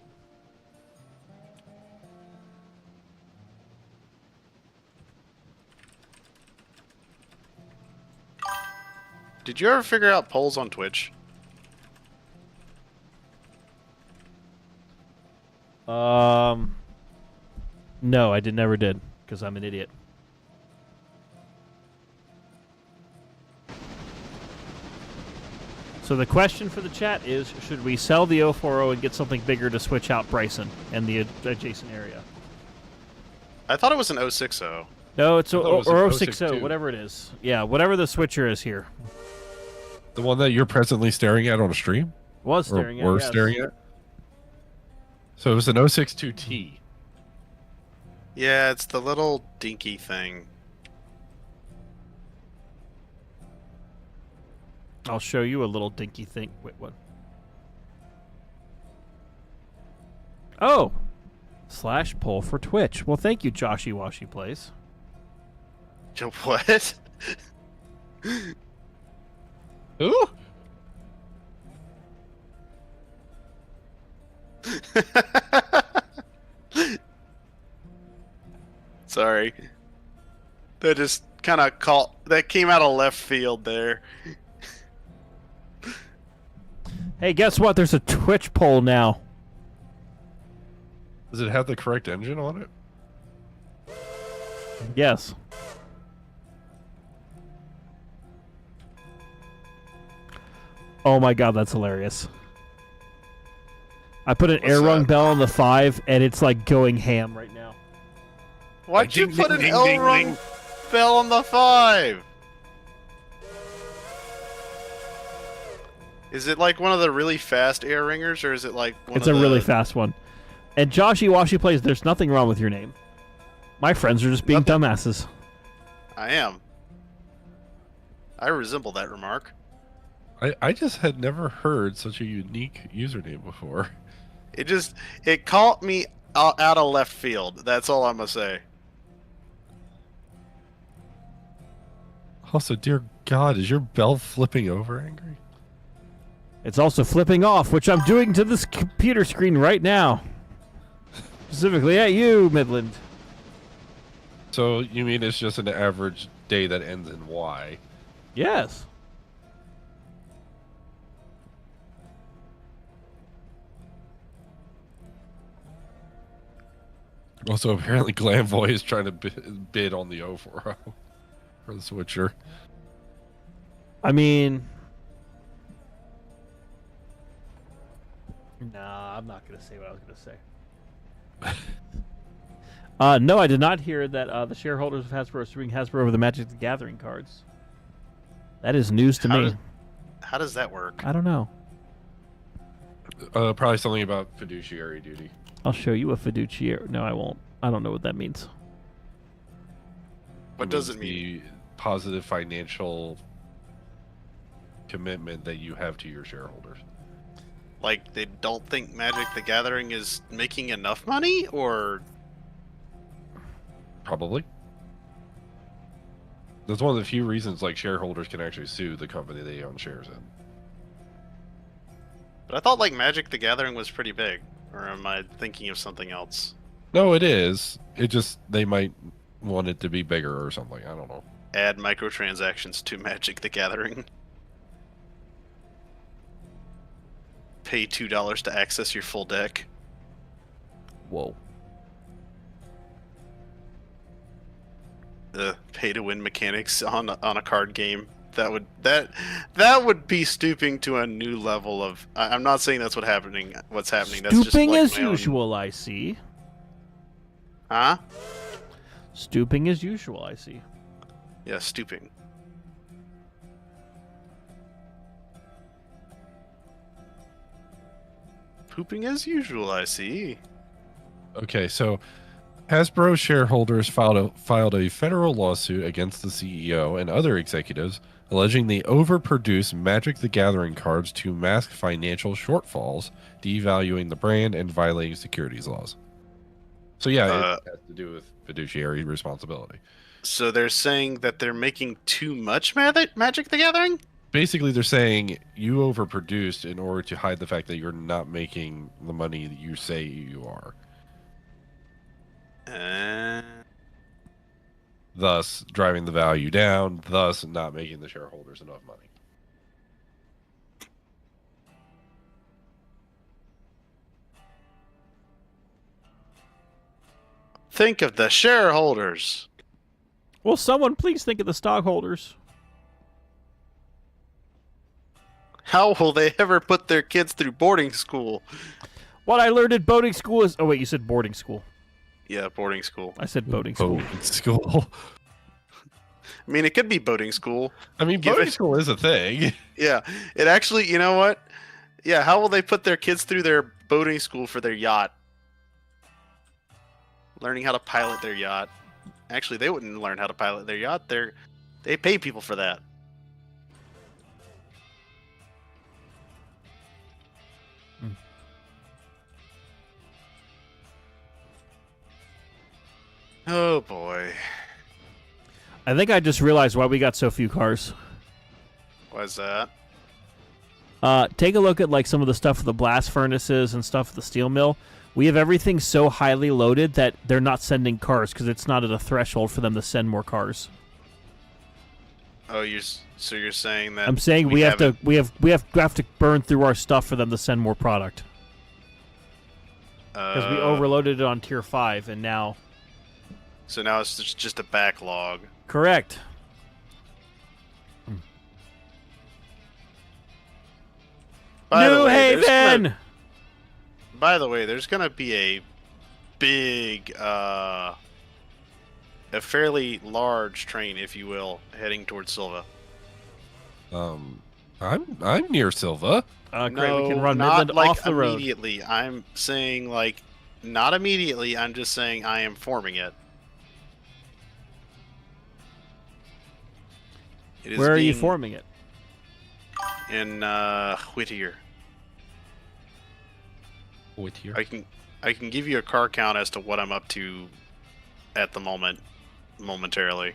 Speaker 2: Did you ever figure out polls on Twitch?
Speaker 1: No, I never did, because I'm an idiot. So the question for the chat is, should we sell the 040 and get something bigger to switch out Bryson and the adjacent area?
Speaker 2: I thought it was an 060.
Speaker 1: No, it's
Speaker 3: I thought it was an
Speaker 1: or
Speaker 3: 062.
Speaker 1: 060, whatever it is. Yeah, whatever the switcher is here.
Speaker 3: The one that you're presently staring at on a stream?
Speaker 1: Was staring at.
Speaker 3: Or
Speaker 1: yes.
Speaker 3: staring at? So it was an 062T.
Speaker 2: Yeah, it's the little dinky thing.
Speaker 1: I'll show you a little dinky thing. Wait, what? Oh! / poll for Twitch. Well, thank you, Joshy Washy Plays.
Speaker 2: What?
Speaker 3: Who?
Speaker 2: Sorry. That just kind of that came out of left field there.
Speaker 1: Hey, guess what? There's a Twitch poll now.
Speaker 3: Does it have the correct engine on it?
Speaker 1: Yes. Oh my god, that's hilarious. I put an
Speaker 2: What's
Speaker 1: air rung
Speaker 2: that?
Speaker 1: bell on the 5, and it's like going ham right now.
Speaker 2: Why'd you
Speaker 3: Ding,
Speaker 2: put
Speaker 3: ding,
Speaker 2: an
Speaker 3: ding,
Speaker 2: L
Speaker 3: ding,
Speaker 2: rung
Speaker 3: ding.
Speaker 2: bell on the 5? Is it like one of the really fast air ringers, or is it like one
Speaker 1: It's
Speaker 2: of
Speaker 1: a
Speaker 2: the...
Speaker 1: really fast one. And Joshy Washy Plays, there's nothing wrong with your name. My friends are just being
Speaker 2: Nothing.
Speaker 1: dumbasses.
Speaker 2: I am. I resemble that remark.
Speaker 3: I just had never heard such a unique username before.
Speaker 2: It caught me out of left field. That's all I'm gonna say.
Speaker 3: Also, dear God, is your bell flipping over, Angry?
Speaker 1: It's also flipping off, which I'm doing to this computer screen right now. Specifically at you, Midland.
Speaker 3: So you mean it's just an average day that ends in Y?
Speaker 1: Yes.
Speaker 3: Also, apparently Glamboy is trying to bid on the 040 for the switcher.
Speaker 1: I mean... Nah, I'm not going to say what I was going to say. No, I did not hear that the shareholders of Hasbro are suing Hasbro over the Magic the Gathering cards. That is news to me.
Speaker 2: How does that work?
Speaker 1: I don't know.
Speaker 3: Probably something about fiduciary duty.
Speaker 1: I'll show you a fiduciary. No, I won't. I don't know what that means.
Speaker 2: What does it mean?
Speaker 3: The positive financial commitment that you have to your shareholders.
Speaker 2: Like, they don't think Magic the Gathering is making enough money, or...
Speaker 3: Probably. That's one of the few reasons like shareholders can actually sue the company they own shares in.
Speaker 2: But I thought, like, Magic the Gathering was pretty big. Or am I thinking of something else?
Speaker 3: No, it is. It just, they might want it to be bigger or something. I don't know.
Speaker 2: Add microtransactions to Magic the Gathering. Pay $2 to access your full deck.
Speaker 1: Whoa.
Speaker 2: Pay to win mechanics on a card game. That would be stooping to a new level of. I'm not saying that's what's happening. That's just
Speaker 1: Stooping
Speaker 2: like
Speaker 1: as
Speaker 2: my own-
Speaker 1: usual, I see.
Speaker 2: Huh?
Speaker 1: Stooping as usual, I see.
Speaker 2: Yeah, stooping. Pooping as usual, I see.
Speaker 3: Okay, so Hasbro shareholders filed a federal lawsuit against the CEO and other executives, alleging they overproduced Magic the Gathering cards to mask financial shortfalls, devaluing the brand and violating securities laws. So yeah, it has to do with fiduciary responsibility.
Speaker 2: So they're saying that they're making too much Magic the Gathering?
Speaker 3: Basically, they're saying you overproduced in order to hide the fact that you're not making the money that you say you are. Thus driving the value down, thus not making the shareholders enough money.
Speaker 2: Think of the shareholders.
Speaker 1: Will someone please think of the stockholders?
Speaker 2: How will they ever put their kids through boarding school?
Speaker 1: What I learned at boating school is... Oh, wait, you said boarding school.
Speaker 2: Yeah, boarding school.
Speaker 1: I said boating school.
Speaker 3: Boating school.
Speaker 2: I mean, it could be boating school.
Speaker 3: I mean, boating school is a thing.
Speaker 2: Yeah, it actually, you know what? Yeah, how will they put their kids through their boating school for their yacht? Learning how to pilot their yacht. Actually, they wouldn't learn how to pilot their yacht. They pay people for that. Oh boy.
Speaker 1: I think I just realized why we got so few cars.
Speaker 2: Why's that?
Speaker 1: Take a look at like some of the stuff with the blast furnaces and stuff with the steel mill. We have everything so highly loaded that they're not sending cars because it's not at a threshold for them to send more cars.
Speaker 2: Oh, so you're saying that
Speaker 1: I'm saying we have to burn through our stuff for them to send more product. Because we overloaded it on tier 5 and now.
Speaker 2: So now it's just a backlog.
Speaker 1: Correct. New Haven!
Speaker 2: By the way, there's going to be a big, a fairly large train, if you will, heading towards Silva.
Speaker 3: I'm near Silva.
Speaker 1: Great,
Speaker 2: no,
Speaker 1: we can run
Speaker 2: not
Speaker 1: Midland
Speaker 2: like
Speaker 1: off the road.
Speaker 2: immediately. I'm saying like, not immediately. I'm just saying I am forming it.
Speaker 1: Where are you forming it?
Speaker 2: In Whittier.
Speaker 3: Whittier.
Speaker 2: I can give you a car count as to what I'm up to at the moment, momentarily.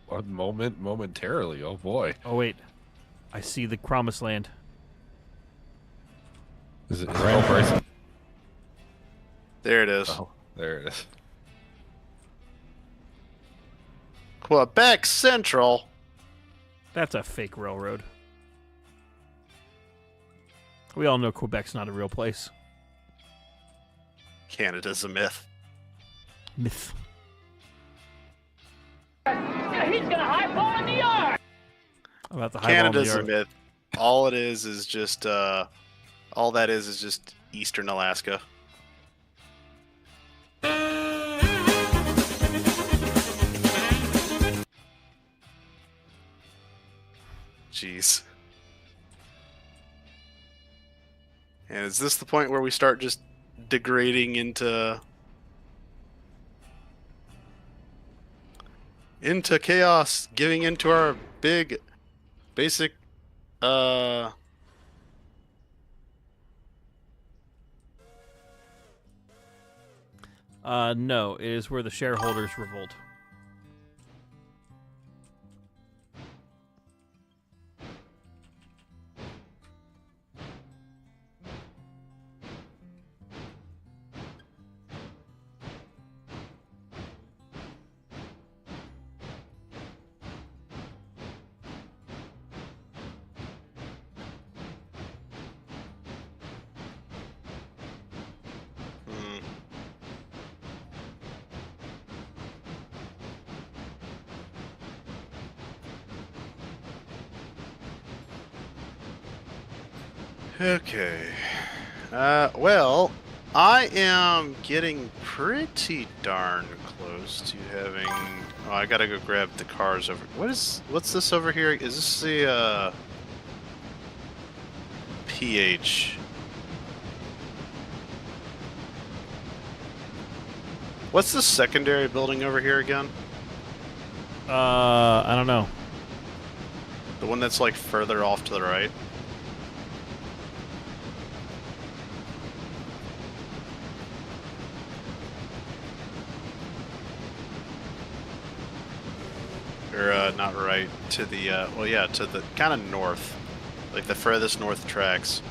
Speaker 3: One moment, momentarily. Oh boy.
Speaker 1: Oh wait, I see the promised land.
Speaker 3: Is it Bryson?
Speaker 2: There it is.
Speaker 3: Oh, there it is.
Speaker 2: Quebec Central.
Speaker 1: That's a fake railroad. We all know Quebec's not a real place.
Speaker 2: Canada's a myth.
Speaker 1: Myth.
Speaker 4: He's gonna highball in the yard.
Speaker 1: About the highball in the
Speaker 2: Canada's a
Speaker 1: yard.
Speaker 2: myth. All it is just all that is just eastern Alaska. Jeez. And is this the point where we start just degrading into chaos, giving into our big, basic,
Speaker 1: No, it is where the shareholders revolt.
Speaker 2: hmm. Okay. Well, I am getting pretty darn close to having. Oh, I gotta go grab the cars over. What's this over here? Is this the PH? What's the secondary building over here again?
Speaker 1: I don't know.
Speaker 2: The one that's like further off to the right. Or not right, to the well, yeah, to the kind of north, like the furthest north tracks.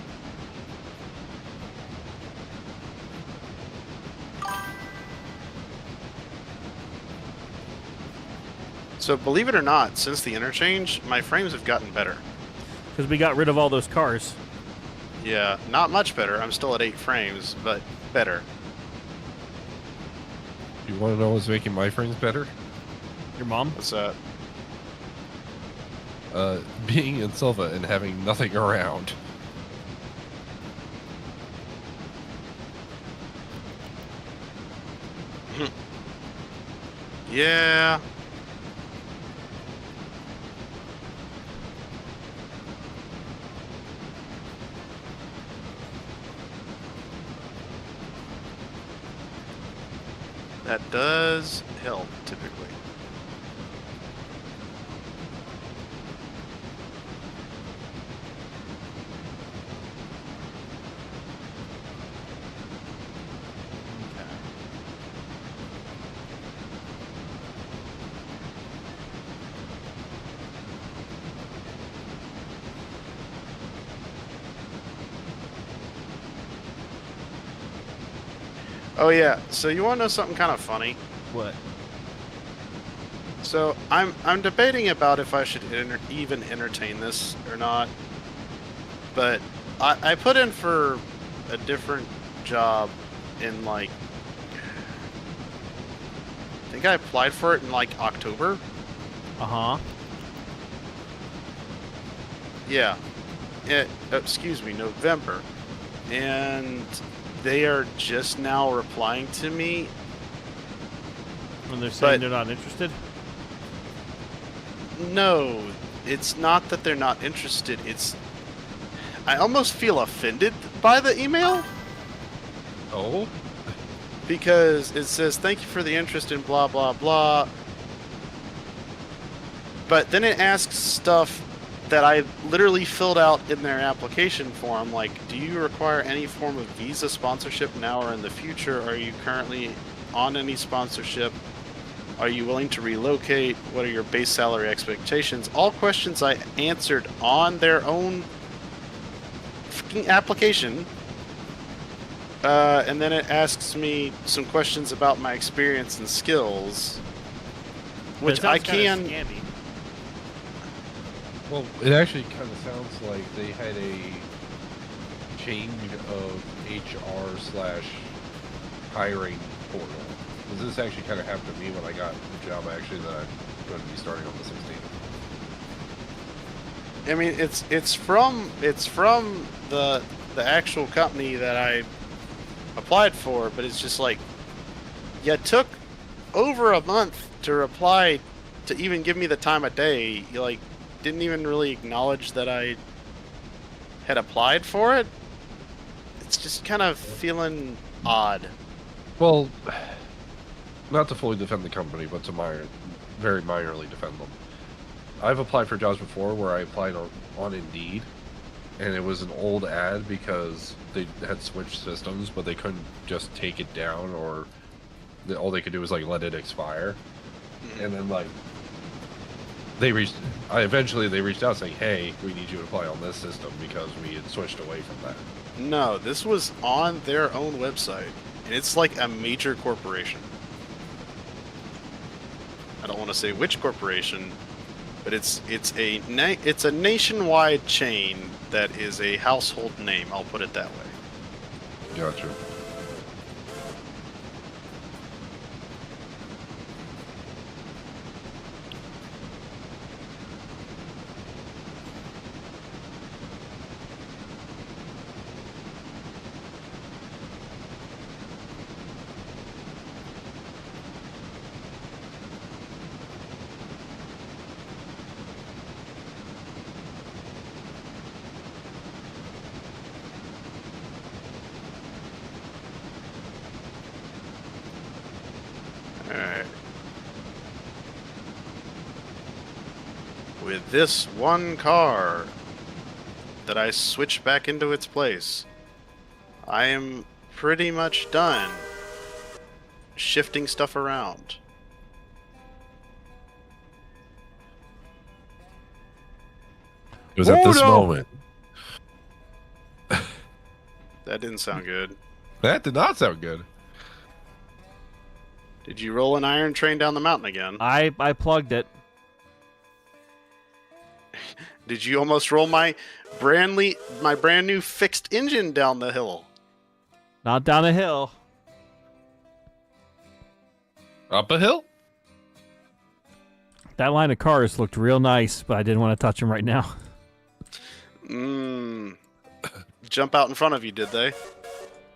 Speaker 2: So believe it or not, since the interchange, my frames have gotten better.
Speaker 1: Because we got rid of all those cars.
Speaker 2: Yeah, not much better. I'm still at 8 frames, but better.
Speaker 3: You want to know what's making my frames better?
Speaker 1: Your mom?
Speaker 2: What's that?
Speaker 3: Being in Silva and having nothing around.
Speaker 2: Yeah. That does help, typically. Oh yeah, so you want to know something kind of funny?
Speaker 1: What?
Speaker 2: So I'm debating about if I should even entertain this or not. But I put in for a different job in like, I think I applied for it in like October.
Speaker 1: Uh-huh.
Speaker 2: Yeah. Excuse me, November. And they are just now replying to me.
Speaker 1: When they're saying
Speaker 2: But-
Speaker 1: they're not interested?
Speaker 2: No, it's not that they're not interested. It's I almost feel offended by the email
Speaker 3: Oh?
Speaker 2: because it says thank you for the interest in blah blah blah. But then it asks stuff that I literally filled out in their application form, like, do you require any form of visa sponsorship now or in the future? Are you currently on any sponsorship? Are you willing to relocate? What are your base salary expectations? All questions I answered on their own fucking application. And then it asks me some questions about my experience and skills, which
Speaker 1: That
Speaker 2: I
Speaker 1: sounds kinda
Speaker 2: can.
Speaker 1: scammy.
Speaker 3: Well, it actually kind of sounds like they had a change of HR/hiring portal. Because this actually kind of happened to me when I got the job actually that I'm going to be starting on the 16th.
Speaker 2: I mean, it's from the actual company that I applied for, but it's just like, you took over a month to reply to even give me the time of day. You like didn't even really acknowledge that I had applied for it. it's just kind of feeling odd.
Speaker 3: Well, not to fully defend the company, but to very minorly defend them. I've applied for jobs before where I applied on Indeed, and it was an old ad because they had switched systems, but they couldn't just take it down, or all they could do was like let it expire. And then like eventually they reached out saying, "Hey, we need you to apply on this system because we had switched away from that."
Speaker 2: No, this was on their own website, and it's like a major corporation. I don't want to say which corporation, but it's a nationwide chain that is a household name. I'll put it that way.
Speaker 3: Gotcha.
Speaker 2: Alright. With this one car that I switched back into its place, I am pretty much done shifting stuff around.
Speaker 3: It was at this
Speaker 1: no!
Speaker 3: moment.
Speaker 2: That didn't sound good.
Speaker 3: That did not sound good.
Speaker 2: Did you roll an iron train down the mountain again?
Speaker 1: I plugged it.
Speaker 2: Did you almost roll my brand new fixed engine down the hill?
Speaker 1: Not down a hill.
Speaker 3: Up a hill?
Speaker 1: That line of cars looked real nice, but I didn't want to touch them right now.
Speaker 2: Jump out in front of you, did they?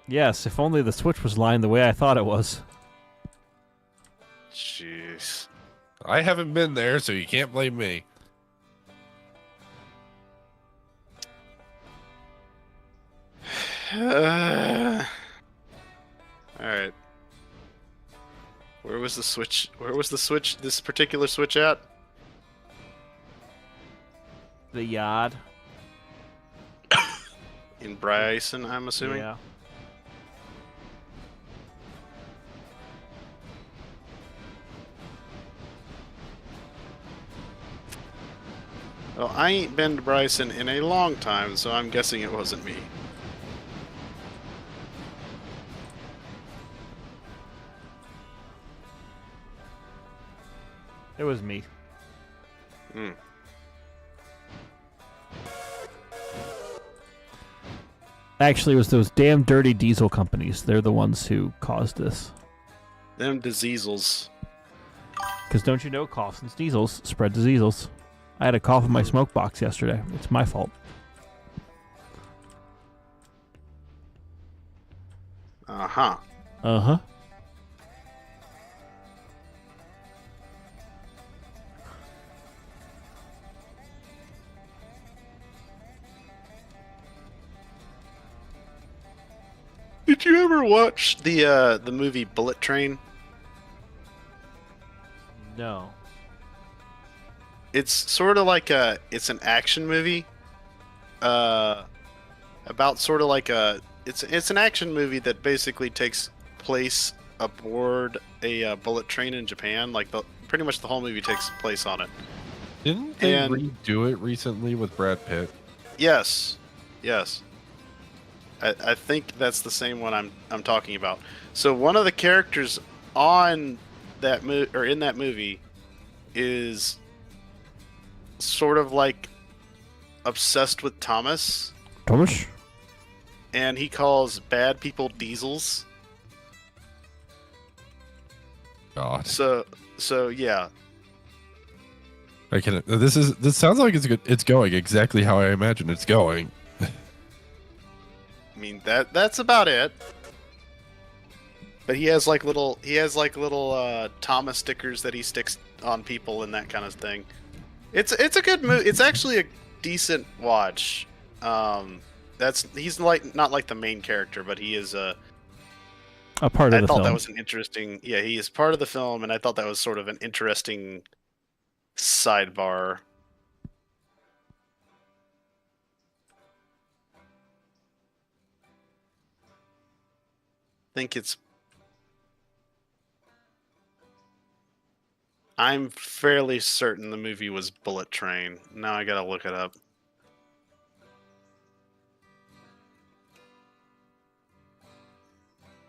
Speaker 1: Yes, if only the switch was lined the way I thought it was.
Speaker 2: Jeez.
Speaker 3: I haven't been there, so you can't blame me.
Speaker 2: Alright. Where was the switch? This particular switch at?
Speaker 1: The yard.
Speaker 2: In Bryson, I'm assuming?
Speaker 1: Yeah.
Speaker 2: Well, I ain't been to Bryson in a long time, so I'm guessing it wasn't me.
Speaker 1: It was me.
Speaker 2: Hmm.
Speaker 1: Actually, it was those damn dirty diesel companies. They're the ones who caused this.
Speaker 2: Them diseasels.
Speaker 1: Because don't you know, coughs and sneezels spread diseases. I had a cough in my smoke box yesterday. It's my fault.
Speaker 2: Uh-huh.
Speaker 1: Uh-huh.
Speaker 2: Did you ever watch the movie Bullet Train?
Speaker 1: No.
Speaker 2: It's sort of like it's an action movie. About sort of like it's an action movie that basically takes place aboard a bullet train in Japan. Like pretty much the whole movie takes place on it.
Speaker 3: Didn't they
Speaker 2: And-
Speaker 3: redo it recently with Brad Pitt?
Speaker 2: Yes, yes. I think that's the same one I'm talking about. So one of the characters on that in that movie is sort of like obsessed with Thomas,
Speaker 1: Thomas?
Speaker 2: and he calls bad people diesels.
Speaker 3: God.
Speaker 2: So yeah.
Speaker 3: I can. This sounds like it's good. It's going exactly how I imagine it's going.
Speaker 2: I mean that's about it. But he has like little Thomas stickers that he sticks on people and that kind of thing. It's a good movie. It's actually a decent watch. he's like not like the main character, but he is
Speaker 1: A part of
Speaker 2: I
Speaker 1: the
Speaker 2: thought
Speaker 1: film.
Speaker 2: that was an interesting. Yeah, he is part of the film, and I thought that was sort of an interesting sidebar. I think it's. I'm fairly certain the movie was Bullet Train. Now I gotta look it up.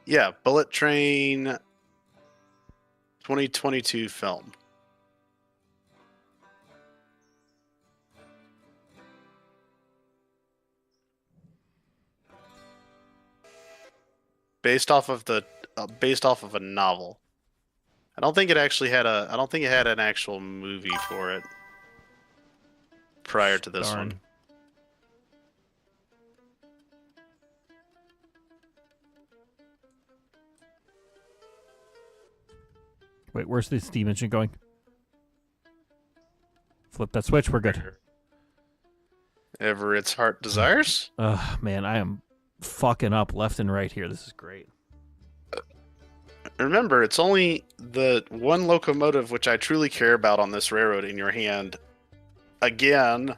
Speaker 2: Yeah, Bullet Train 2022 film. Based off of a novel. I don't think it had an actual movie for it prior to this
Speaker 1: Darn.
Speaker 2: one.
Speaker 1: Wait, where's the Steam engine going? Flip that switch, we're good.
Speaker 2: Ever its heart desires.
Speaker 1: Man, I am fucking up left and right here. This is great.
Speaker 2: Remember, it's only the one locomotive which I truly care about on this railroad in your hand. Again.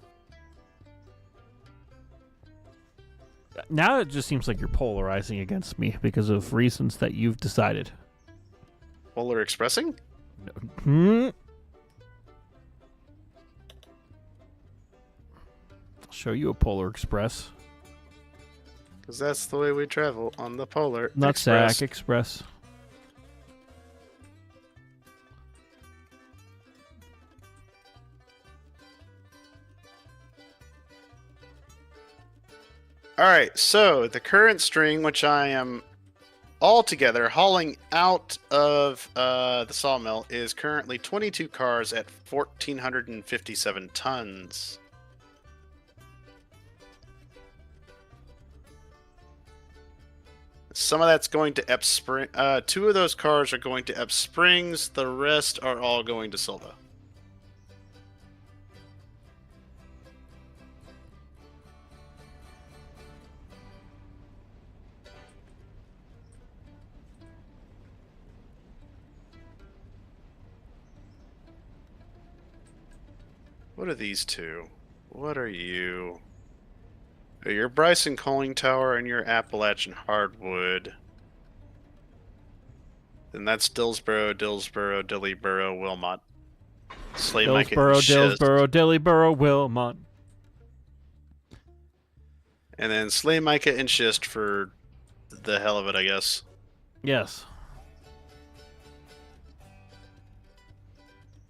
Speaker 1: Now it just seems like you're polarizing against me because of reasons that you've decided.
Speaker 2: Polar Expressing?
Speaker 1: Hmm? I'll show you a Polar Express.
Speaker 2: Because that's the way we travel on the Polar
Speaker 1: Nutsack
Speaker 2: Express.
Speaker 1: Express.
Speaker 2: Alright, so the current string, which I am altogether hauling out of the sawmill, is currently 22 cars at 1,457 tons. Some of that's going to Epps Spring. 2 of those cars are going to Epps Springs. The rest are all going to Silva. What are these two? What are you? Oh, you're Bryson Coaling Tower and you're Appalachian Hardwood. Then that's Dillsboro, Dillyboro, Wilmot.
Speaker 1: Dillsboro, Dillsboro, Wilmot.
Speaker 2: And then Slay Micah and Schist for the hell of it, I guess.
Speaker 1: Yes.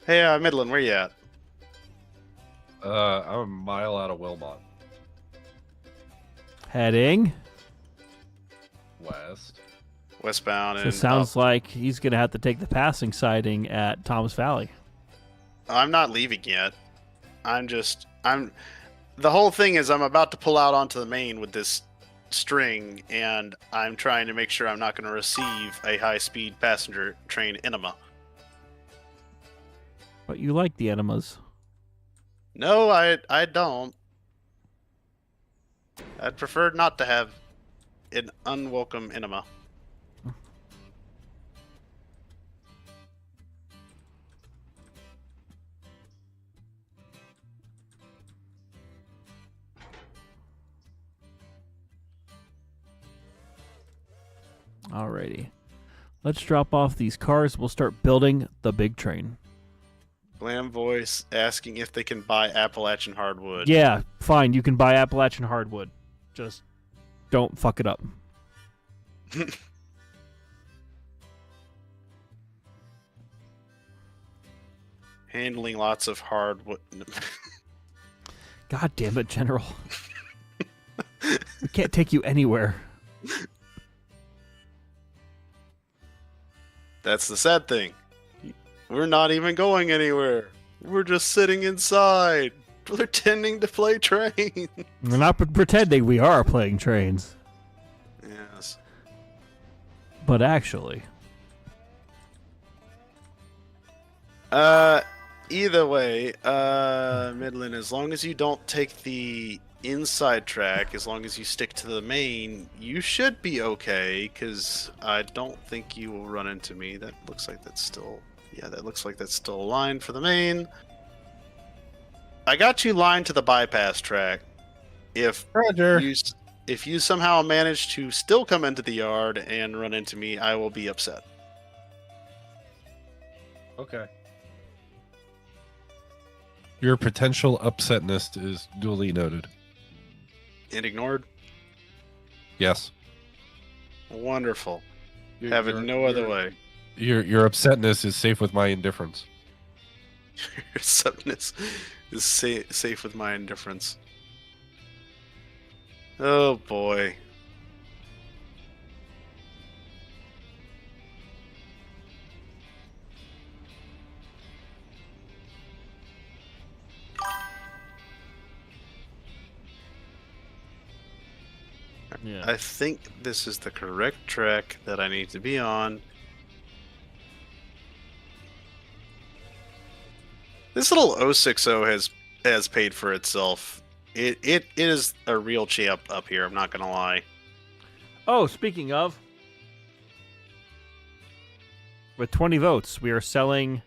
Speaker 2: Hey, Midland, where you at?
Speaker 3: I'm a mile out of Wilmot.
Speaker 1: Heading.
Speaker 3: West.
Speaker 2: Westbound
Speaker 1: So
Speaker 2: and
Speaker 1: it sounds like he's going to have to take the passing siding at Thomas Valley.
Speaker 2: I'm not leaving yet. The whole thing is I'm about to pull out onto the main with this string, and I'm trying to make sure I'm not going to receive a high-speed passenger train enema.
Speaker 1: But you like the enemas.
Speaker 2: No, I don't. I'd prefer not to have an unwelcome enema.
Speaker 1: Alrighty. Let's drop off these cars. We'll start building the big train.
Speaker 2: Glam voice asking if they can buy Appalachian hardwood.
Speaker 1: Yeah, fine. You can buy Appalachian hardwood. Just don't fuck it up.
Speaker 2: Handling lots of hardwood.
Speaker 1: God damn it, General. We can't take you anywhere.
Speaker 2: That's the sad thing. We're not even going anywhere. We're just sitting inside, pretending to play train.
Speaker 1: We're not pretending we are playing trains.
Speaker 2: Yes.
Speaker 1: But actually.
Speaker 2: Either way, Midland, as long as you don't take the inside track, as long as you stick to the main, you should be okay, because I don't think you will run into me. That looks like that's still... Yeah, that looks like that's still aligned for the main. I got you lined to the bypass track. If
Speaker 3: Roger.
Speaker 2: if you somehow manage to still come into the yard and run into me, I will be upset.
Speaker 3: Okay. Your potential upsetness is duly noted.
Speaker 2: And ignored?
Speaker 3: Yes.
Speaker 2: Wonderful. Have it no other way.
Speaker 3: Your upsetness is safe with my indifference.
Speaker 2: Your subness is safe with my indifference. Oh boy.
Speaker 1: Yeah.
Speaker 2: I think this is the correct track that I need to be on. This little 060 has paid for itself. It is a real champ up here, I'm not gonna lie.
Speaker 1: Oh, speaking of, with 20 votes, we are selling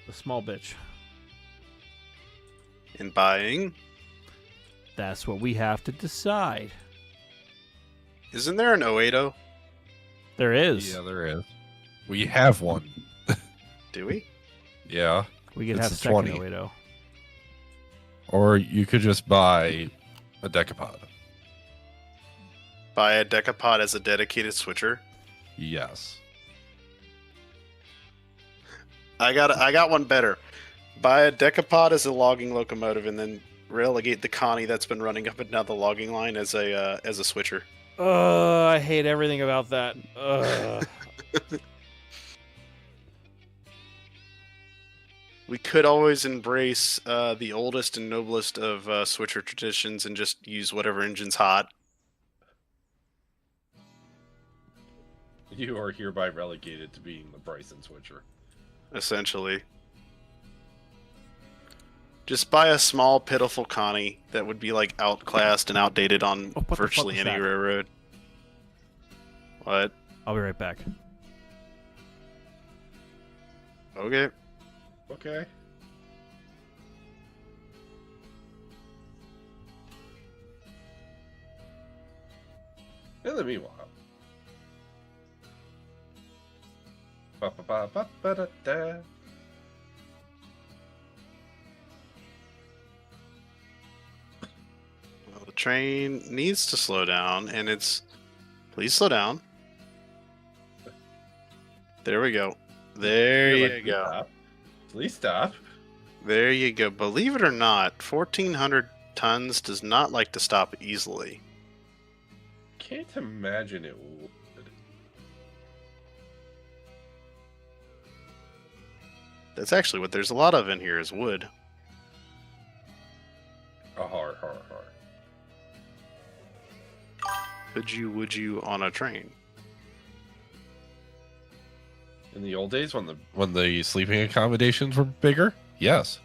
Speaker 1: the small bitch.
Speaker 2: In buying.
Speaker 1: That's what we have to decide.
Speaker 2: Isn't there an 080?
Speaker 1: There is.
Speaker 3: Yeah, there is. We have one.
Speaker 2: Do we?
Speaker 3: Yeah.
Speaker 1: We could
Speaker 3: It's
Speaker 1: have
Speaker 3: a
Speaker 1: second
Speaker 3: 20.
Speaker 1: 080.
Speaker 3: Or you could just buy a Decapod.
Speaker 2: Buy a Decapod as a dedicated switcher?
Speaker 3: Yes.
Speaker 2: I got one better. Buy a Decapod as a logging locomotive and then relegate the Connie that's been running up and down the logging line as a switcher.
Speaker 1: I hate everything about that.
Speaker 2: We could always embrace the oldest and noblest of switcher traditions and just use whatever engine's hot.
Speaker 3: You are hereby relegated to being the Bryson switcher.
Speaker 2: Essentially. Just buy a small, pitiful Connie that would be like outclassed and outdated on
Speaker 1: Oh, what the fuck
Speaker 2: virtually
Speaker 1: was
Speaker 2: any
Speaker 1: that?
Speaker 2: railroad. What?
Speaker 1: I'll be right back.
Speaker 2: Okay.
Speaker 3: Okay. In the meanwhile. Ba-ba-ba-ba-ba-da-da.
Speaker 2: Well, the train needs to slow down, and it's... Please slow down. There we go. There
Speaker 3: You're
Speaker 2: you
Speaker 3: like,
Speaker 2: go.
Speaker 3: Stop. Please stop.
Speaker 2: There you go. Believe it or not, 1,400 tons does not like to stop easily.
Speaker 3: Can't imagine it would.
Speaker 2: That's actually what there's a lot of in here is wood.
Speaker 3: Har, har, har.
Speaker 2: Would you on a train?
Speaker 3: In the old days, when the sleeping accommodations were bigger, yes.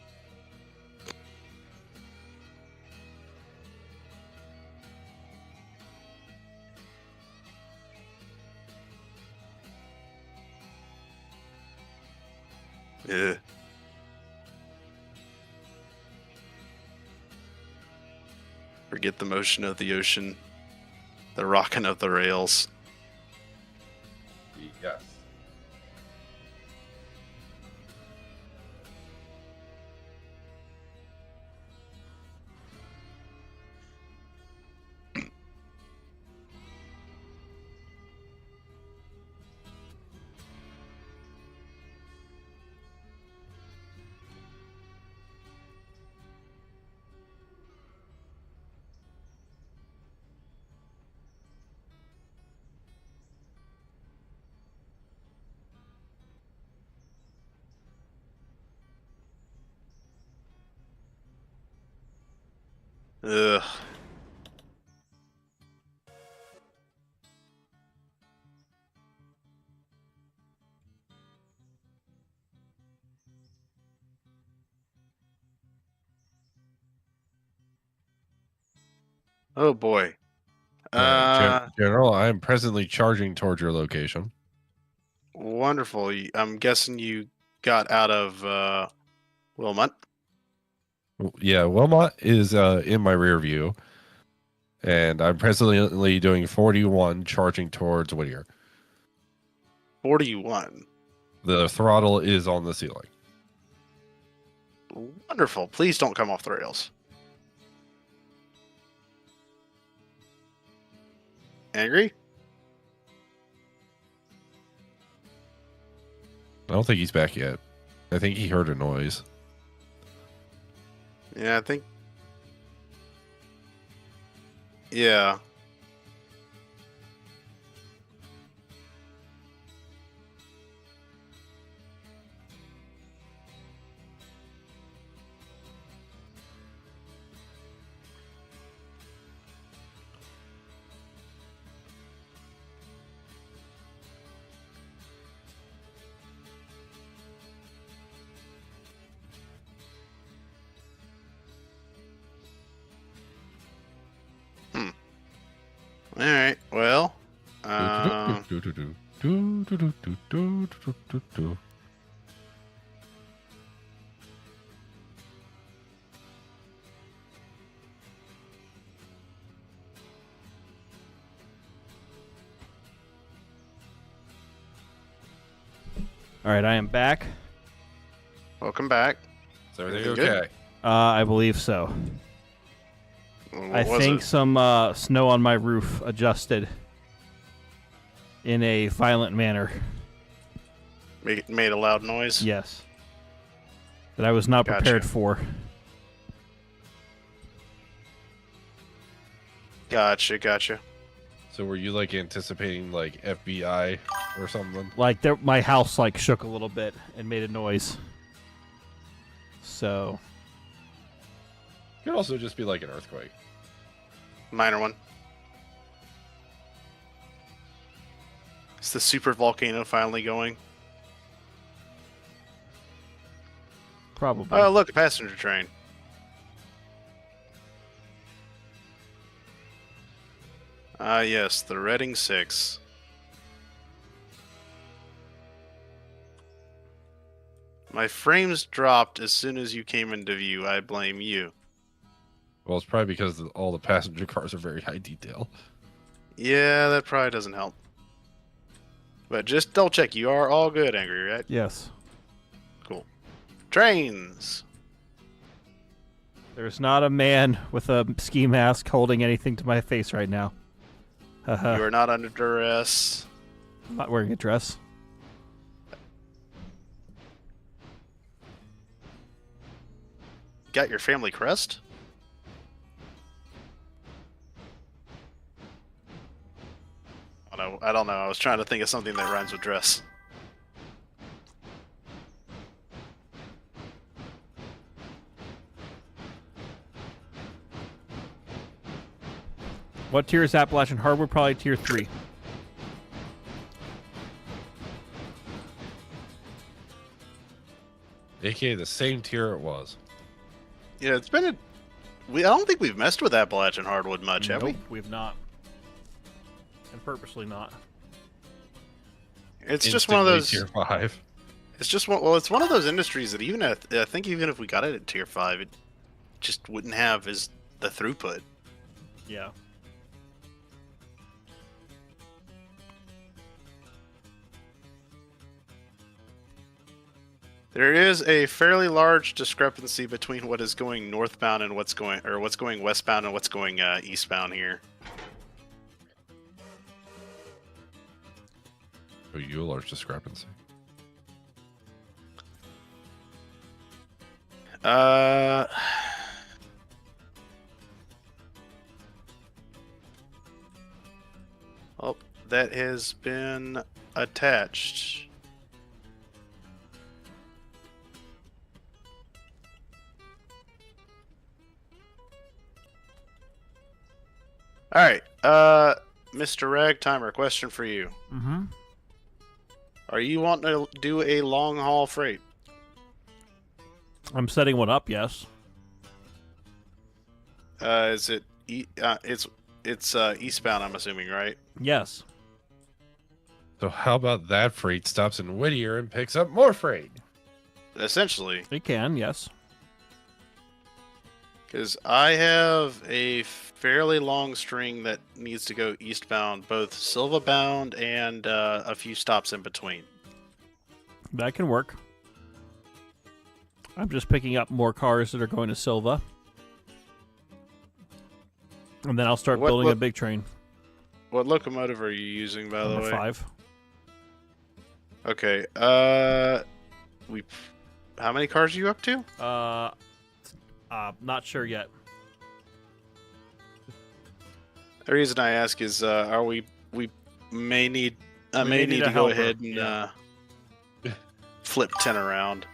Speaker 2: Yeah. Forget the motion of the ocean, the rocking of the rails.
Speaker 3: Yes.
Speaker 2: Ugh. Oh boy.
Speaker 3: General, I am presently charging towards your location.
Speaker 2: Wonderful. I'm guessing you got out of Wilmot.
Speaker 3: Yeah, Wilmot is in my rear view, and I'm presently doing 41, charging towards Whittier.
Speaker 2: 41.
Speaker 3: The throttle is on the ceiling.
Speaker 2: Wonderful. Please don't come off the rails. Angry?
Speaker 3: I don't think he's back yet. I think he heard a noise.
Speaker 2: Yeah, I think. Yeah. All right. Well.
Speaker 1: All right, I am back.
Speaker 2: Welcome back.
Speaker 3: Is everything
Speaker 2: Everything good?
Speaker 3: okay?
Speaker 1: I believe so.
Speaker 2: What
Speaker 1: I
Speaker 2: was
Speaker 1: think
Speaker 2: it?
Speaker 1: some snow on my roof adjusted in a violent manner.
Speaker 2: Made a loud noise.
Speaker 1: Yes. That I was not
Speaker 2: Gotcha.
Speaker 1: prepared for.
Speaker 2: Gotcha.
Speaker 3: So were you like anticipating like FBI or something?
Speaker 1: Like my house like shook a little bit and made a noise. So
Speaker 3: Could also just be like an earthquake.
Speaker 2: Minor one. Is the super volcano finally going?
Speaker 1: probably.
Speaker 2: Oh, look, a passenger train. Ah, yes, the Reading 6. My frames dropped as soon as you came into view. I blame you.
Speaker 3: Well, it's probably because all the passenger cars are very high detail.
Speaker 2: Yeah, that probably doesn't help. But just double check. You are all good, Angry, right?
Speaker 1: Yes.
Speaker 2: Cool. Trains.
Speaker 1: There's not a man with a ski mask holding anything to my face right now.
Speaker 2: You are not under duress.
Speaker 1: I'm not wearing a dress.
Speaker 2: Got your family crest? I don't know. I was trying to think of something that rhymes with dress.
Speaker 1: What tier is Appalachian Hardwood? Probably tier 3.
Speaker 3: AKA the same tier it was.
Speaker 2: Yeah, it's been I don't think we've messed with Appalachian hardwood much, have we?
Speaker 1: Nope, we've not. And purposely not.
Speaker 2: It's just one of those.
Speaker 3: Tier 5.
Speaker 2: It's just one. Well, it's one of those industries that even I think even if we got it at tier 5, it just wouldn't have as the throughput.
Speaker 1: Yeah.
Speaker 2: There is a fairly large discrepancy between what is going northbound and what's going westbound and what's going eastbound here.
Speaker 3: Oh, you a large discrepancy.
Speaker 2: Oh, that has been attached. All right, Mr. Ragtimer, question for you.
Speaker 1: Mm-hmm.
Speaker 2: Are you wanting to do a long haul freight?
Speaker 1: I'm setting one up, yes.
Speaker 2: Is it it's eastbound. I'm assuming, right?
Speaker 1: Yes.
Speaker 3: So how about that freight stops in Whittier and picks up more freight?
Speaker 2: Essentially,
Speaker 1: It can, yes.
Speaker 2: because I have a fairly long string that needs to go eastbound, both Silva bound and a few stops in between.
Speaker 1: That can work. I'm just picking up more cars that are going to Silva. And then I'll start building a big train.
Speaker 2: What locomotive are you using, by the
Speaker 1: Number
Speaker 2: way?
Speaker 1: 5.
Speaker 2: Okay. How many cars are you up to?
Speaker 1: Not sure yet.
Speaker 2: The reason I ask is, we may need I
Speaker 1: We
Speaker 2: may
Speaker 1: may need
Speaker 2: need
Speaker 1: a
Speaker 2: to go
Speaker 1: helper,
Speaker 2: ahead and
Speaker 1: yeah.
Speaker 2: flip 10 around.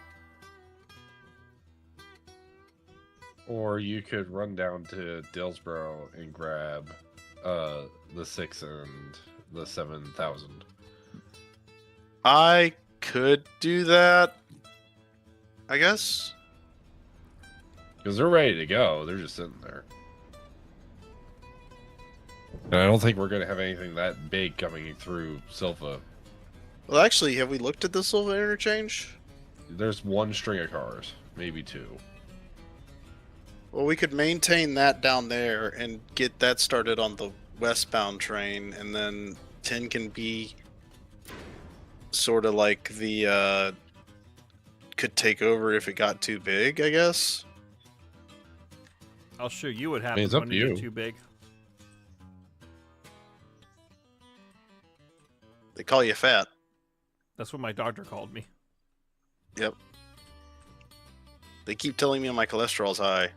Speaker 3: Or you could run down to Dillsboro and grab the 6 and the 7,000.
Speaker 2: I could do that, I guess.
Speaker 3: Because they're ready to go. They're just sitting there. And I don't think we're going to have anything that big coming through Silva.
Speaker 2: Well, actually, have we looked at the Silva interchange?
Speaker 3: There's one string of cars, maybe 2.
Speaker 2: Well, we could maintain that down there and get that started on the westbound train, and then 10 can be sort of like the could take over if it got too big, I guess.
Speaker 1: I'll show you what happens
Speaker 3: it's up
Speaker 1: when
Speaker 3: to
Speaker 1: you
Speaker 3: you.
Speaker 1: get too big.
Speaker 2: They call you fat.
Speaker 1: That's what my doctor called me.
Speaker 2: Yep. They keep telling me my cholesterol's high.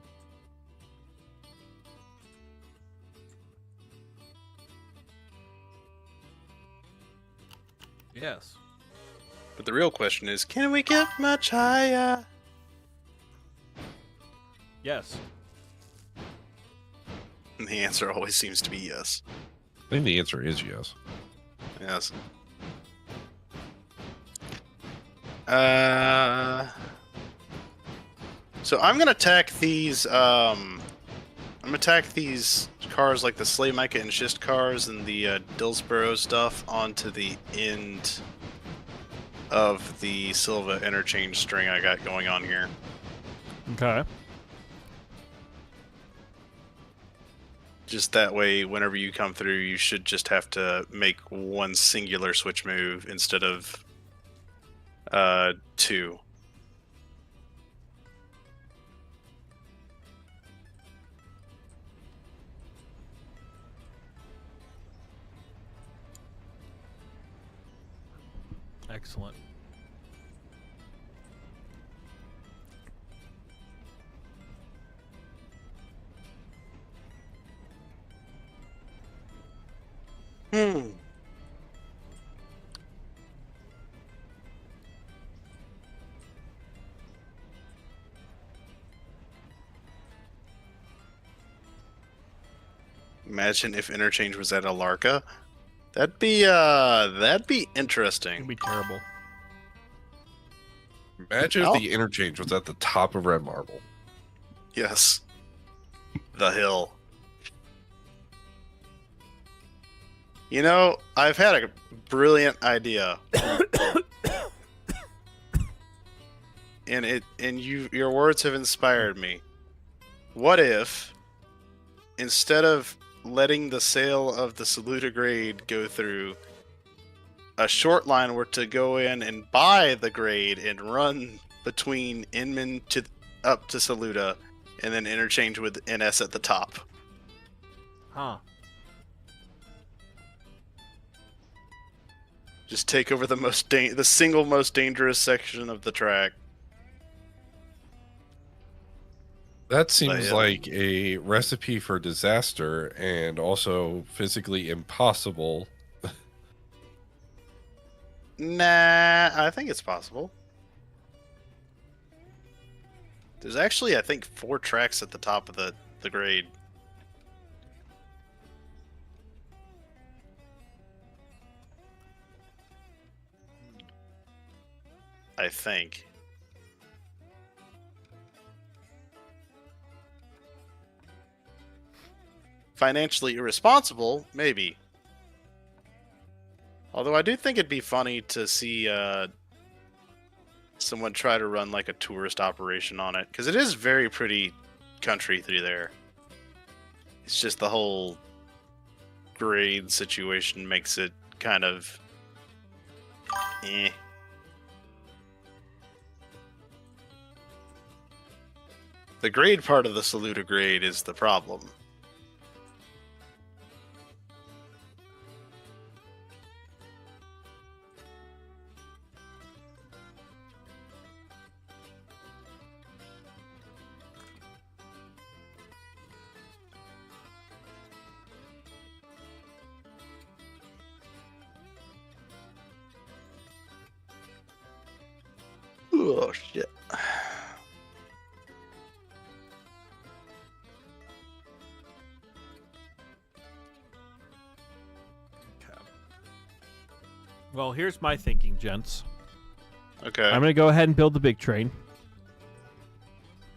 Speaker 1: Yes.
Speaker 2: But the real question is, can we get much higher?
Speaker 1: Yes.
Speaker 2: And the answer always seems to be yes.
Speaker 3: I think the answer is yes.
Speaker 2: Yes. So I'm gonna attack these. I'm gonna attack these cars like the Slay Micah and Schist cars and the Dillsboro stuff onto the end of the Silva interchange string I got going on here.
Speaker 1: Okay.
Speaker 2: Just that way, whenever you come through, you should just have to make one singular switch move instead of 2.
Speaker 1: Excellent.
Speaker 2: Imagine if interchange was at Alarka. That'd be interesting.
Speaker 1: It'd be terrible.
Speaker 3: Imagine
Speaker 2: Oh.
Speaker 3: if the interchange was at the top of Red Marble.
Speaker 2: Yes. The hill. You know, I've had a brilliant idea. Your words have inspired me. What if, instead of letting the sale of the Saluda grade go through, a short line were to go in and buy the grade and run between Inman up to Saluda, and then interchange with NS at the top.
Speaker 1: Huh.
Speaker 2: Just take over the single most dangerous section of the track.
Speaker 3: That seems
Speaker 2: yeah.
Speaker 3: like a recipe for disaster and also physically impossible.
Speaker 2: Nah, I think it's possible. There's actually, I think, 4 tracks at the top of the grade. I think. financially irresponsible, maybe. Although I do think it'd be funny to see someone try to run like a tourist operation on it, because it is very pretty country through there. It's just the whole grade situation makes it kind of eh. The grade part of the Saluda grade is the problem. Oh shit.
Speaker 1: Well, here's my thinking, gents.
Speaker 2: Okay.
Speaker 1: I'm going to go ahead and build the big train.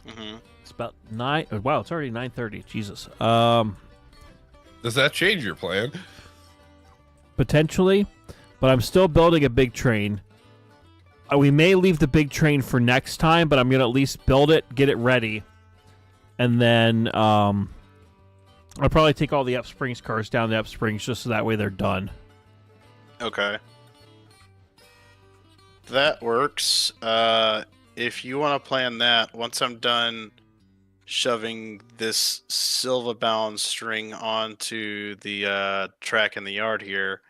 Speaker 2: Mm-hmm.
Speaker 1: It's about 9. Wow, it's already 9:30. Jesus.
Speaker 3: Does that change your plan?
Speaker 1: Potentially, but I'm still building a big train. We may leave the big train for next time, but I'm going to at least build it, get it ready, and then I'll probably take all the Upsprings cars down the Upsprings just so that way they're done.
Speaker 2: Okay. That works. If you want to plan that, once I'm done shoving this Silva-bound string onto the track in the yard here,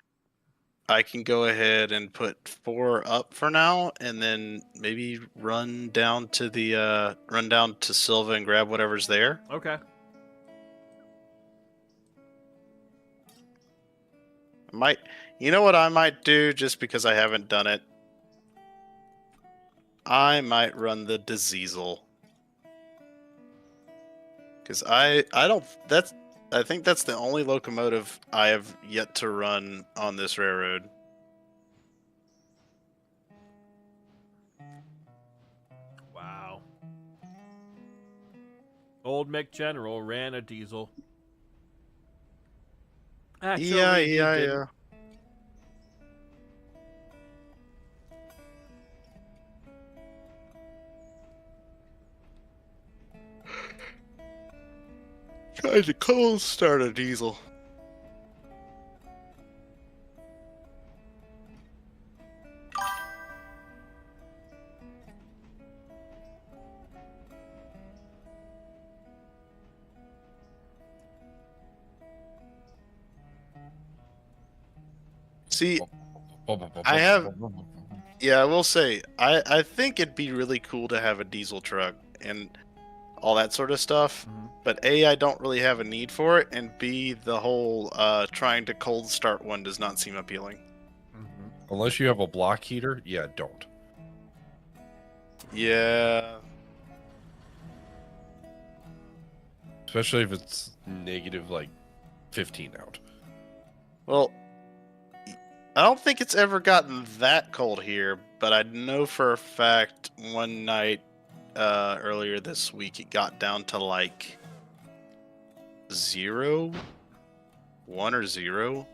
Speaker 2: I can go ahead and put 4 up for now, and then maybe run down to Silva and grab whatever's there.
Speaker 1: Okay.
Speaker 2: You know what I might do, just because I haven't done it? I might run the Diesel. Because I think that's the only locomotive I have yet to run on this railroad.
Speaker 1: Wow. Old McGeneral ran a diesel. Actually, he didn't.
Speaker 2: Yeah. Tried to cold start a diesel. See, I will say, I think it'd be really cool to have a diesel truck and all that sort of stuff.
Speaker 1: Mhm.
Speaker 2: But A, I don't really have a need for it, and B, the whole trying to cold start one does not seem appealing.
Speaker 3: Unless you have a block heater, yeah, don't.
Speaker 2: Yeah.
Speaker 3: Especially if it's negative like 15 out.
Speaker 2: Well, I don't think it's ever gotten that cold here, but I know for a fact one night earlier this week it got down to like 0, 1 or 0.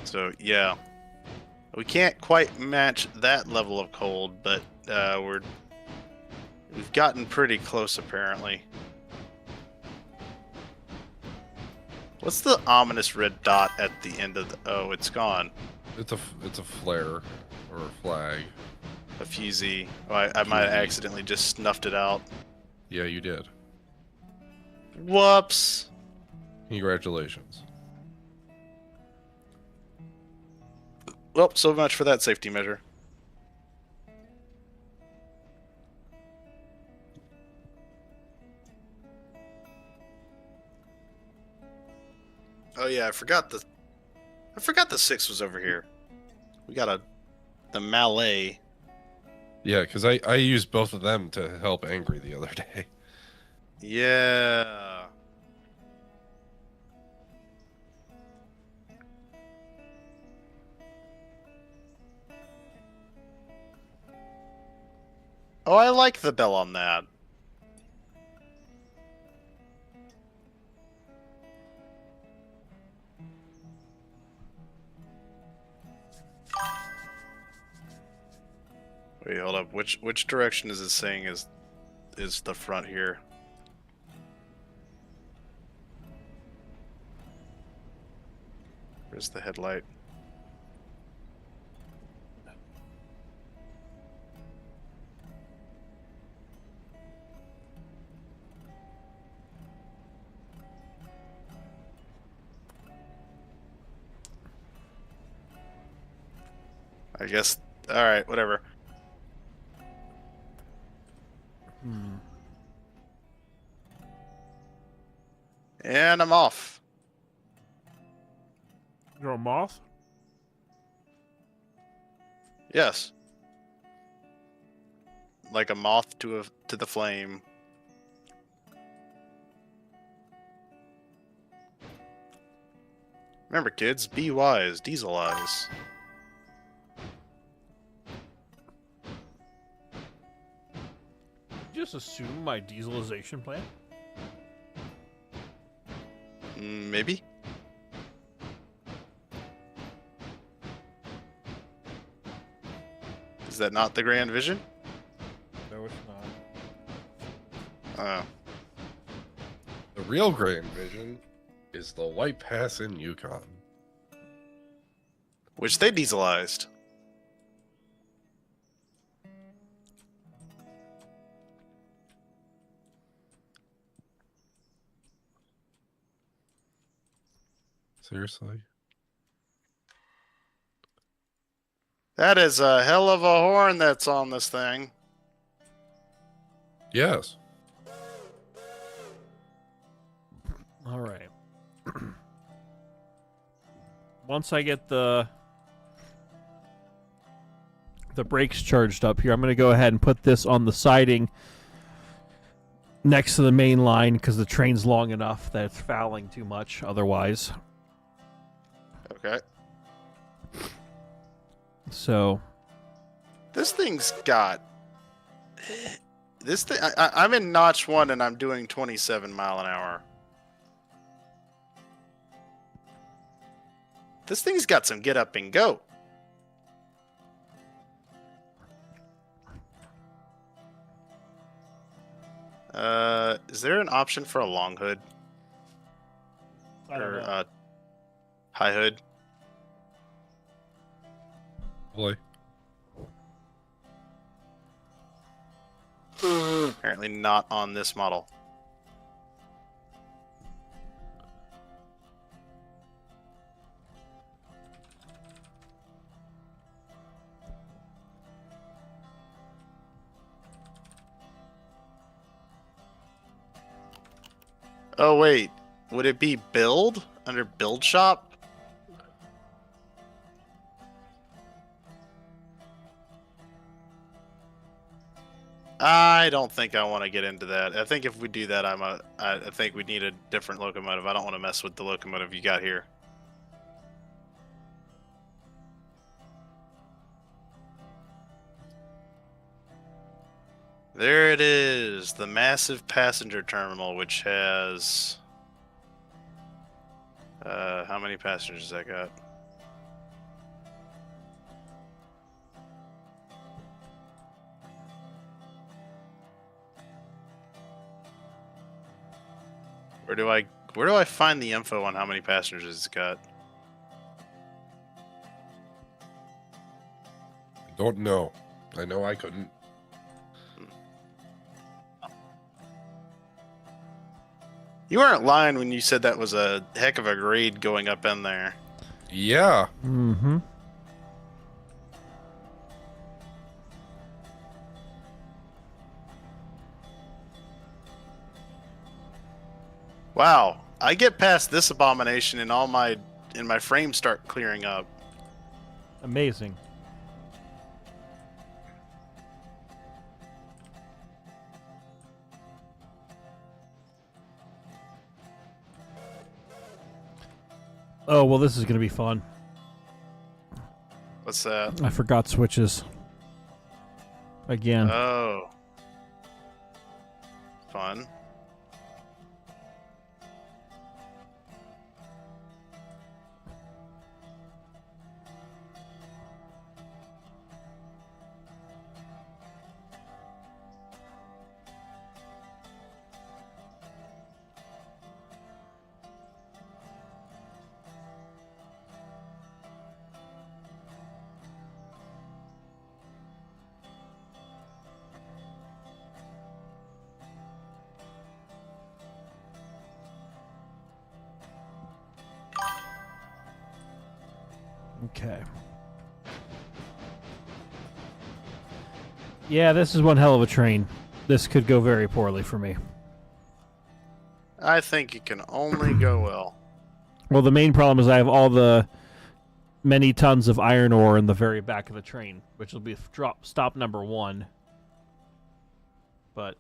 Speaker 2: So yeah, we can't quite match that level of cold, but we've gotten pretty close apparently. What's the ominous red dot at the end of the... Oh, it's gone.
Speaker 3: It's a flare or a flag.
Speaker 2: A fusee. Oh, I might have accidentally just snuffed it out.
Speaker 3: Yeah, you did.
Speaker 2: Whoops.
Speaker 3: Congratulations.
Speaker 2: Well, so much for that safety measure. Oh yeah, I forgot the 6 was over here. We got the Malay.
Speaker 3: Yeah, because I used both of them to help Angry the other day.
Speaker 2: Yeah. Oh, I like the bell on that. Wait, hold up. Which direction is it saying is the front here? Where's the headlight? I guess. All right, whatever. And I'm off.
Speaker 1: You're a moth?
Speaker 2: Yes. Like a moth to the flame. Remember, kids, be wise, diesel eyes.
Speaker 1: Just assume my dieselization plan?
Speaker 2: Maybe. Is that not the grand vision?
Speaker 3: No, it's not.
Speaker 2: Oh.
Speaker 3: The real grand vision is the White Pass in Yukon.
Speaker 2: Which they dieselized.
Speaker 3: Seriously?
Speaker 2: That is a hell of a horn that's on this thing.
Speaker 3: Yes.
Speaker 1: All right. Once I get the brakes charged up here, I'm going to go ahead and put this on the siding next to the main line because the train's long enough that it's fouling too much otherwise.
Speaker 2: Okay.
Speaker 1: So
Speaker 2: This thing's got... This thing... I'm in notch 1 and I'm doing 27 mile an hour. This thing's got some get up and go. Is there an option for a long hood?
Speaker 1: I don't
Speaker 2: Or
Speaker 1: know.
Speaker 2: high hood?
Speaker 3: Boy.
Speaker 2: Apparently not on this model. Oh wait, would it be build under build shop? I don't think I want to get into that. I think if we do that, I think we need a different locomotive. I don't want to mess with the locomotive you got here. There it is, the massive passenger terminal, which has how many passengers that got? Where do I find the info on how many passengers it's got?
Speaker 3: Don't know. I know I couldn't.
Speaker 2: You weren't lying when you said that was a heck of a grade going up in there.
Speaker 3: Yeah.
Speaker 1: Mm-hmm.
Speaker 2: Wow, I get past this abomination and my frames start clearing up.
Speaker 1: Amazing. Oh, well, this is going to be fun.
Speaker 2: What's that?
Speaker 1: I forgot switches. Again.
Speaker 2: Oh.
Speaker 1: Okay. Yeah, this is one hell of a train. This could go very poorly for me.
Speaker 2: I think it can only go well.
Speaker 1: Well, the main problem is I have all the many tons of iron ore in the very back of the train, which will be stop number 1. But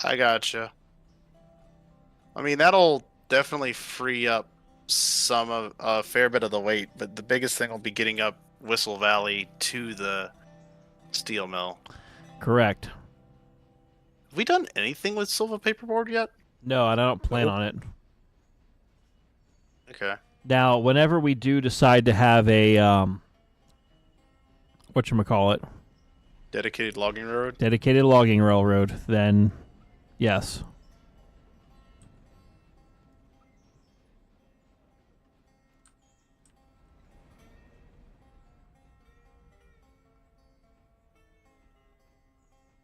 Speaker 2: I gotcha. I mean, that'll definitely free up some of a fair bit of the weight, but the biggest thing will be getting up Whistle Valley to the steel mill.
Speaker 1: correct.
Speaker 2: Have we done anything with silver paperboard yet?
Speaker 1: No, and I don't plan
Speaker 2: Nope.
Speaker 1: on it.
Speaker 2: Okay.
Speaker 1: Now, whenever we do decide to have a whatchamacallit,
Speaker 2: Dedicated logging road?
Speaker 1: dedicated logging railroad, then yes.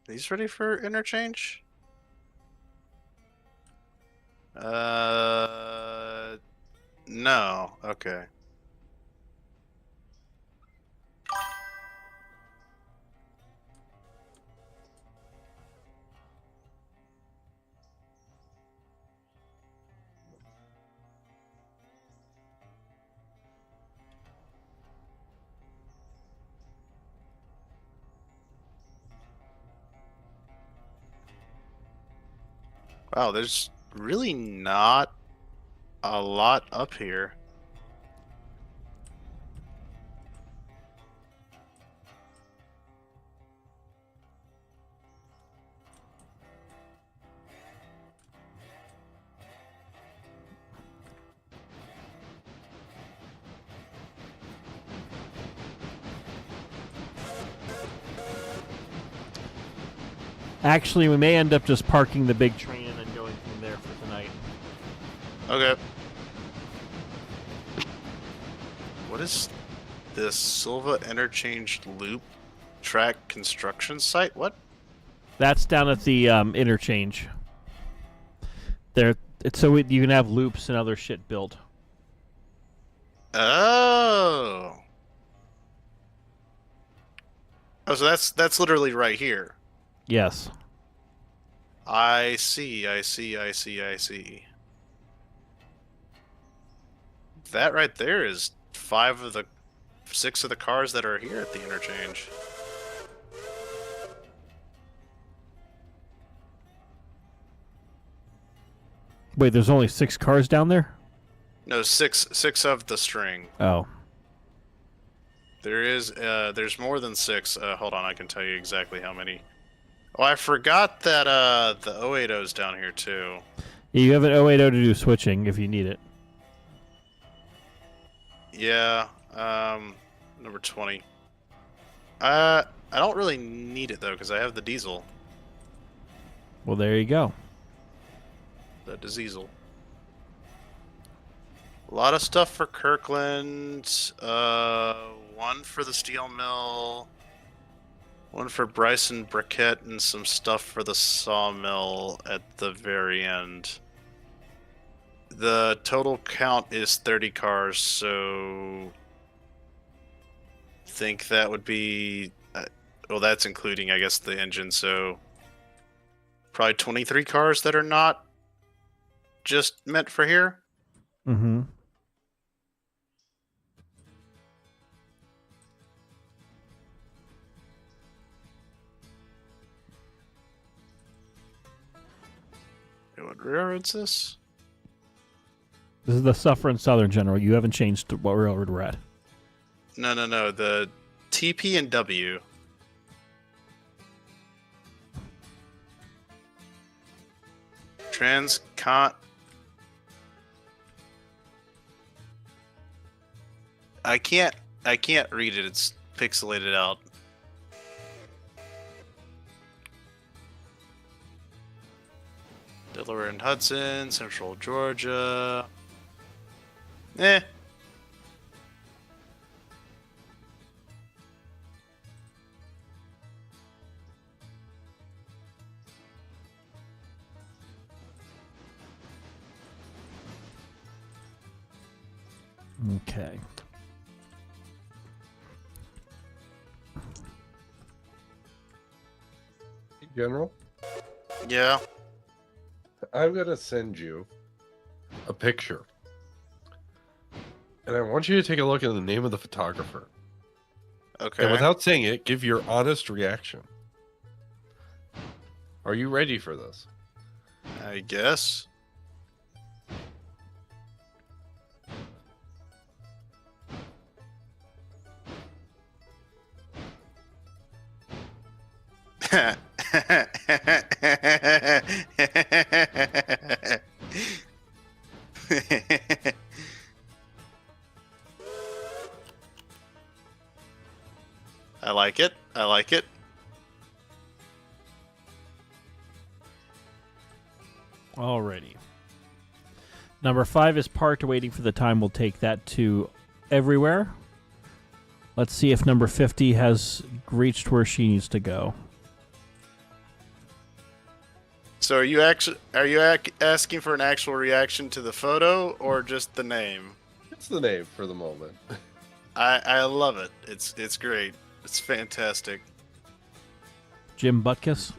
Speaker 2: These ready for interchange? No. Okay. Wow, there's really not a lot up here.
Speaker 1: Actually, we may end up just parking the big train and then going from there for tonight.
Speaker 2: Okay. What is this Silva Interchange Loop Track Construction Site? What?
Speaker 1: That's down at the interchange. There, it's so you can have loops and other shit built.
Speaker 2: Oh. Oh, so that's literally right here.
Speaker 1: Yes.
Speaker 2: I see. That right there is 5 of the 6 of the cars that are here at the interchange.
Speaker 1: Wait, there's only 6 cars down there?
Speaker 2: No, six of the string.
Speaker 1: Oh.
Speaker 2: There's more than 6. Hold on, I can tell you exactly how many. Oh, I forgot that the 080's down here too.
Speaker 1: You have an 080 to do switching if you need it.
Speaker 2: Yeah, number 20. I don't really need it though because I have the diesel.
Speaker 1: Well, there you go.
Speaker 2: The diesel. A lot of stuff for Kirkland. 1 for the steel mill. 1 for Bryson Briquette and some stuff for the sawmill at the very end. The total count is 30 cars, so think that would be well, that's including I guess the engine, so probably 23 cars that are not just meant for here.
Speaker 1: Mm-hmm.
Speaker 2: What railroad's this?
Speaker 1: This is the Suffering Southern General. You haven't changed what railroad we're at.
Speaker 2: No. The TP and W. Transcont. I can't read it. It's pixelated out. Delaware and Hudson, Central Georgia. Eh.
Speaker 1: Okay.
Speaker 3: General,
Speaker 2: Yeah.
Speaker 3: I'm going to send you a picture. And I want you to take a look at the name of the photographer.
Speaker 2: Okay.
Speaker 3: And without saying it, give your honest reaction. Are you ready for this?
Speaker 2: I guess. I like it. I like it.
Speaker 1: Alrighty. Number 5 is parked, waiting for the time. We'll take that to everywhere. Let's see if number 50 has reached where she needs to go.
Speaker 2: So are you asking for an actual reaction to the photo or just the name?
Speaker 3: It's the name for the moment.
Speaker 2: I love it. It's great. It's fantastic.
Speaker 1: Jim Butkus?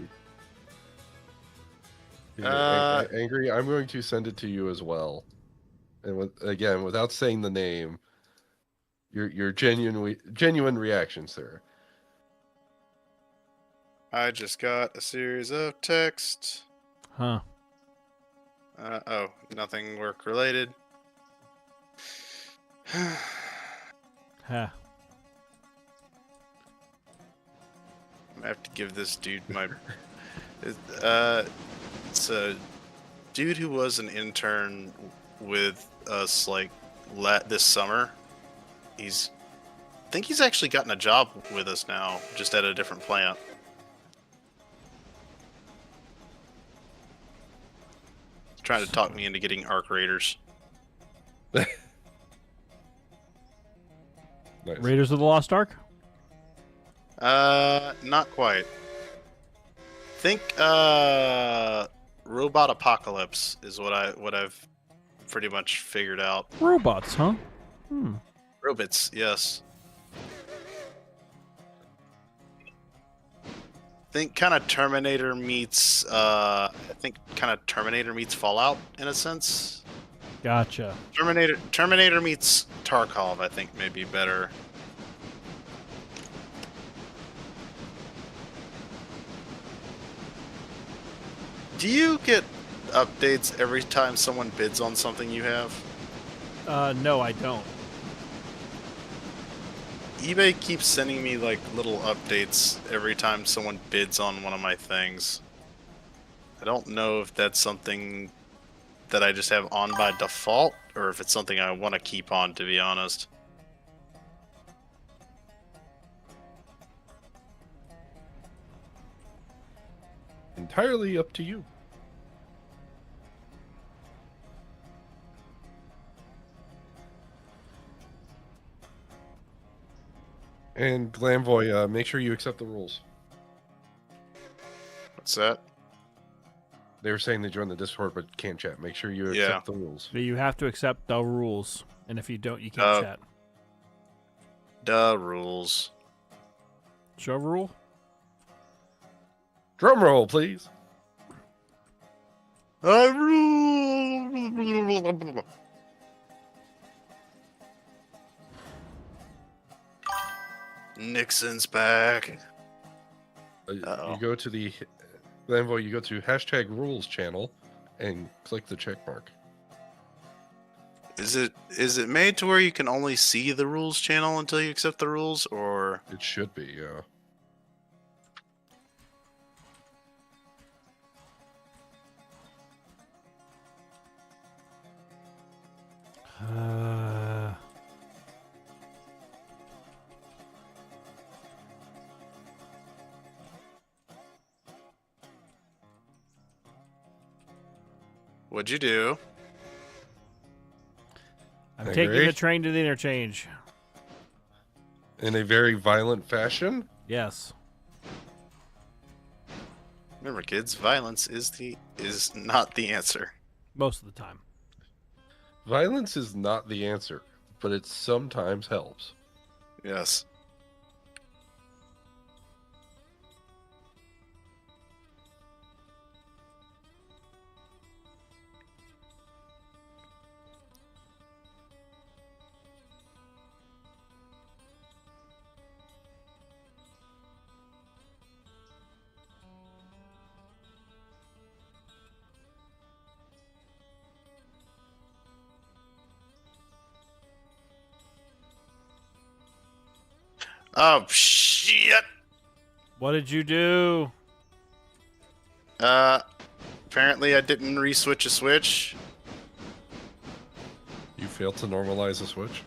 Speaker 3: Angry, I'm going to send it to you as well. And again, without saying the name, your genuine reaction, sir.
Speaker 2: I just got a series of texts.
Speaker 1: Huh.
Speaker 2: Oh, nothing work related.
Speaker 1: Huh.
Speaker 2: I have to give this dude my. It's a dude who was an intern with us like this summer. I think he's actually gotten a job with us now, just at a different plant. He's trying to talk me into getting arc raiders.
Speaker 3: Nice.
Speaker 1: Raiders of the Lost Ark?
Speaker 2: Not quite. Think Robot Apocalypse is what I've pretty much figured out.
Speaker 1: Robots, huh? Hmm.
Speaker 2: Robots, yes. Think kind of Terminator meets Terminator meets Fallout in a sense.
Speaker 1: Gotcha.
Speaker 2: Terminator meets Tarkov, I think, may be better. Do you get updates every time someone bids on something you have?
Speaker 1: No, I don't.
Speaker 2: eBay keeps sending me like little updates every time someone bids on one of my things. I don't know if that's something that I just have on by default or if it's something I want to keep on, to be honest.
Speaker 3: Entirely up to you. And Glamvoy, make sure you accept the rules.
Speaker 2: What's that?
Speaker 3: They were saying they joined the Discord but can't chat. Make sure you
Speaker 2: Yeah.
Speaker 3: accept the rules.
Speaker 1: You have to accept the rules, and if you don't, you can't chat.
Speaker 2: Duh, rules.
Speaker 1: Show rule?
Speaker 3: Drum roll, please.
Speaker 2: I rule. Nixon's back.
Speaker 3: You go to the Glamvoy, you go to hashtag rules channel and click the check mark.
Speaker 2: Is it made to where you can only see the rules channel until you accept the rules, or
Speaker 3: It should be, yeah.
Speaker 2: what'd you do?
Speaker 1: I'm
Speaker 3: I
Speaker 1: taking
Speaker 3: agree.
Speaker 1: the train to the interchange.
Speaker 3: In a very violent fashion.
Speaker 1: Yes.
Speaker 2: Remember, kids, violence is not the answer.
Speaker 1: Most of the time.
Speaker 3: Violence is not the answer. but it sometimes helps.
Speaker 2: Yes. Oh, shit!
Speaker 1: What did you do?
Speaker 2: Apparently I didn't re-switch a switch.
Speaker 3: You failed to normalize a switch?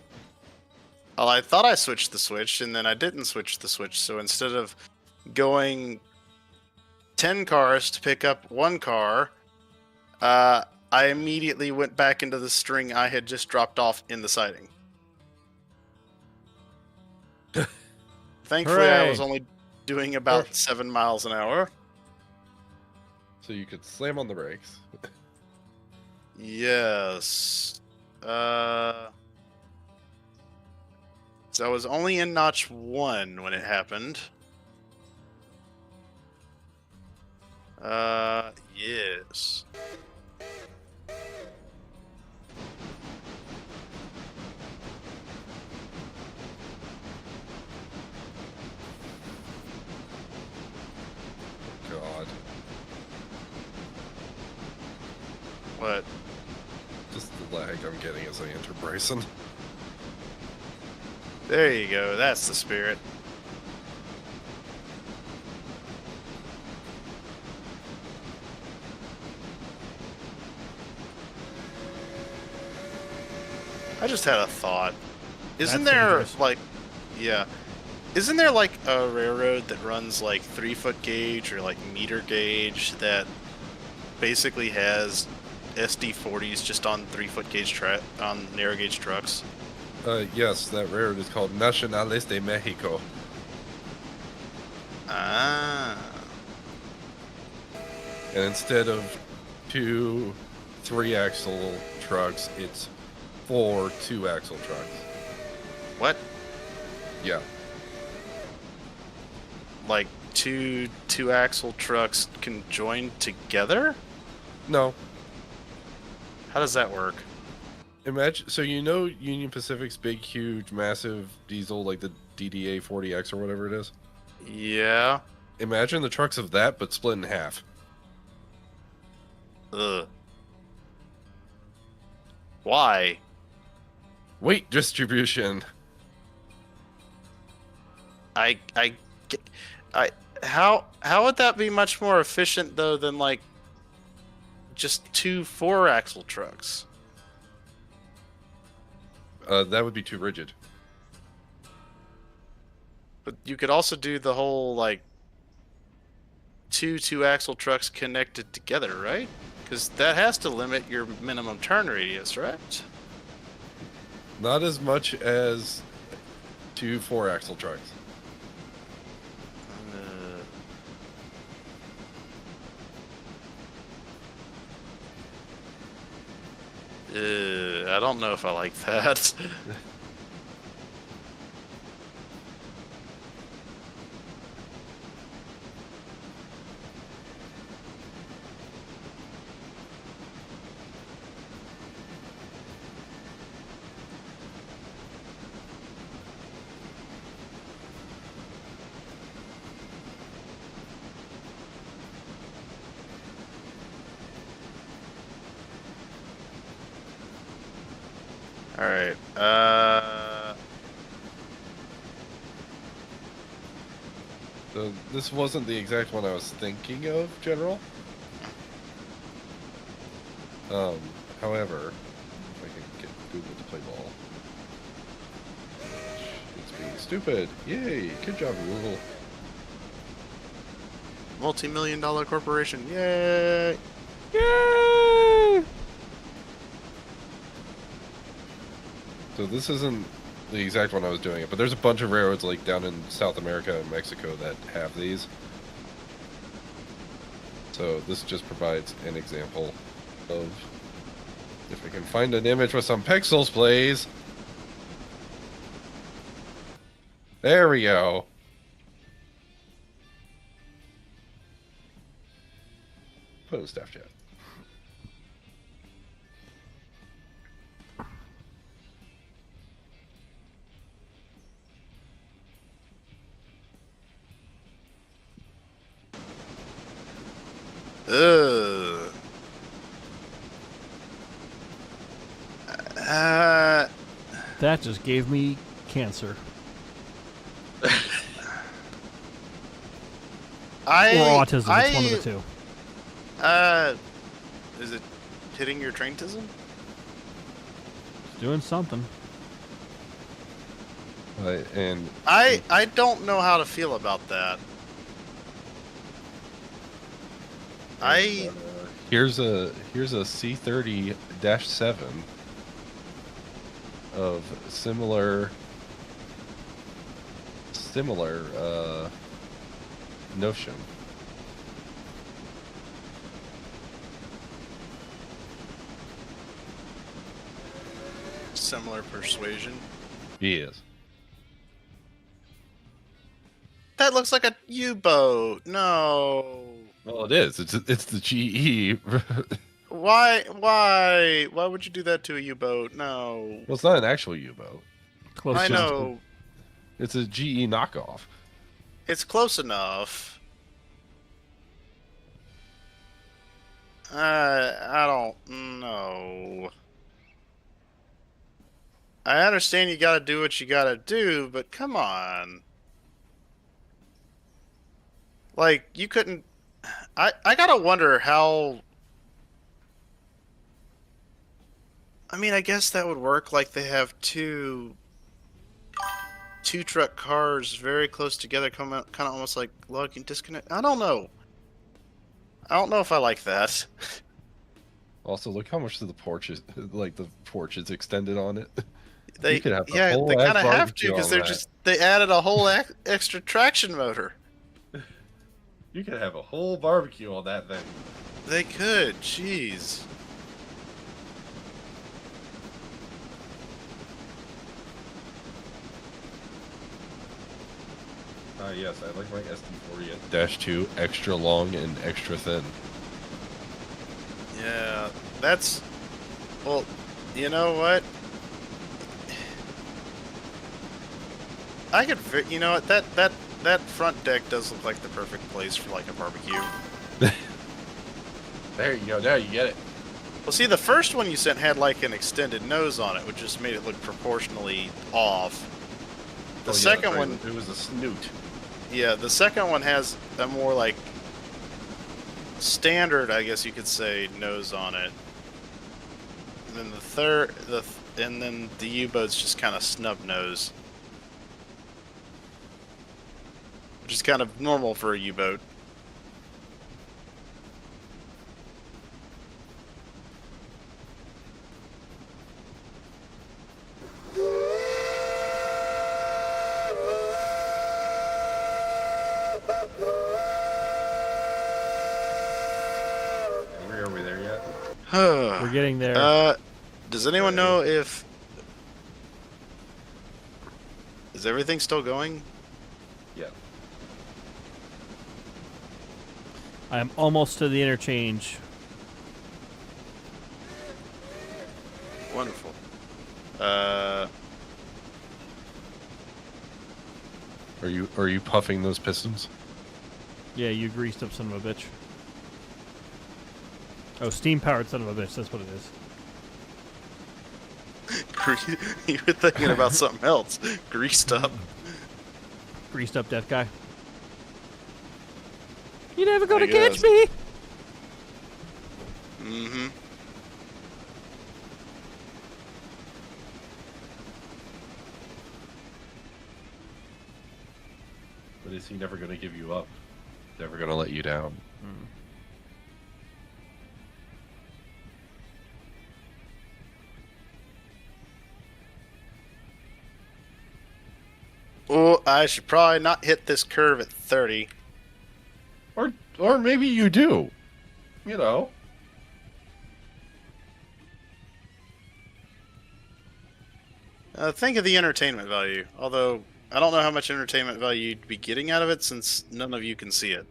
Speaker 2: Well, I thought I switched the switch, and then I didn't switch the switch, so instead of going 10 cars to pick up one car, I immediately went back into the string I had just dropped off in the siding. Thankfully, I was
Speaker 1: Hooray.
Speaker 2: only doing about 7 miles an hour.
Speaker 3: So you could slam on the brakes.
Speaker 2: Yes. So I was only in notch 1 when it happened. Yes.
Speaker 3: God.
Speaker 2: What?
Speaker 3: Just the lag I'm getting as I enter Bryson.
Speaker 2: There you go. That's the spirit. I just had a thought. Isn't
Speaker 1: That's
Speaker 2: there
Speaker 1: dangerous.
Speaker 2: like, yeah, isn't there like a railroad that runs like 3-foot gauge or like meter gauge that basically has SD40s just on 3-foot gauge on narrow gauge trucks?
Speaker 3: Yes, that railroad is called Nacionales de Mexico.
Speaker 2: Ah.
Speaker 3: And instead of 2 3-axle trucks, it's 4 2-axle trucks.
Speaker 2: What?
Speaker 3: Yeah.
Speaker 2: Like two axle trucks can join together?
Speaker 3: No.
Speaker 2: How does that work?
Speaker 3: Imagine, so you know Union Pacific's big, huge, massive diesel, like the DDA 40X or whatever it is?
Speaker 2: Yeah.
Speaker 3: Imagine the trucks of that, but split in half.
Speaker 2: Ugh. Why?
Speaker 3: Weight distribution.
Speaker 2: How would that be much more efficient though than like just 2 4-axle trucks?
Speaker 3: That would be too rigid.
Speaker 2: But you could also do the whole like 2 2-axle trucks connected together, right? Because that has to limit your minimum turn radius, right?
Speaker 3: Not as much as 2 4-axle trucks.
Speaker 2: I don't know if I like that. Alright,
Speaker 3: So this wasn't the exact one I was thinking of, General. However, if I can get Google to play ball. It's being stupid. Yay! Good job, Google.
Speaker 2: multi-million-dollar corporation, yay!
Speaker 1: Yay!
Speaker 3: So this isn't the exact one I was doing it, but there's a bunch of railroads like down in South America and Mexico that have these. So this just provides an example of, if I can find an image with some pixels, please. There we go. Put in staff chat.
Speaker 2: Ugh.
Speaker 1: That just gave me cancer. Or autism. It's one of the two.
Speaker 2: Is it hitting your traintism?
Speaker 1: It's doing something.
Speaker 3: And
Speaker 2: I don't know how to feel about that.
Speaker 3: here's a C30-7 of similar notion.
Speaker 2: Similar persuasion.
Speaker 3: Yes.
Speaker 2: That looks like a U-boat. No.
Speaker 3: Well, it is. It's the GE.
Speaker 2: Why? Why? Why would you do that to a U-boat? No.
Speaker 3: Well, it's not an actual U-boat.
Speaker 1: Close
Speaker 2: I
Speaker 1: to
Speaker 2: know.
Speaker 3: It's a GE knockoff.
Speaker 2: It's close enough. I don't know. I understand you gotta do what you gotta do, but come on. Like, you couldn't... I gotta wonder how... I mean, I guess that would work. Like, they have two truck cars very close together, come out kind of almost like lug and disconnect. I don't know. I don't know if I like that.
Speaker 3: Also, look how much of the porch is the porch is extended on it.
Speaker 2: They
Speaker 3: You could have a
Speaker 2: yeah,
Speaker 3: whole
Speaker 2: they
Speaker 3: ass
Speaker 2: kind of have
Speaker 3: barbecue
Speaker 2: to because
Speaker 3: on
Speaker 2: they're
Speaker 3: that.
Speaker 2: just they added a whole extra traction motor.
Speaker 3: You could have a whole barbecue on that thing.
Speaker 2: They could. Jeez.
Speaker 3: Yes, I like my ST40-2 extra long and extra thin.
Speaker 2: Yeah, that's... Well, you know what? I could... You know what? That front deck does look like the perfect place for, like, a barbecue.
Speaker 3: There you go. Now you get it.
Speaker 2: Well, see, the first one you sent had, like, an extended nose on it, which just made it look proportionally off. The second
Speaker 3: that's right.
Speaker 2: one...
Speaker 3: It was a snoot.
Speaker 2: Yeah, the second one has a more, like, standard, I guess you could say, nose on it. And then the third... and then the U-boat's just kind of snub nose. Which is kind of normal for a U-boat.
Speaker 3: Are we there yet?
Speaker 1: We're getting there.
Speaker 2: Does anyone know if... Is everything still going?
Speaker 3: Yeah.
Speaker 1: I'm almost to the interchange.
Speaker 2: Wonderful.
Speaker 3: Are you puffing those pistons?
Speaker 1: Yeah, you greased up son of a bitch. Oh, steam-powered son of a bitch. That's what it is.
Speaker 2: You were thinking about something else. Greased up.
Speaker 1: Greased up death guy. You never gonna
Speaker 2: I
Speaker 1: catch
Speaker 2: guess.
Speaker 1: me!
Speaker 2: Mm-hmm.
Speaker 3: But is he never going to give you up? Never going to let you down?
Speaker 2: Oh, I should probably not hit this curve at 30.
Speaker 3: Or maybe you do. You know.
Speaker 2: Think of the entertainment value. Although, I don't know how much entertainment value you'd be getting out of it since none of you can see it.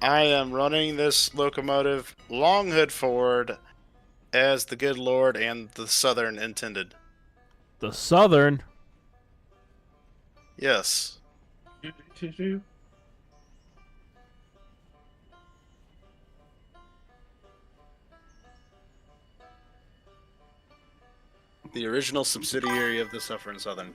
Speaker 2: I am running this locomotive long hood forward as the good Lord and the Southern intended.
Speaker 1: The Southern.
Speaker 2: Yes. The original subsidiary of the Suffering Southern.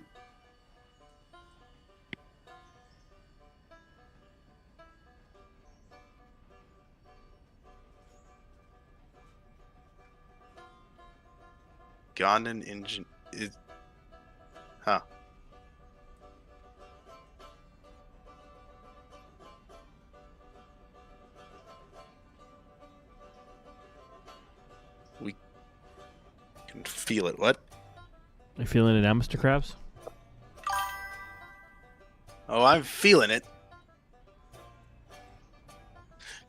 Speaker 2: Ghanaian engine is... Huh. We can feel it. What?
Speaker 1: You feeling it now, Mr. Krabs?
Speaker 2: Oh, I'm feeling it.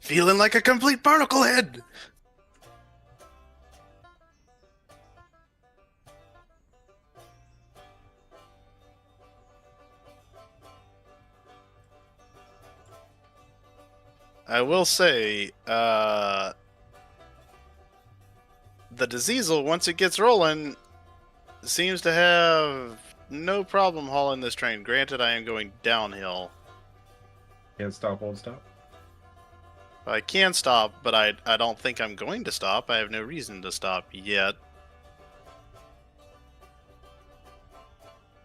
Speaker 2: Feeling like a complete barnacle head. I will say, the Diesel, once it gets rolling, seems to have no problem hauling this train. Granted, I am going downhill.
Speaker 3: Can't stop, won't stop.
Speaker 2: I can stop, but I don't think I'm going to stop. I have no reason to stop yet.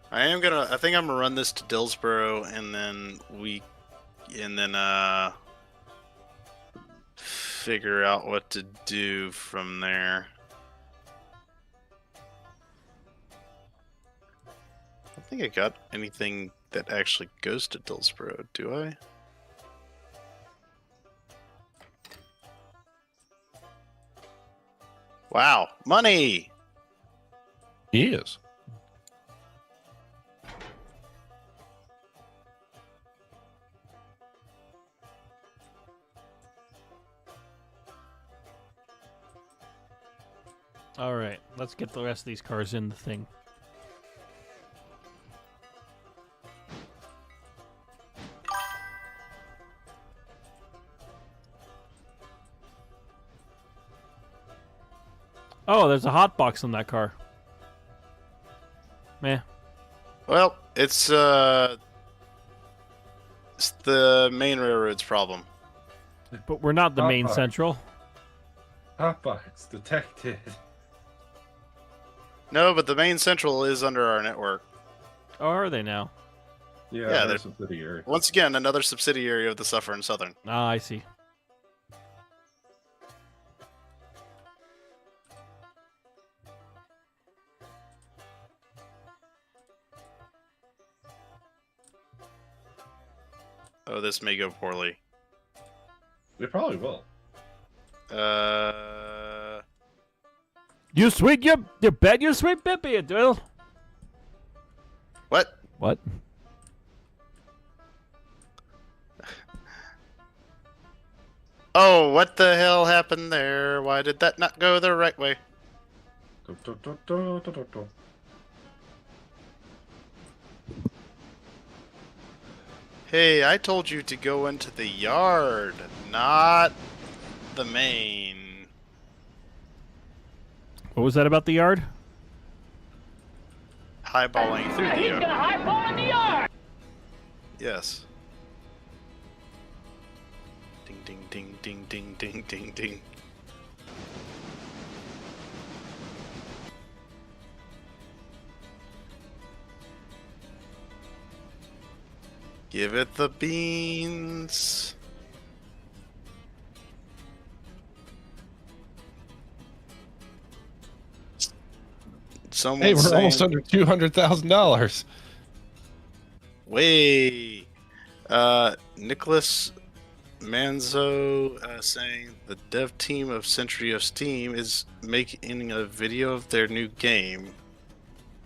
Speaker 2: I think I'm gonna run this to Dillsboro, and then figure out what to do from there. I don't think I got anything that actually goes to Dillsboro, do I? Wow, money!
Speaker 3: He is.
Speaker 1: All right, let's get the rest of these cars in the thing. Oh, there's a hot box on that car. Meh.
Speaker 2: Well, it's the main railroad's problem.
Speaker 1: But we're not the
Speaker 3: Hot
Speaker 1: main
Speaker 3: box.
Speaker 1: central.
Speaker 3: Hotbox detected.
Speaker 2: No, but the main central is under our network.
Speaker 1: Oh, are they now?
Speaker 3: Yeah,
Speaker 2: Yeah,
Speaker 3: there's subsidiary.
Speaker 2: Once again, another subsidiary of the Suffering Southern.
Speaker 1: Ah, I see.
Speaker 2: Oh, this may go poorly.
Speaker 3: It probably will.
Speaker 1: You sweet, you bet you sweet Bippy, you will.
Speaker 2: What?
Speaker 1: What?
Speaker 2: Oh, what the hell happened there? Why did that not go the right way? Hey, I told you to go into the yard, not the main.
Speaker 1: What was that about the yard?
Speaker 2: Highballing through the
Speaker 4: He's
Speaker 2: yard.
Speaker 4: gonna highball in the yard.
Speaker 2: Yes. Ding, ding, ding, ding, ding, ding, ding, ding. Give it the beans. Someone
Speaker 3: Hey, we're
Speaker 2: saying,
Speaker 3: almost under $200,000.
Speaker 2: way. Nicholas Manzo saying the dev team of Century of Steam is making a video of their new game.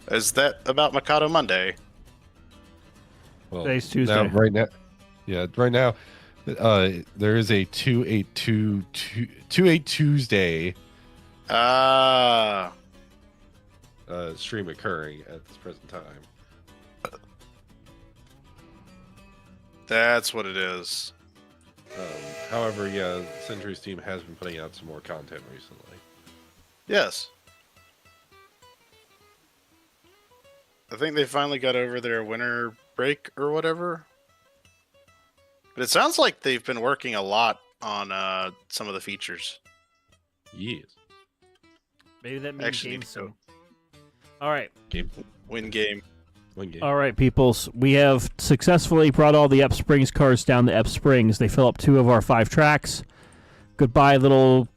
Speaker 2: Is that about Mikado Monday?
Speaker 3: Well,
Speaker 1: Today's Tuesday.
Speaker 3: Right now, there is a 2/8 Tuesday
Speaker 2: Ah,
Speaker 3: stream occurring at this present time.
Speaker 2: that's what it is.
Speaker 3: However, yeah, Century's team has been putting out some more content recently.
Speaker 2: Yes. I think they finally got over their winter break or whatever. But it sounds like they've been working a lot on some of the features.
Speaker 3: Yes.
Speaker 1: Maybe that means
Speaker 2: Actually,
Speaker 1: game
Speaker 2: need to
Speaker 1: soon. All right.
Speaker 2: Win game.
Speaker 3: One game.
Speaker 1: All right, peoples. We have successfully brought all the Ep Springs cars down to Ep Springs. They fill up 2 of our 5 tracks. Goodbye, little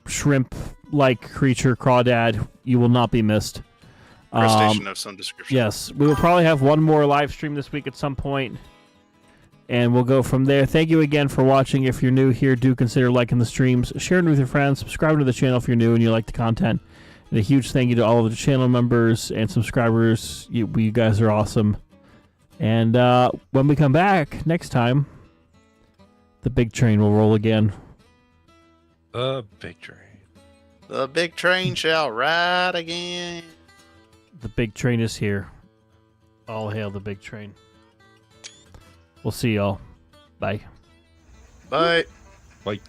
Speaker 1: shrimp-like creature, crawdad. You will not be missed.
Speaker 2: Crustacean of some description.
Speaker 1: Yes, we will probably have one more live stream this week at some point, and we'll go from there. Thank you again for watching. If you're new here, do consider liking the streams, sharing it with your friends, subscribing to the channel if you're new and you like the content. And a huge thank you to all of the channel members and subscribers. You guys are awesome. And when we come back next time, the big train will roll again.
Speaker 3: The big train.
Speaker 2: The big train shall ride again.
Speaker 1: The big train is here. All hail the big train. We'll see y'all. Bye.
Speaker 2: Bye.
Speaker 3: Like.